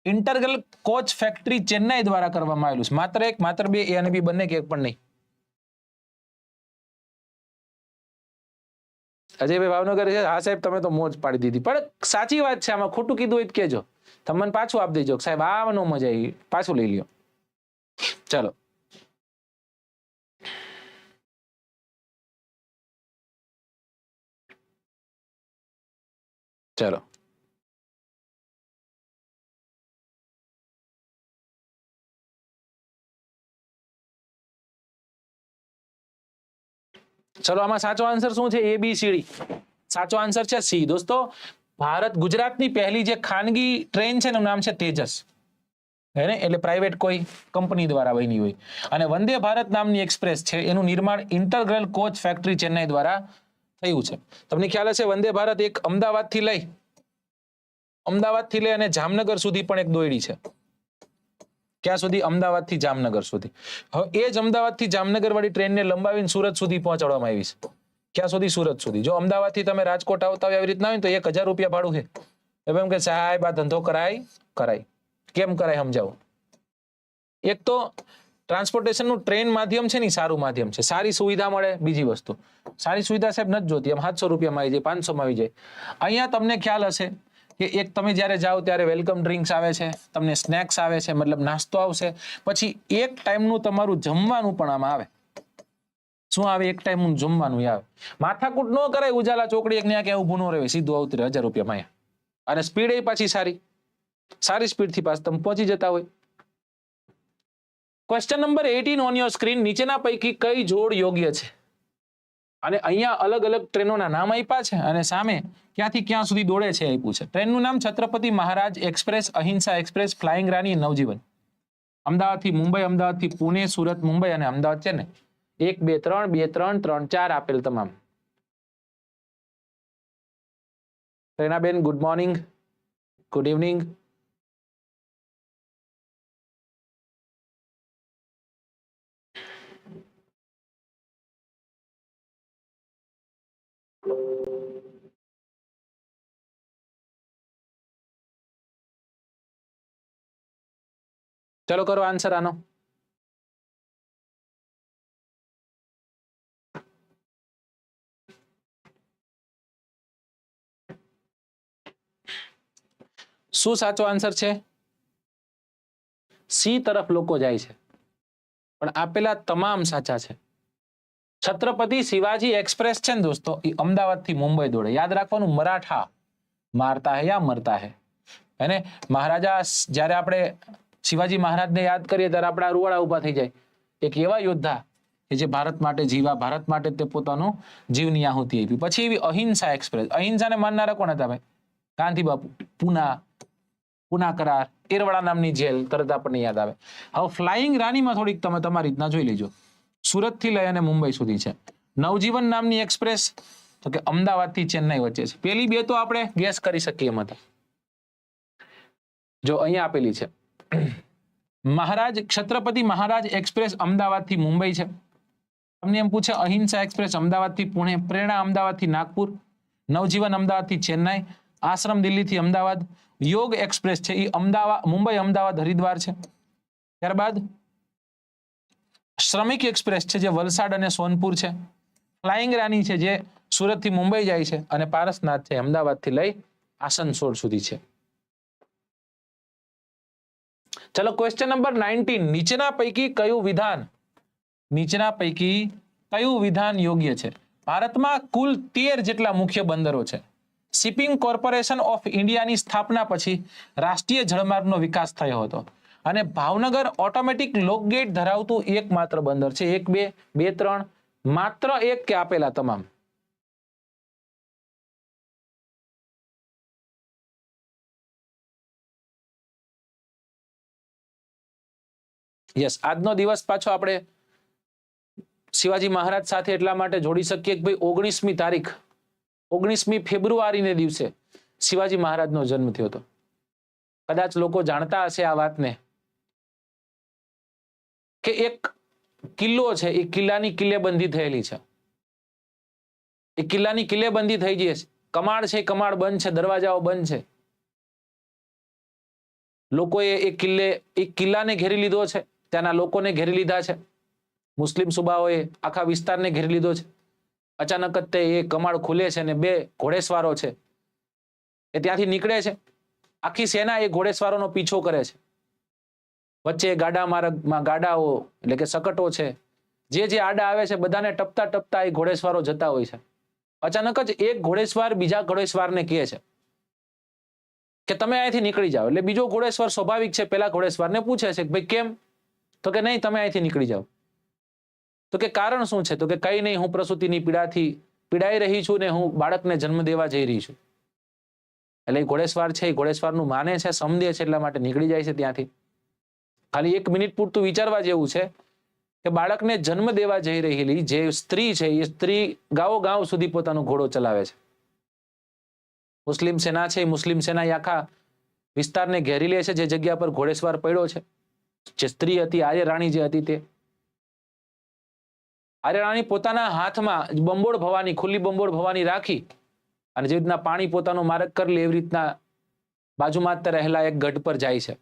ઇન્ટરગલ કોચ ફેક્ટરી ચેન્નાઈ દ્વારા કરવામાં આવેલું છે. માત્ર એક, માત્ર બે, એ અને બી બંને કે એક પણ નહીં? અજયભાઈ ભાવનગર છે. હા સાહેબ, તમે તો મોજ પાડી દીધી, પણ સાચી વાત છે. આમાં ખોટું કીધું હોય તો કહેજો, તમે મને પાછું આપી દેજો સાહેબ, આ નો મજા આવી, પાછું લઈ લ્યો. ચાલો, ચાલો, ચલો, આમાં સાચો આન્સર શું છે? ABCD. સાચો આન્સર છે સી. દોસ્તો, ભારત ગુજરાતની પહેલી જે ખાનગી ટ્રેન છે એનું નામ છે તેજસ, હે ને? એટલે પ્રાઇવેટ કોઈ કંપની દ્વારા બની હોય. અને વંદે ભારત નામની એક્સપ્રેસ છે એનું નિર્માણ ઇન્ટરગ્રલ કોચ ફેક્ટરી ચેન્નાઈ દ્વારા થયું છે. તમને ખ્યાલ હશે વંદે ભારત એક અમદાવાદથી લઈ અને જામનગર સુધી પણ એક દોયડી છે. ક્યાં સુધી? અમદાવાદથી જામનગર સુધી. હવે એ જ અમદાવાદથી જામનગર વાળી ટ્રેનને લંબાવીને સુરત સુધી પહોંચાડવામાં આવી છે. ક્યાં સુધી? સુરત સુધી. જો અમદાવાદથી તમે રાજકોટ આવતા હોય આવી રીતના હોય તો 1000 રૂપિયા ભાડું છે. એમ કે સાહેબ આ ધંધો કરાય. કેમ કરાય સમજાવો. એક તો ટ્રાન્સપોર્ટેશનનું ટ્રેન માધ્યમ છે ને સારું માધ્યમ છે, સારી સુવિધા મળે. બીજી વસ્તુ, સારી સુવિધા સાહેબ નથી જોતી, એમ 700 રૂપિયામાં આવી જાય, 500માં આવી જાય. અહીંયા તમને ખ્યાલ હશે કે એક તમે જ્યારે જાઓ ત્યારે વેલકમ ડ્રિંક્સ આવે છે, તમને સ્નેક્સ આવે છે, મતલબ નાસ્તો આવશે, પછી એક ટાઈમનું તમારું જમવાનું પણ આમાં આવે. શું આવે? એક ટાઈમનું જમવાનું આવે. માથાકૂટ ન કરાય, ઉજાલા ચોકડી એક ન્યા ક્યાં ઊભું ન રહે, સીધું આવતું રહે 1000 રૂપિયામાં અહીંયા. અને સ્પીડ એ પાછી સારી સ્પીડથી પાછું તમે પહોંચી જતા હોય. Question number 18 on your screen. નીચેના પૈકી કઈ જોડ યોગ્ય છે? અને અહીંયા અલગ અલગ ટ્રેનોના નામ આપ્યા છે અને સામે ક્યાંથી ક્યાં સુધી દોડે છે આપ્યું છે. ટ્રેનનું નામ છત્રપતિ મહારાજ એક્સપ્રેસ, અહિંસા એક્સપ્રેસ, ફ્લાઇંગ રાની, નવજીવન. અમદાવાદથી મુંબઈ, અમદાવાદથી પુણે, સુરત, મુંબઈ અને અમદાવાદ ચેન્નઈ. 1 2 3 2 3 3 4 આપેલ તમામ. રેનાબેન ગુડ મોર્નિંગ, ગુડ ઇવનિંગ. ચલો કરો આન્સર આનો. શું સાચો આન્સર છે? સી તરફ લોકો જાય છે, પણ આપેલા તમામ સાચા છે. છત્રપતિ શિવાજી એક્સપ્રેસ છે ને દોસ્તો, એ અમદાવાદથી મુંબઈ દોડે. યાદ રાખવાનું, મરાઠા મારતા હે યા મરતા હે. અને મહારાજા, જ્યારે આપણે શિવાજી મહારાજને યાદ કરીએ ત્યારે આપણા રૂવાડા ઉભા થઈ જાય. એક એવા યોદ્ધા કે જે ભારત માટે જીવા, ભારત માટે તે પોતાનો જીવની આહુતિ આપી. પછી એવી અહિંસા એક્સપ્રેસ. અહિંસાને માનનારા કોણ હતા ભાઈ? ગાંધી બાપુ. પુના કરાર, એરવાડા નામની જેલ તરત આપણને યાદ આવે. હવે ફ્લાઇંગ રાનીમાં થોડીક તમે તમારી રીતના જોઈ લેજો. સુરત થી લઈ અને મુંબઈ સુધી છે. નવજીવન નામની એક્સપ્રેસ તો કે અમદાવાદ થી ચેન્નઈ વચ્ચે છે. પેલી બે તો આપણે ગેસ કરી શકીએ એમ હતા. જો અહીંયા આપેલી છે મહારાજ, છત્રપતિ મહારાજ એક્સપ્રેસ અમદાવાદ થી મુંબઈ છે. તમને એમ પૂછે અહિંસા એક્સપ્રેસ અમદાવાદ થી પુણે, પ્રેરણા અમદાવાદ થી નાગપુર, નવજીવન અમદાવાદ થી ચેન્નઈ, આશ્રમ દિલ્હી થી અમદાવાદ, યોગ એક્સપ્રેસ છે એ અમદાવાદ, મુંબઈ, અમદાવાદ, હરિદ્વાર છે. ત્યારબાદ શ્રમિક એક્સપ્રેસ છે જે વલસાડ અને સોનપુર છે. ફ્લાઇંગ રાની છે જે સુરત થી મુંબઈ જાય છે અને પારસનાથ છે અમદાવાદ થી લઈ આસનસોલ સુધી છે. ચલો ક્વેશ્ચન નંબર 19. નીચેના પૈકી કયું વિધાન યોગ્ય છે? ભારતમાં કુલ 13 જેટલા મુખ્ય બંદરો છે. શિપિંગ કોર્પોરેશન ઓફ ઇન્ડિયાની સ્થાપના પછી રાષ્ટ્રીય જળમાર્ગનો વિકાસ થયો હતો અને ભાવનગર ઓટોમેટિક લોકગેટ ધરાવતું એકમાત્ર બંદર છે. 1 2 2 3 માત્ર એક કે આપેલા તમામ? યસ, આજનો દિવસ પાછો આપણે શિવાજી મહારાજ સાથે એટલા માટે જોડી શકીએ કે ભાઈ 19મી તારીખ, 19મી ફેબ્રુઆરીને દિવસે શિવાજી મહારાજનો જન્મ થયો હતો. કદાચ લોકો જાણતા હશે આ વાતને કે એક કિલ્લો છે એ કિલ્લાની કિલ્લેબંધી થયેલી છે. એ કિલ્લાની કિલ્લેબંધી થઈ ગઈ છે. કમાડ છે, કમાડ બંધ છે, દરવાજાઓ બંધ છે. લોકોએ એ કિલ્લાને ઘેરી લીધો છે, ત્યાંના લોકોને ઘેરી લીધા છે. મુસ્લિમ સુબાઓએ આખા વિસ્તારને ઘેરી લીધો છે. અચાનક જ તે એ કમાડ ખુલે છે અને 2 ઘોડેસવારો છે એ ત્યાંથી નીકળે છે. આખી સેના એ ઘોડેસવારોનો પીછો કરે છે. વચ્ચે ગાડા માર્ગમાં ગાડાઓ એટલે કે સકટો છે, જે આડા આવે છે બધાને ટપતા ટપતા એ ઘોડેસવારો જતા હોય છે. અચાનક જ એક ઘોડેસવાર બીજા ઘોડેસવારને કહે છે કે તમે અહીંથી નીકળી જાઓ. એટલે બીજો ઘોડેસવાર સ્વાભાવિક છે પેલા ઘોડેસવારને પૂછે છે કે ભાઈ કેમ? તો કે નહીં, તમે અહીંથી નીકળી જાઓ. તો કે કારણ શું છે? તો કે કઈ નહીં, હું પ્રસૂતિની પીડાથી પીડાઈ રહી છું ને હું બાળકને જન્મ દેવા જઈ રહી છું. એટલે ઘોડેસવાર છે એ ઘોડેસવારનું માને છે, સમજે છે, એટલા માટે નીકળી જાય છે ત્યાંથી. ખાલી 1 મિનિટ પૂરતું વિચારવા જેવું છે કે બાળકને જન્મ દેવા જઈ રહેલી જે સ્ત્રી છે એ સ્ત્રી ગાંવ સુધી પોતાનો ઘોડો ચલાવે છે. મુસ્લિમ સેના છે, મુસ્લિમ સેના આખા વિસ્તારને ઘેરી લે છે જે જગ્યા પર ઘોડેસવાર પડ્યો છે. જે સ્ત્રી હતી, આર્ય રાણી જે હતી, તે આર્ય રાણી પોતાના હાથમાં બંબોળ ભવાની, ખુલ્લી બંબોળ ભવાની રાખી અને જે રીતના પાણી પોતાનો માર્ગ કરી લે એવી રીતના બાજુમાં રહેલા એક ગઢ પર જાય છે.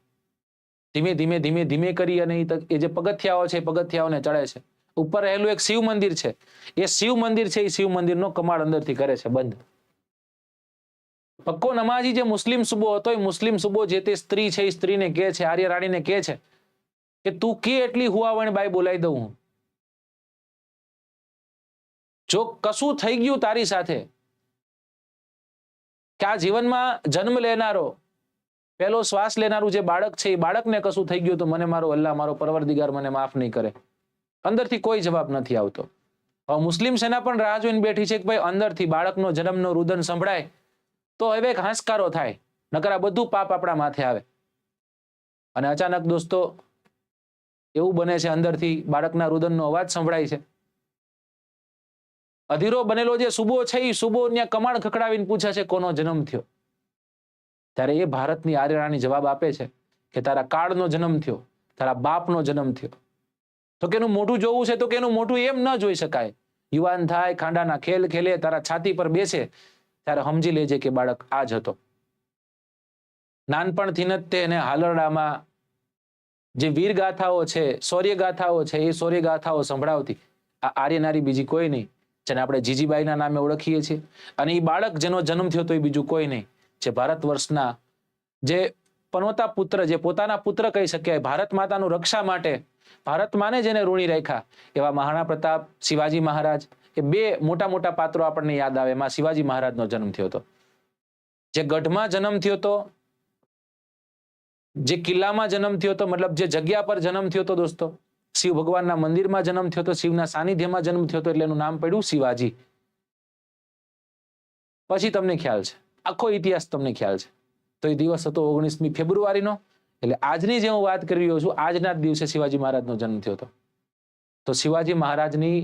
ધીમે ધીમે ધીમે ધીમે કરી અને એ જે પગથિયાઓ છે પગથિયાઓને ચડે છે. ઉપર રહેલું એક શિવ મંદિર છે. એ શિવ મંદિર છે એ શિવ મંદિરનો કમાડ અંદરથી કરે છે બંધ. પક્કો નમાજી જે મુસ્લિમ સુબો હતો એ મુસ્લિમ સુબો જે તે સ્ત્રી છે એ સ્ત્રીને કહે છે, આર્ય રાણીને કહે છે કે તું કે એટલી હુવાવણ બાઈ બોલાવી દઉં હું. જો કશું થઈ ગયું તારી સાથે કે આ જીવનમાં જન્મ લેનારો પહેલો શ્વાસ લેનારું જે બાળક છે એ બાળકને કશું થઈ ગયું તો મને મારો અલ્લાહ, મારો પરવરદિગાર મને માફ નહીં કરે. અંદરથી કોઈ જવાબ નથી આવતો. હવે મુસ્લિમ સેના પણ રાહ જોઈને બેઠી છે કે ભાઈ અંદરથી બાળકનો જન્મનો રુદન સંભળાય તો હવે એક હાંસકારો થાય, નકર આ બધું પાપ આપણા માથે આવે. અને અચાનક દોસ્તો એવું બને છે, અંદરથી બાળકના રુદનનો અવાજ સંભળાય છે. અધીરો બનેલો જે સુબો છે એ સુબો ત્યાં કમાણ ખખડાવીને પૂછે છે કોનો જન્મ થયો. ત્યારે એ ભારતની આર્ય રાણી જવાબ આપે છે કે તારા કાળનો જન્મ થયો, તારા બાપનો જન્મ થયો. તો કે એનું મોઢું જોવું છે તો કે એનું મોઢું એમ ન જોઈ શકાય. યુવાન થાય, ખાંડાના ખેલ ખેલે, તારા છાતી પર બેસે ત્યારે સમજી લેજે કે બાળક આ જ હતો. નાનપણથી જ તેને હાલરડામાં જે વીર ગાથાઓ છે, શૌર્ય ગાથાઓ છે, એ શૌર્ય ગાથાઓ સંભળાવતી આ આર્ય નારી બીજી કોઈ નહીં, જેને આપણે જીજીબાઈના નામે ઓળખીએ છીએ. અને એ બાળક જેનો જન્મ થયો તો એ બીજું કોઈ નહીં, જે ભારત વર્ષના જે પનોતા પુત્ર, જે પોતાના પુત્ર કહી શકાય, ભારત માતાનું રક્ષા માટે ભારત માને જેને ઋણી રાખ્યા એવા મહારાણા પ્રતાપ, શિવાજી મહારાજ, એ બે મોટા મોટા પાત્રો આપણને યાદ આવે. એમાં શિવાજી મહારાજનો જન્મ થયો હતો, જે ગઢમાં જન્મ થયો હતો, જે કિલ્લામાં જન્મ થયો હતો, મતલબ જે જગ્યા પર જન્મ થયો હતો દોસ્તો, શિવ ભગવાનના મંદિરમાં જન્મ થયો હતો, શિવના સાનિધ્યમાં જન્મ થયો હતો, એટલે એનું નામ પડ્યું શિવાજી. પછી તમને ખ્યાલ છે, આખો ઇતિહાસ તમને ખ્યાલ છે. તો એ દિવસ હતો 19મી ફેબ્રુઆરીનો, એટલે આજની જે હું વાત કરી રહ્યો છું, આજના જ દિવસે શિવાજી મહારાજનો જન્મ થયો હતો. તો શિવાજી મહારાજની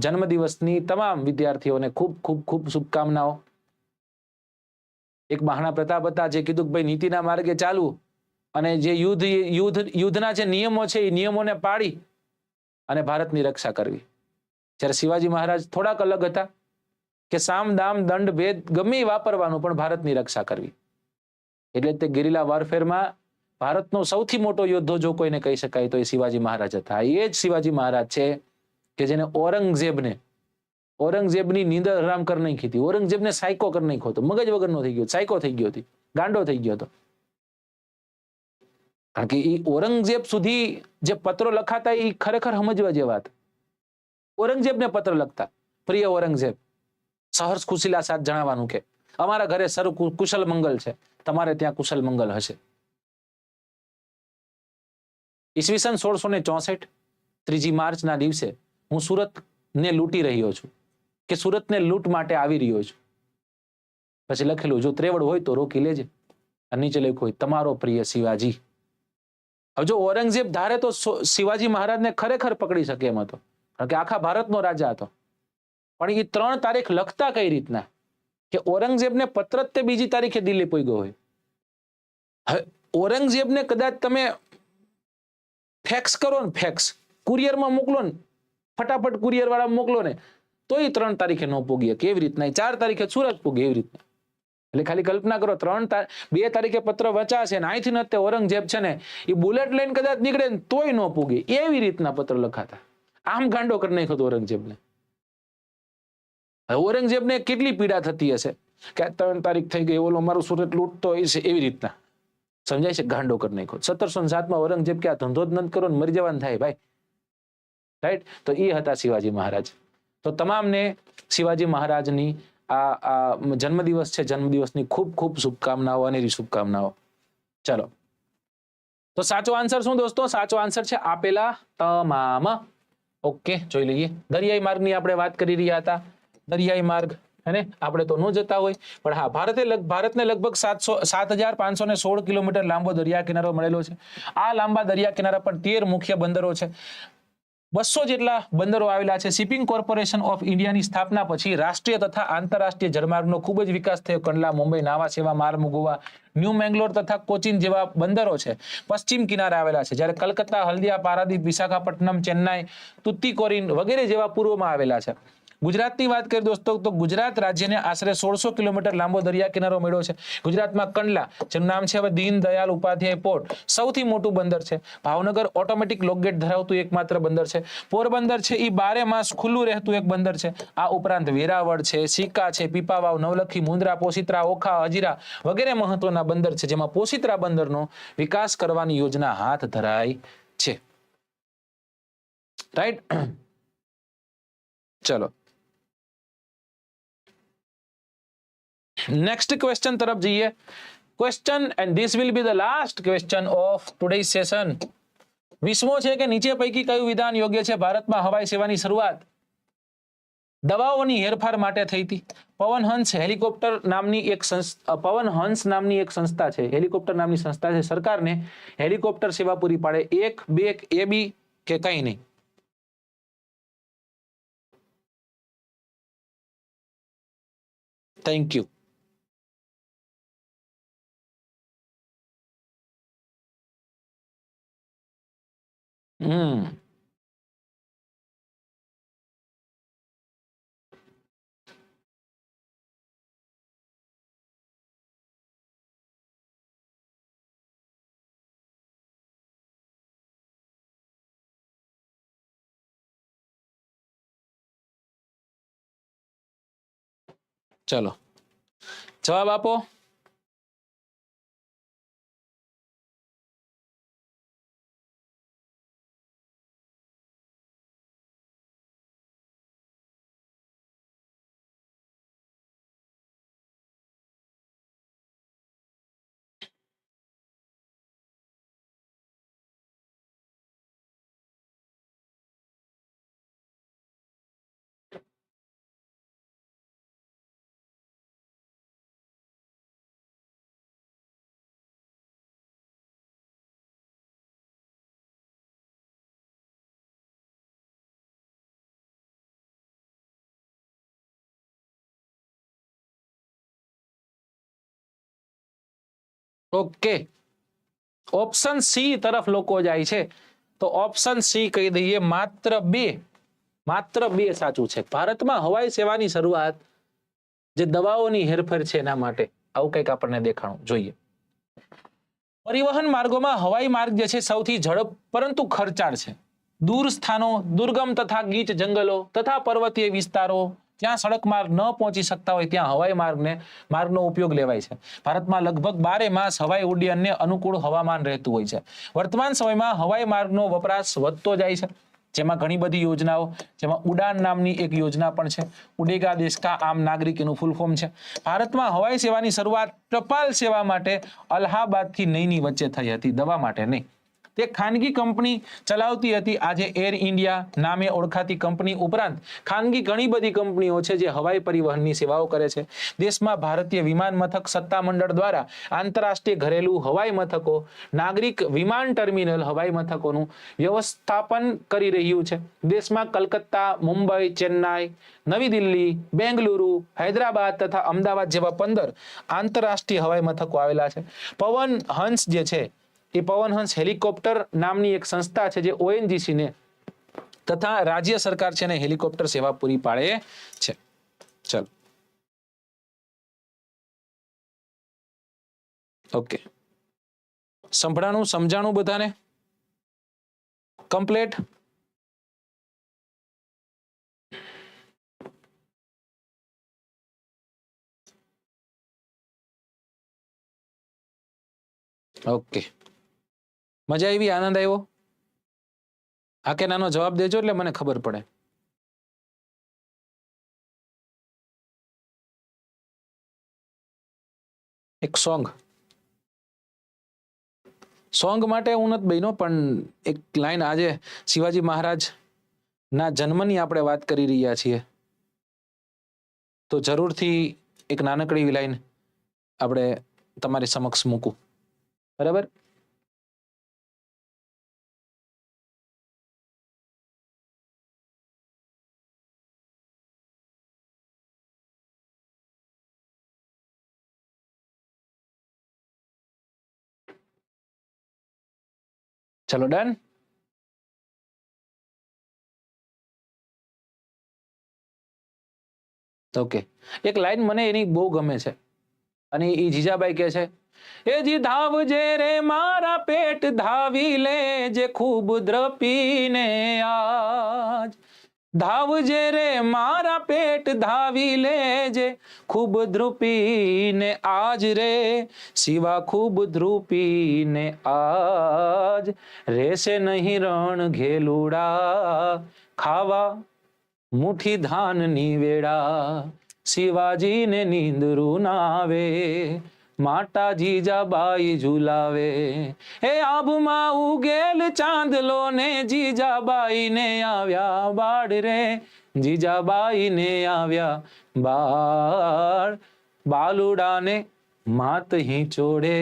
જન્મ દિવસની તમામ વિદ્યાર્થીઓને ખૂબ ખૂબ ખૂબ શુભકામનાઓ. એક મહારાણા પ્રતાપ હતા જે કીધું કે ભાઈ નીતિના માર્ગે ચાલવું અને જે યુદ્ધના જે નિયમો છે એ નિયમોને પાળી અને ભારતની રક્ષા કરવી. જ્યારે શિવાજી મહારાજ થોડાક અલગ હતા કે સામ દામ દંડ ભેદ ગમે વાપરવાનું પણ ભારતની રક્ષા કરવી. એટલે તે ગેરિલા વોરફેરમાં ભારતનો સૌથી મોટો યોદ્ધો જો કોઈને કહી શકાય તો એ શિવાજી મહારાજ હતા. એ જ શિવાજી મહારાજ છે કે જેને ઔરંગઝેબની નીંદર હરામ કરી નાખી હતી, ઔરંગઝેબને સાયકો કરી નાખ્યો હતો, મગજ વગરનો થઈ ગયો, સાયકો થઈ ગયો હતી, ગાંડો થઈ ગયો હતો. કારણ કે એ ઔરંગઝેબ સુધી જે પત્રો લખાતા એ ખરેખર સમજવા જેવા હતા. ઔરંગઝેબને પત્ર લખતા, પ્રિય ઔરંગઝેબ, સહર્ષ ખુશીલા સાથ જણાવવાનું કે અમારા ઘરે સર કુશલ મંગલ છે, તમારે ત્યાં કુશલ મંગલ હશે. ઈસવીસન 1664 3 માર્ચના દિવસે હું સુરતને લૂંટી રહ્યો છું કે સુરતને લૂંટ માટે આવી રહ્યો છું. પછી લખેલું જો ત્રેવડ હોય તો રોકી લેજે, અને નીચે લખ્યું હોય તમારો પ્રિય શિવાજી. હવે જો ઔરંગઝેબ ધારે તો શિવાજી મહારાજને ખરેખર પકડી શકે એમ હતો, કારણ કે આખા ભારતનો રાજા હતો. પણ એ 3 તારીખ લખતા કઈ રીતના કે ઔરંગઝેબને પત્ર તે બીજી તારીખે દિલ્હી પહોંચ્યો હોય. હવે ઔરંગઝેબને કદાચ તમે ફેક્સ કરો ને, ફેક્સ કુરિયરમાં મોકલો ને, ફટાફટ કુરિયર વાળા મોકલો ને, તો એ 3 તારીખે ન પોગીએ. કેવી રીતના 4 તારીખે સુરત પોગે એવી રીતના. એટલે ખાલી કલ્પના કરો, 2 તારીખે પત્ર વચાશે ને અહીંથી ન તે ઔરંગઝેબ છે ને એ બુલેટ લઈને કદાચ નીકળે ને તોય ન પોગે, એવી રીતના પત્ર લખાતા. આમ ગાંડો કરી નાખ્યો ઔરંગઝેબને. ઔરંગઝેબને કેટલી પીડા થતી હશે કે 3 તારીખ થઈ ગઈ, ઓલો મારું સુરત લૂંટતો હોય છે, એવી રીતના સમજાય છે. ગાંડો કરી નાખ્યો. 1707માં ઔરંગઝેબ કે આ ધંધો જ ન કરો ને મરી જવાનું થાય ભાઈ, રાઈટ. તો એ હતા શિવાજી મહારાજ. તો તમામને શિવાજી મહારાજની આ જન્મદિવસ છે, જન્મદિવસની ખૂબ ખૂબ શુભકામનાઓ અને શુભકામનાઓ. ચલો, તો સાચો આન્સર શું દોસ્તો? સાચો આન્સર છે આપેલા તમામ. ઓકે, જોઈ લઈએ. દરિયાઈ માર્ગની આપણે વાત કરી રહ્યા હતા. દરિયાઈ માર્ગ હે, આપણે તો ન જતા હોય, પણ હા, ભારતને લગભગ 7,516 કિલોમીટર લાંબો દરિયા કિનારો મળેલો છે. આ લાંબા દરિયા કિનારા પર 13 મુખ્ય બંદરો છે, 200 જેટલા બંદરો આવેલા છે. શિપિંગ કોર્પોરેશન ઓફ ઇન્ડિયાની સ્થાપના પછી રાષ્ટ્રીય તથા આંતરરાષ્ટ્રીય જળમાર્ગનો ખૂબ જ વિકાસ થયો. કંડલા, મુંબઈ, નાવા સેવા, માર્મુગોવા, ન્યૂ મેંગ્લોર તથા કોચીન જેવા બંદરો છે પશ્ચિમ કિનારે આવેલા છે. જ્યારે કલકત્તા, હલ્દિયા, પારાદીપ, વિશાખાપટ્ટનમ, ચેન્નાઈ, તુતીકોરીન વગેરે જેવા પૂર્વમાં આવેલા છે. ગુજરાતની વાત કરીએ દોસ્તો, તો ગુજરાત રાજ્યને આશરે 1600 કિલોમીટર લાંબો દરિયા કિનારો મળ્યો છે. ગુજરાતમાં કંડલા, જેનું નામ છે હવે દીન દયાલ ઉપાધ્યાય પોર્ટ, સૌથી મોટું બંદર છે. ભાવનગર ઓટોમેટિક લોકગેટ ધરાવતું એકમાત્ર બંદર છે. પોરબંદર છે એ 12 માસ ખુલ્લું રહેતું એક બંદર છે. આ ઉપરાંત વેરાવળ છે, સિક્કા છે, પીપાવાવ, નવલખી, મુન્દ્રા, પોશિત્રા, ઓખા, હજીરા વગેરે મહત્વના બંદર છે, જેમાં પોશિત્રા બંદરનો વિકાસ કરવાની યોજના હાથ ધરાઈ છે. રાઈટ, ચલો નેક્સ્ટ ક્વેશ્ચન તરફ જઈએ. Question, and this will be the last question of today's session. 20મો છે કે નીચે પૈકી કયું વિધાન યોગ્ય છે? ભારતમાં હવાઈ સેવાની શરૂઆત દવાઓની હેરફાર માટે થઈ હતી. પવનહંસ હેલિકોપ્ટર નામની પવનહંસ નામની એક સંસ્થા છે, હેલિકોપ્ટર નામની સંસ્થા છે, સરકારને હેલિકોપ્ટર સેવા પૂરી પાડે. 1, 2 એ બી કે કઈ નહીં? Thank you. ચલો જવાબ આપો. ઓકે, ઓપ્શન સી તરફ લોકો જાય છે, તો ઓપ્શન સી કહી દઈએ. માત્ર બે સાચું છે. ભારતમાં હવાઈ સેવાની શરૂઆત જે દવાઓની હેરફેર છે એના માટે આવું કંઈક આપણને દેખાણું જોઈએ. પરિવહન માર્ગોમાં હવાઈ માર્ગ જે છે સૌથી ઝડપ પરંતુ ખર્ચાળ છે. દૂર સ્થાનો, દુર્ગમ તથા ગીચ જંગલો તથા પર્વતીય વિસ્તારો જ્યાં સડક માર્ગ ન પહોંચી શકતા હોય ત્યાં હવાઈ માર્ગનો ઉપયોગ લેવાય છે. ભારતમાં લગભગ 12 માસ હવાઈ ઉડ્ડયનને અનુકૂળ હવામાન રહેતું હોય છે. વર્તમાન સમયમાં હવાઈ માર્ગનો વપરાશ વધતો જાય છે, જેમાં ઘણી બધી યોજનાઓ, જેમાં ઉડાન નામની એક યોજના પણ છે. ઉડેગા દેશ કા આમ નાગરિક એનું ફૂલ ફોર્મ છે. ભારતમાં હવાઈ સેવાની શરૂઆત ટપાલ સેવા માટે અલ્હાબાદથી નઈની વચ્ચે થઈ હતી, દવા માટે નહીં. તે ખાનગી કંપની ચલાવતી હતી. આજે એર ઇન્ડિયા નામે ઓળખાતી કંપની ઉપરાંત ખાનગી ઘણી બધી કંપનીઓ છે જે હવાઈ પરિવહનની સેવાઓ કરે છે. દેશમાં ભારતીય વિમાન મથક સત્તામંડળ દ્વારા આંતરરાષ્ટ્રીય ઘરેલું હવાઈ મથકો, નાગરિક વિમાન ટર્મિનલ હવાઈ મથકોનું વ્યવસ્થાપન કરી રહ્યું છે. દેશમાં કલકત્તા, મુંબઈ, ચેન્નાઈ, નવી દિલ્હી, બેંગલુરુ, હૈદરાબાદ તથા અમદાવાદ જેવા 15 આંતરરાષ્ટ્રીય હવાઈ મથકો આવેલા છે. પવનહંસ જે છે એ પવનહંસ હેલિકોપ્ટર નામની એક સંસ્થા છે જે ઓએનજીસી ને તથા રાજ્ય સરકાર છે ને હેલિકોપ્ટર સેવા પૂરી પાડે છે. ચલો ઓકે, સંભળાણું સમજાણું બધાને કમ્પ્લીટ? ઓકે, મજા આવી? આનંદ આવ્યો? આ કે નાનો જવાબ દેજો એટલે મને ખબર પડે. એક સોંગ માટે હું નથી બન્યો, પણ એક લાઈન, આજે શિવાજી મહારાજ ના જન્મની આપણે વાત કરી રહ્યા છીએ તો જરૂરથી એક નાનકડી લાઈન આપણે તમારી સમક્ષ મૂકું, બરાબર? ચલો ડન. ઓકે, એક લાઈન મને એની બહુ ગમે છે અને એ જીજાબાઈ કહે છે, એ જી ધાવજે રે મારા પેટ ધાવી લે જે ખૂબ દ્રપીને આજ. ધાવજે રે મારા પેટ ધાવી લેજે ખૂબ ધ્રુપીને આજ રે શિવા ખૂબ ધ્રુપીને આજ. રેશે નહીં રણ ઘેલુડા ખાવા મુઠ્ઠી ધાનની વેળા શિવાજીને નીંદરું નાવે માતા જીજાબાઈ ઝુલાવે. હે આભમાં ઉગેલ ચાંદલો ને જીજાબાઈ ને આવ્યા બાળ રે જીજાબાઈ ને આવ્યા બાળ, બાલુડાને માત હિંચોડે,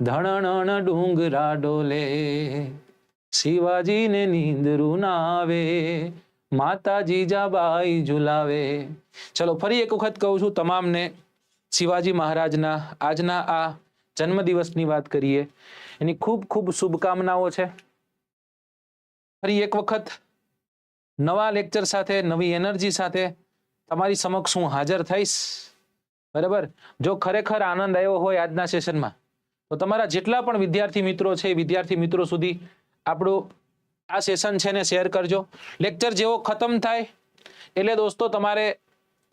ધણણ ડુંગરા ડોલે, શિવાજીને નીંદરું ના આવે, માતા જીજાબાઈ ઝુલાવે. ચલો ફરી એક વખત કહું છું તમામને, શિવાજી મહારાજના આજના આ જન્મદિવસની વાત કરીએ, એની ખૂબ ખૂબ શુભકામનાઓ છે. ફરી એક વખત નવા લેક્ચર સાથે, નવી એનર્જી સાથે તમારી સમક્ષ હું હાજર થઈશ. બરાબર, જો ખરેખર આનંદ આવ્યો હોય આજના સેશનમાં તો તમારા જેટલા પણ વિદ્યાર્થી મિત્રો છે, વિદ્યાર્થી મિત્રો સુધી આપણું આ સેશન છે ને શેર કરજો. લેક્ચર જેવો ખતમ થાય એટલે દોસ્તો તમારે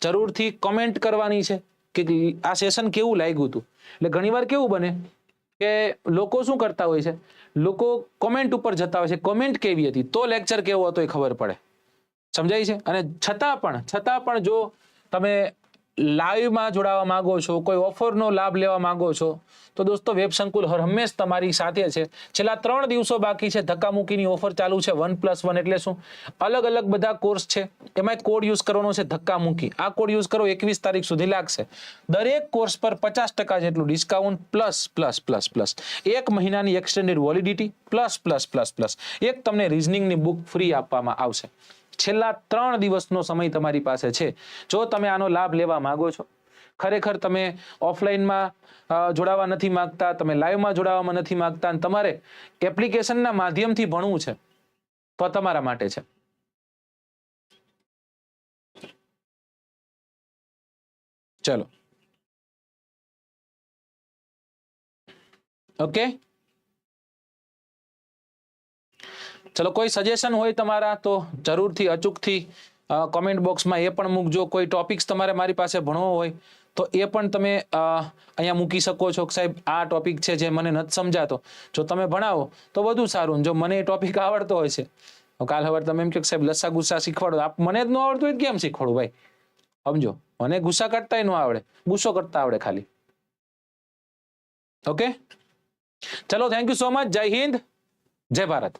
જરૂરથી કમેન્ટ કરવાની છે કે આ સેશન કેવું લાગ્યું હતું. એટલે ઘણીવાર કેવું બને કે લોકો શું કરતા હોય છે, લોકો કોમેન્ટ ઉપર જતા હોય છે, કોમેન્ટ કેવી હતી તો લેક્ચર કેવો હતો એ ખબર પડે. સમજાય છે? અને છતાં પણ જો તમે લાઈવમાં જોડાવા માંગો છો, કોઈ ઓફરનો લાભ લેવા માંગો છો તો દોસ્તો વેબ સંકુલ હર હંમેશ તમારી સાથે છે. છેલ્લા 3 દિવસો બાકી છે, ધક્કામુક્કીની ઓફર ચાલુ છે. 1+1 એટલે શું? અલગ અલગ બધા કોર્સ છે, એમાં કોડ યુઝ કરવાનો છે ધક્કામુક્કી. આ કોડ યુઝ કરો, 21 તારીખ સુધી લાગશે. દરેક કોર્સ પર 50% જેટલું ડિસ્કાઉન્ટ પ્લસ 1 મહિનાની એક્સટેન્ડેડ વેલિડિટી પ્લસ એક તમને રીઝનિંગની બુક ફ્રી આપવામાં આવશે. છેલ્લા 3 દિવસનો સમય તમારી પાસે છે. જો તમે આનો લાભ લેવા માંગો છો, ખરેખર તમે ઓફલાઈનમાં જોડાવા નથી માંગતા, તમે લાઈવમાં જોડાવામાં નથી માંગતા અને તમારે એપ્લિકેશનના માધ્યમથી ભણવું છે તો તમારા માટે છે. ચલો ઓકે, ચલો કોઈ સજેશન હોય તમારા તો જરૂરથી અચૂકથી કોમેન્ટ બોક્સમાં એ પણ મૂકજો. કોઈ ટોપિક્સ તમારે મારી પાસે ભણવો હોય તો એ પણ તમે અહીંયા મૂકી શકો છો કે સાહેબ આ ટોપિક છે જે મને નથી સમજાતો, જો તમે ભણાવો તો વધુ સારું. જો મને એ ટોપિક આવડતો હોય છે, કાલ હવે તમે એમ કહો સાહેબ લસા ગુસ્સા શીખવાડો, મને જ ન આવડતું હોય કેમ શીખવાડું ભાઈ? સમજો, મને ગુસ્સા કરતા ન આવડે, ગુસ્સો કરતા આવડે ખાલી. ઓકે, ચલો થેન્ક યુ સો મચ. જય હિન્દ, જય ભારત.